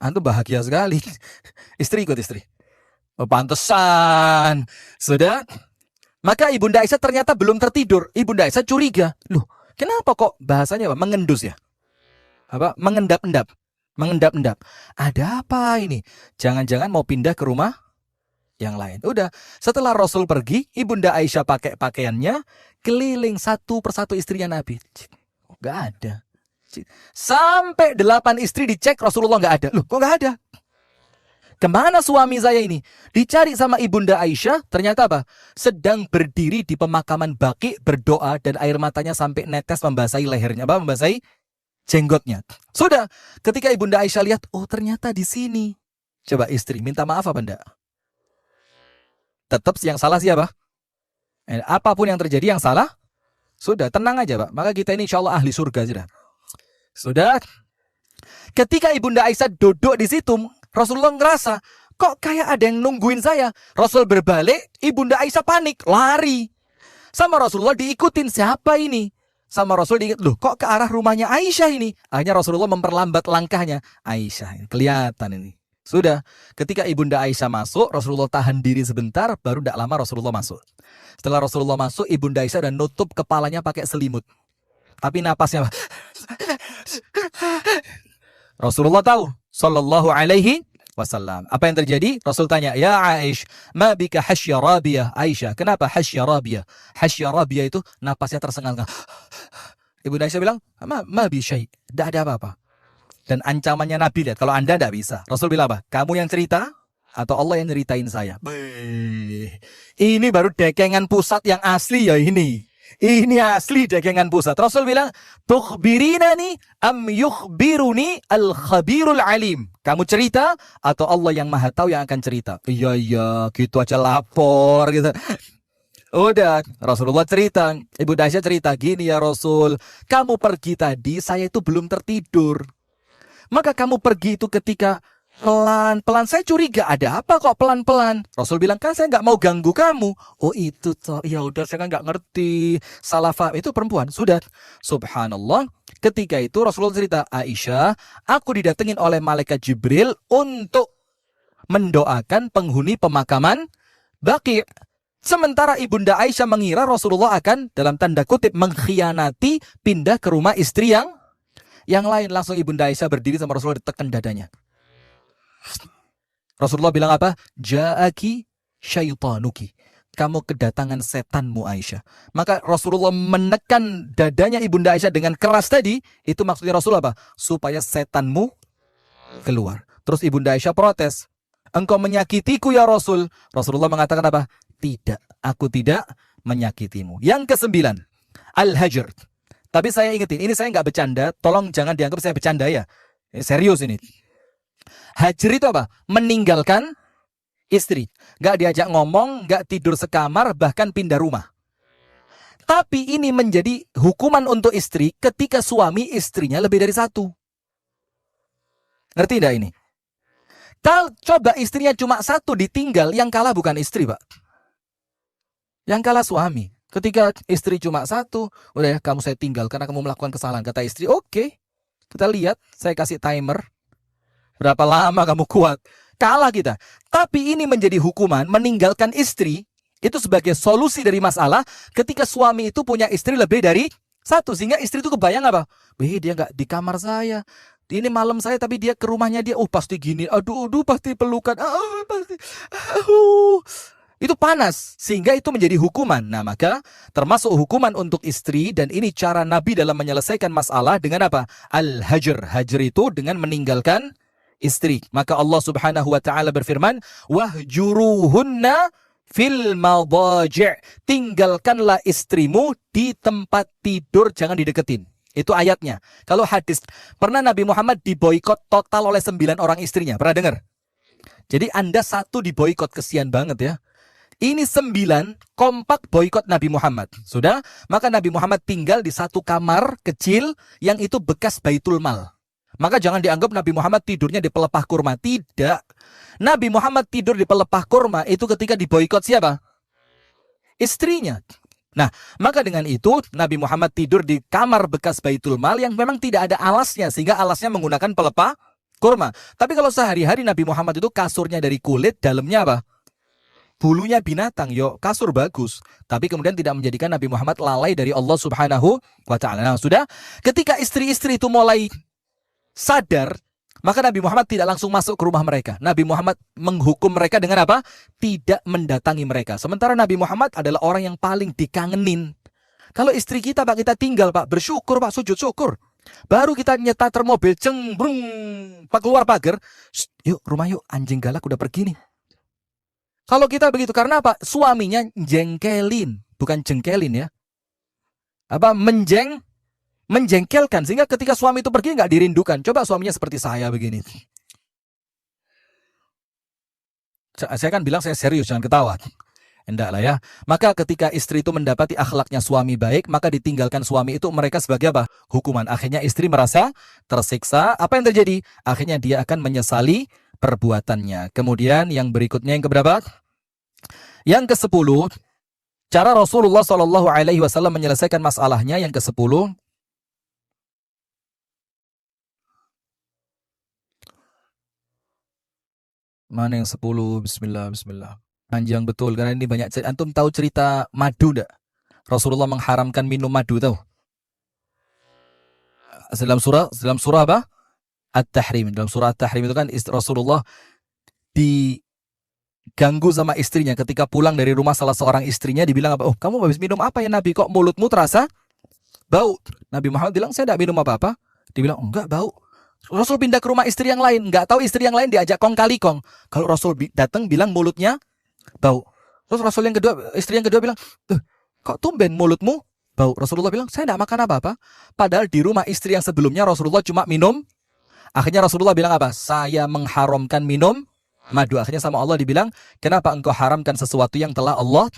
Antum bahagia sekali. Istri ikut istri. Oh, pantesan. Sudah. Maka ibunda Aisyah ternyata belum tertidur. Ibunda Aisyah curiga. Loh, kenapa kok bahasanya apa? Mengendus ya? Apa? Mengendap-endap. Mengendap-endap. Ada apa ini? Jangan-jangan mau pindah ke rumah yang lain. Udah, setelah Rasul pergi, ibunda Aisyah pakai pakaiannya, keliling satu persatu istrinya Nabi. Gak ada. Sampai 8 istri dicek, Rasulullah gak ada. Loh, kok gak ada? Kemana suami saya ini? Dicari sama ibunda Aisyah, ternyata apa? Sedang berdiri di pemakaman Baqi' berdoa dan air matanya sampai netes membasahi lehernya, apa? Membasahi jenggotnya. Sudah, ketika ibunda Aisyah lihat, oh ternyata di sini. Coba istri, minta maaf apa enggak? Tetap yang salah siapa? Apapun yang terjadi yang salah, sudah tenang aja Pak. Maka kita ini insya Allah ahli surga sudah. Sudah. Ketika ibunda Aisyah duduk di situ, Rasulullah ngerasa, kok kayak ada yang nungguin saya. Rasul berbalik, ibunda Aisyah panik, lari. Sama Rasulullah diikutin, siapa ini? Sama Rasul diingat, loh kok ke arah rumahnya Aisyah ini? Akhirnya Rasulullah memperlambat langkahnya. Aisyah, kelihatan ini. Sudah, ketika ibunda Aisyah masuk, Rasulullah tahan diri sebentar, baru tidak lama Rasulullah masuk. Setelah Rasulullah masuk, ibunda Aisyah dan nutup kepalanya pakai selimut. Tapi napasnya, Rasulullah tahu, sallallahu alaihi wasallam. Apa yang terjadi? Rasul tanya, ya Aish, ma bika hasya rabiyah? Aisyah, kenapa hasya rabiyah? Hasya rabiyah itu napasnya tersengal-sengal. Ibunda Aisyah bilang, ma bi syai', tidak ada apa-apa. Dan ancamannya Nabi, lihat, kalau anda tidak bisa. Rasul bilang apa? Kamu yang cerita atau Allah yang ceritain saya? Ini baru dekengan pusat yang asli ya ini. Ini asli dekengan pusat. Rasul bilang, tukhbirinani am yukhbiruni al-khabirul alim. Kamu cerita atau Allah yang maha tahu yang akan cerita? Iya, gitu aja lapor gitu. Udah, Rasulullah cerita. Ibu Aisyah cerita, gini ya Rasul, kamu pergi tadi, saya itu belum tertidur. Maka kamu pergi itu ketika pelan-pelan, saya curiga ada apa kok pelan-pelan. Rasul bilang, kan saya nggak mau ganggu kamu. Oh itu toh, ya udah saya kan nggak ngerti, salah paham. Itu perempuan. Sudah, subhanallah. Ketika itu Rasulullah cerita, Aisyah, aku didatengin oleh malaikat Jibril untuk mendoakan penghuni pemakaman Baqi'. Sementara ibunda Aisyah mengira Rasulullah akan dalam tanda kutip mengkhianati, pindah ke rumah istri yang lain. Langsung ibunda Aisyah berdiri sama Rasulullah, ditekan dadanya. Rasulullah bilang apa? Ja'aki syaitanuki. kamu kedatangan setanmu Aisyah. Maka Rasulullah menekan dadanya Ibunda Aisyah dengan keras tadi. Itu maksudnya Rasulullah apa? Supaya setanmu keluar. Terus Ibunda Aisyah protes. Engkau menyakitiku ya Rasul. Rasulullah mengatakan apa? Tidak, aku tidak menyakitimu. Yang ke-9, al-hajr. Tapi saya ingetin, ini saya nggak bercanda. Tolong jangan dianggap saya bercanda ya. Serius ini. Hajr itu apa? Meninggalkan istri. Nggak diajak ngomong, nggak tidur sekamar, bahkan pindah rumah. Tapi ini menjadi hukuman untuk istri ketika suami istrinya lebih dari satu. Ngerti nggak ini? Kalau coba istrinya cuma satu ditinggal, yang kalah bukan istri, Pak. Yang kalah suami. Ketika istri cuma satu, udah ya kamu saya tinggal karena kamu melakukan kesalahan. Kata istri, oke. Kita lihat, saya kasih timer. Berapa lama kamu kuat. Kalah kita. Tapi ini menjadi hukuman, meninggalkan istri, itu sebagai solusi dari masalah ketika suami itu punya istri lebih dari satu. Sehingga istri itu kebayang apa? Dia nggak di kamar saya. Ini malam saya tapi dia ke rumahnya dia. Pasti gini. Aduh, pasti pelukan. Pasti. Itu panas. Sehingga itu menjadi hukuman. Nah, maka termasuk hukuman untuk istri. Dan ini cara Nabi dalam menyelesaikan masalah dengan apa? Al-hajr. Hajr itu dengan meninggalkan istri. Maka Allah Subhanahu wa taala berfirman, "Wahjuruhunna fil madaji'." Tinggalkanlah istrimu di tempat tidur, jangan dideketin. Itu ayatnya. Kalau hadis, pernah Nabi Muhammad diboikot total oleh 9 orang istrinya. Pernah dengar? Jadi Anda satu diboikot, kesian banget ya. Ini 9 kompak boikot Nabi Muhammad. Sudah? Maka Nabi Muhammad tinggal di satu kamar kecil yang itu bekas Baitul Mal. Maka jangan dianggap Nabi Muhammad tidurnya di pelepah kurma. Tidak. Nabi Muhammad tidur di pelepah kurma itu ketika diboikot siapa? Istrinya. Nah, maka dengan itu Nabi Muhammad tidur di kamar bekas Baitul Mal yang memang tidak ada alasnya. Sehingga alasnya menggunakan pelepah kurma. Tapi kalau sehari-hari Nabi Muhammad itu kasurnya dari kulit, dalamnya apa? Bulunya binatang, kasur bagus. Tapi kemudian tidak menjadikan Nabi Muhammad lalai dari Allah Subhanahu wa ta'ala. Nah, sudah, ketika istri-istri itu mulai sadar, maka Nabi Muhammad tidak langsung masuk ke rumah mereka. Nabi Muhammad menghukum mereka dengan apa? Tidak mendatangi mereka. Sementara Nabi Muhammad adalah orang yang paling dikangenin. Kalau istri kita, Pak, kita tinggal, Pak, bersyukur, Pak, sujud syukur. Baru kita nyetar mobil, cengbrung, Pak, keluar pagar, yuk rumah yuk, anjing galak udah pergi nih. Kalau kita begitu, karena apa? Suaminya jengkelin, bukan jengkelin ya. Apa? Menjengkelkan. Sehingga ketika suami itu pergi nggak dirindukan. Coba suaminya seperti saya begini. Saya kan bilang saya serius, jangan ketawa. Enggak lah ya. Maka ketika istri itu mendapati akhlaknya suami baik, maka ditinggalkan suami itu mereka sebagai apa? Hukuman. Akhirnya istri merasa tersiksa. Apa yang terjadi? Akhirnya dia akan menyesali perbuatannya. Kemudian yang berikutnya yang keberapa? Yang ke-10, cara Rasulullah SAW menyelesaikan masalahnya. Yang ke-10, mana yang 10? Bismillah. Panjang betul karena ini banyak cerita. Antum tahu cerita madu enggak? Rasulullah mengharamkan minum madu, tahu? Dalam surah apa? At-Tahrim. Dalam surah At-Tahrim itu kan Rasulullah diganggu sama istrinya ketika pulang dari rumah salah seorang istrinya, dibilang apa? Kamu habis minum apa ya Nabi? Kok mulutmu terasa bau? Nabi Muhammad bilang, saya tidak minum apa-apa. Dibilang, enggak, bau. Rasul pindah ke rumah istri yang lain, enggak tahu istri yang lain diajak kong kali kong. Kalau Rasul datang bilang mulutnya bau. Terus Rasul istri yang kedua bilang, kok tumben mulutmu bau? Rasulullah bilang, saya tidak makan apa-apa. Padahal di rumah istri yang sebelumnya Rasulullah cuma minum. Akhirnya Rasulullah bilang apa? Saya mengharamkan minum madu. Akhirnya sama Allah dibilang, kenapa engkau haramkan sesuatu yang telah Allah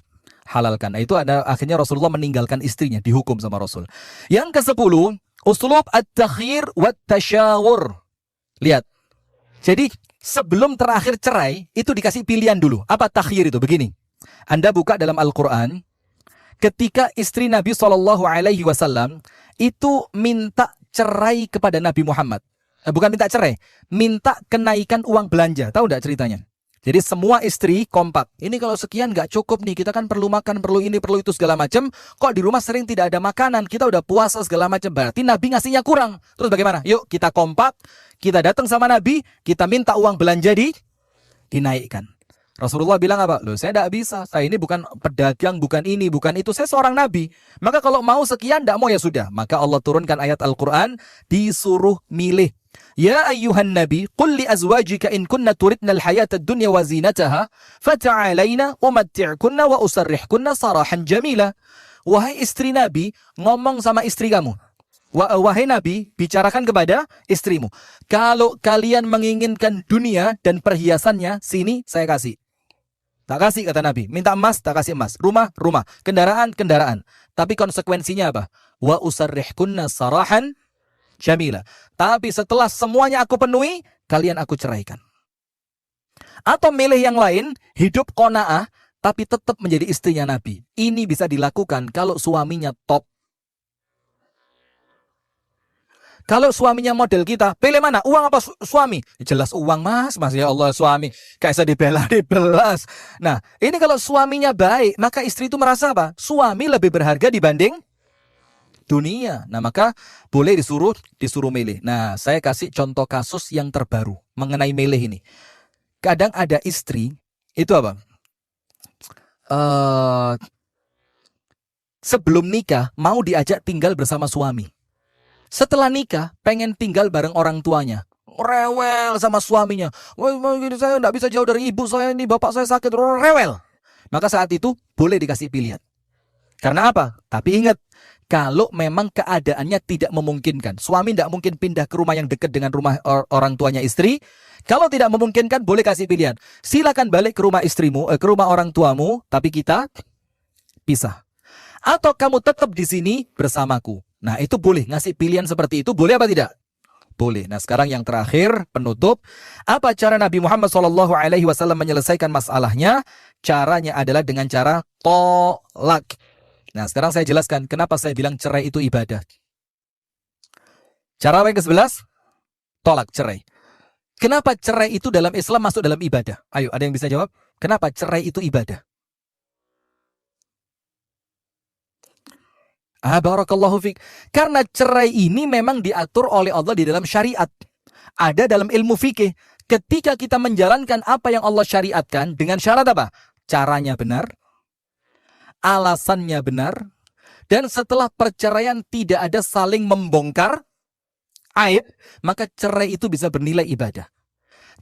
halalkan? Nah, itu ada akhirnya Rasulullah meninggalkan istrinya, dihukum sama Rasul. Yang ke-10, uslub at-takhir wa tasyawur. Lihat. Jadi sebelum terakhir cerai itu dikasih pilihan dulu. Apa takhir itu? Begini. Anda buka dalam Al-Qur'an, ketika istri Nabi SAW itu minta cerai kepada Nabi Muhammad. Bukan minta cerai, minta kenaikan uang belanja. Tahu enggak ceritanya? Jadi semua istri kompak. Ini kalau sekian nggak cukup nih, kita kan perlu makan, perlu ini, perlu itu segala macam. Kok di rumah sering tidak ada makanan, kita udah puasa segala macam. Berarti Nabi ngasihnya kurang. Terus bagaimana? Yuk kita kompak, kita datang sama Nabi, kita minta uang belanja dinaikkan. Rasulullah bilang apa? Loh, saya tidak bisa. Saya ini bukan pedagang, bukan ini, bukan itu. Saya seorang nabi. Maka kalau mau sekian, tidak mau ya sudah. Maka Allah turunkan ayat Al-Quran, disuruh milih. Ya ayyuhan nabi, qul li azwajika in kunna turidna al-hayata ad-dunya wa zinataha, fata'alayna umatti'kunna wa usarrihkunna sarahan jamila. Wahai istri Nabi, ngomong sama istri kamu. Wahai Nabi, bicarakan kepada istrimu. Kalau kalian menginginkan dunia dan perhiasannya, sini saya kasih. Tak kasih, kata Nabi. Minta emas, tak kasih emas. Rumah, rumah. Kendaraan, kendaraan. Tapi konsekuensinya apa? Wa usarrihkunna sarahan jamila. Tapi setelah semuanya aku penuhi, kalian aku ceraikan. Atau milih yang lain, hidup qanaah, tapi tetap menjadi istrinya Nabi. Ini bisa dilakukan kalau suaminya top. Kalau suaminya model kita, pilih mana? Uang apa suami? Jelas uang, mas ya Allah, suami. Kayak saya dibelas. Nah, ini kalau suaminya baik, maka istri itu merasa apa? Suami lebih berharga dibanding dunia. Nah, maka boleh disuruh milih. Nah, saya kasih contoh kasus yang terbaru mengenai milih ini. Kadang ada istri, itu apa? Sebelum nikah, mau diajak tinggal bersama suami. Setelah nikah, pengen tinggal bareng orang tuanya. Rewel sama suaminya. Saya tidak bisa jauh dari ibu saya ini, bapak saya sakit. Rewel. Maka saat itu boleh dikasih pilihan. Karena apa? Tapi ingat, kalau memang keadaannya tidak memungkinkan. Suami tidak mungkin pindah ke rumah yang dekat dengan rumah orang tuanya istri. Kalau tidak memungkinkan, boleh kasih pilihan. Silakan balik ke rumah istrimu, ke rumah orang tuamu, tapi kita pisah. Atau kamu tetap di sini bersamaku. Nah, itu boleh ngasih pilihan seperti itu, boleh apa tidak? Boleh. Nah, sekarang yang terakhir, penutup. Apa cara Nabi Muhammad SAW menyelesaikan masalahnya? Caranya adalah dengan cara tolak. Nah, sekarang saya jelaskan kenapa saya bilang cerai itu ibadah. Cara yang ke-11, tolak, cerai. Kenapa cerai itu dalam Islam masuk dalam ibadah? Ayo, ada yang bisa jawab? Kenapa cerai itu ibadah? Barakallahu fiik. Karena cerai ini memang diatur oleh Allah di dalam syariat. Ada dalam ilmu fikih. Ketika kita menjalankan apa yang Allah syariatkan dengan syarat apa? Caranya benar, alasannya benar, dan setelah perceraian tidak ada saling membongkar aib, maka cerai itu bisa bernilai ibadah.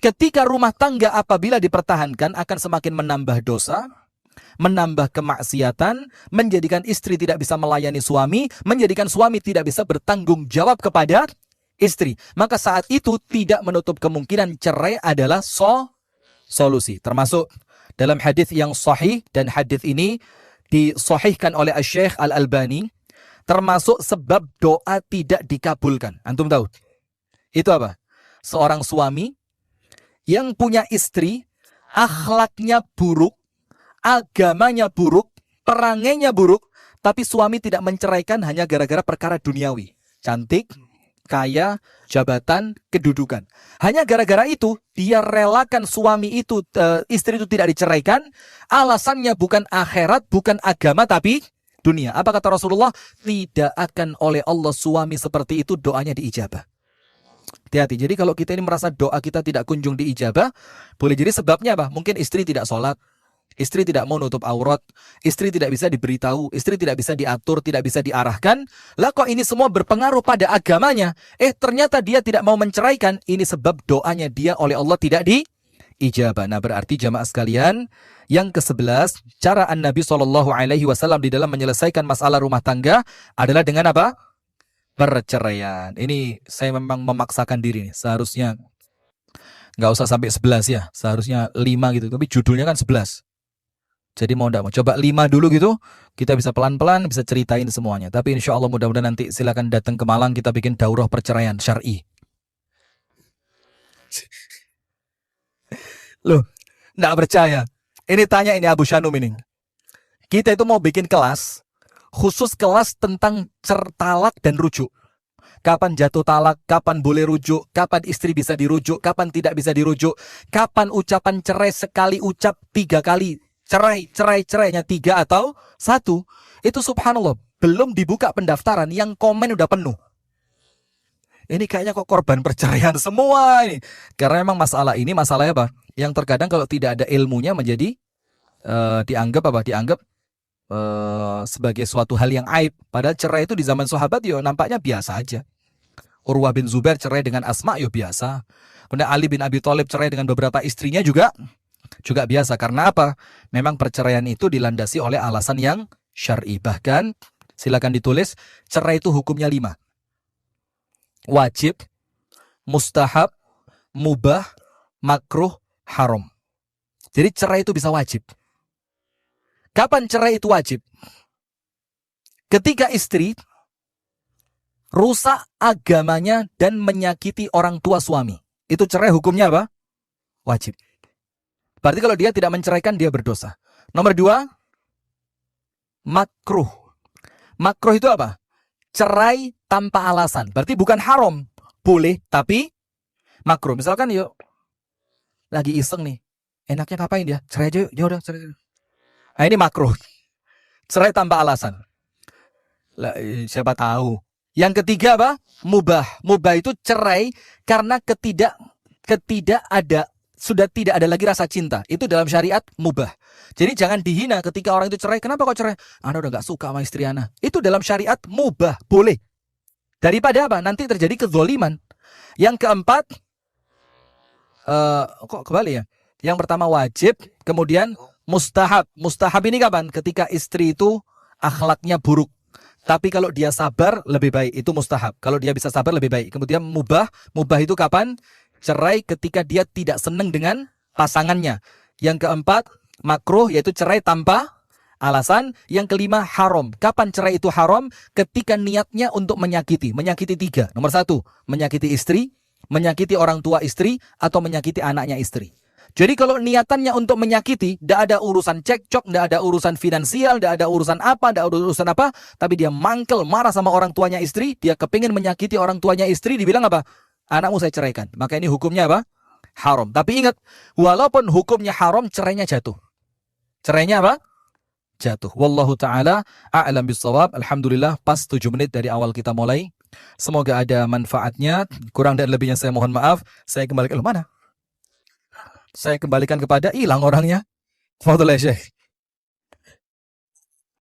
Ketika rumah tangga apabila dipertahankan akan semakin menambah dosa, menambah kemaksiatan, menjadikan istri tidak bisa melayani suami, menjadikan suami tidak bisa bertanggung jawab kepada istri. Maka saat itu tidak menutup kemungkinan cerai adalah solusi. Termasuk dalam hadis yang sahih, dan hadis ini disahihkan oleh Syekh Al-Albani, termasuk sebab doa tidak dikabulkan. Antum tahu? Itu apa? Seorang suami yang punya istri, akhlaknya buruk, agamanya buruk, perangainya buruk, tapi suami tidak menceraikan hanya gara-gara perkara duniawi. Cantik, kaya, jabatan, kedudukan. Hanya gara-gara itu, dia relakan suami itu, istri itu tidak diceraikan, alasannya bukan akhirat, bukan agama, tapi dunia. Apa kata Rasulullah? Tidak akan oleh Allah suami seperti itu doanya diijabah. Hati-hati. Jadi kalau kita ini merasa doa kita tidak kunjung diijabah, boleh jadi sebabnya apa? Mungkin istri tidak sholat, istri tidak mau nutup aurat, istri tidak bisa diberitahu, istri tidak bisa diatur, tidak bisa diarahkan. Lah kok ini semua berpengaruh pada agamanya? Ternyata dia tidak mau menceraikan. Ini sebab doanya dia oleh Allah tidak diijabah. Nah, berarti jamaah sekalian, yang ke-11, cara Nabi SAW di dalam menyelesaikan masalah rumah tangga adalah dengan apa? Perceraian. Ini saya memang memaksakan diri nih. Seharusnya nggak usah sampai 11 ya. Seharusnya 5 gitu. Tapi judulnya kan 11. Jadi mau tidak mau. Coba 5 dulu gitu. Kita bisa pelan-pelan bisa ceritain semuanya. Tapi insya Allah mudah-mudahan nanti silakan datang ke Malang. Kita bikin daurah perceraian syar'i. Loh, nggak percaya. Ini tanya ini Abu Shanum ini. Kita itu mau bikin kelas. Khusus kelas tentang talak dan rujuk. Kapan jatuh talak, kapan boleh rujuk, kapan istri bisa dirujuk, kapan tidak bisa dirujuk, kapan ucapan cerai sekali ucap 3 kali, cerainya 3 atau 1. Itu subhanallah, belum dibuka pendaftaran, yang komen udah penuh. ini kayaknya kok korban perceraian semua ini. Karena memang masalahnya apa? Yang terkadang kalau tidak ada ilmunya menjadi dianggap apa? Dianggap sebagai suatu hal yang aib. Padahal cerai itu di zaman sahabat nampaknya biasa aja. Urwah bin Zubair cerai dengan Asma biasa. Kemudian Ali bin Abi Thalib cerai dengan beberapa istrinya juga biasa. Karena apa? Memang perceraian itu dilandasi oleh alasan yang syar'i. Bahkan silakan ditulis, cerai itu hukumnya 5. Wajib, mustahab, mubah, makruh, haram. Jadi cerai itu bisa wajib. Kapan cerai itu wajib? Ketika istri rusak agamanya dan menyakiti orang tua suami. Itu cerai hukumnya apa? Wajib. Berarti kalau dia tidak menceraikan, dia berdosa. Nomor 2, makruh. Makruh itu apa? Cerai tanpa alasan. Berarti bukan haram. Boleh, tapi makruh. Misalkan lagi iseng nih. Enaknya ngapain dia? Cerai aja yuk. Ya udah, cerai. Nah, ini makruh. Cerai tanpa alasan. Siapa tahu. Yang ketiga apa? Mubah. Mubah itu cerai karena sudah tidak ada lagi rasa cinta. Itu dalam syariat mubah. Jadi jangan dihina ketika orang itu cerai. Kenapa kok cerai? Ana udah gak suka sama istri Ana. Itu dalam syariat mubah. Boleh. Daripada apa? Nanti terjadi kezoliman. Yang keempat, kok kembali ya? Yang pertama wajib, kemudian mustahab. Mustahab ini kapan? Ketika istri itu akhlaknya buruk. Tapi kalau dia sabar lebih baik, itu mustahab. Kalau dia bisa sabar lebih baik. Kemudian mubah. Mubah itu kapan? Cerai ketika dia tidak senang dengan pasangannya. Yang keempat, makruh, yaitu cerai tanpa alasan. Yang kelima, haram. Kapan cerai itu haram? Ketika niatnya untuk menyakiti. Menyakiti 3. Nomor 1, menyakiti istri, menyakiti orang tua istri, atau menyakiti anaknya istri. Jadi kalau niatannya untuk menyakiti, tidak ada urusan cekcok, tidak ada urusan finansial, tidak ada urusan apa, tidak ada urusan apa, tapi dia mangkel, marah sama orang tuanya istri, dia kepingin menyakiti orang tuanya istri, dibilang apa? Anakmu saya ceraikan. Maka ini hukumnya apa? Haram. Tapi ingat, walaupun hukumnya haram, cerainya jatuh. Cerainya apa? Jatuh. Wallahu ta'ala a'lam bissawab. Alhamdulillah, pas 7 menit dari awal kita mulai. Semoga ada manfaatnya. Kurang dan lebihnya saya mohon maaf. Saya kembalikan, mana? Saya kembalikan kepada hilang orangnya. Fadhil ya Syekh.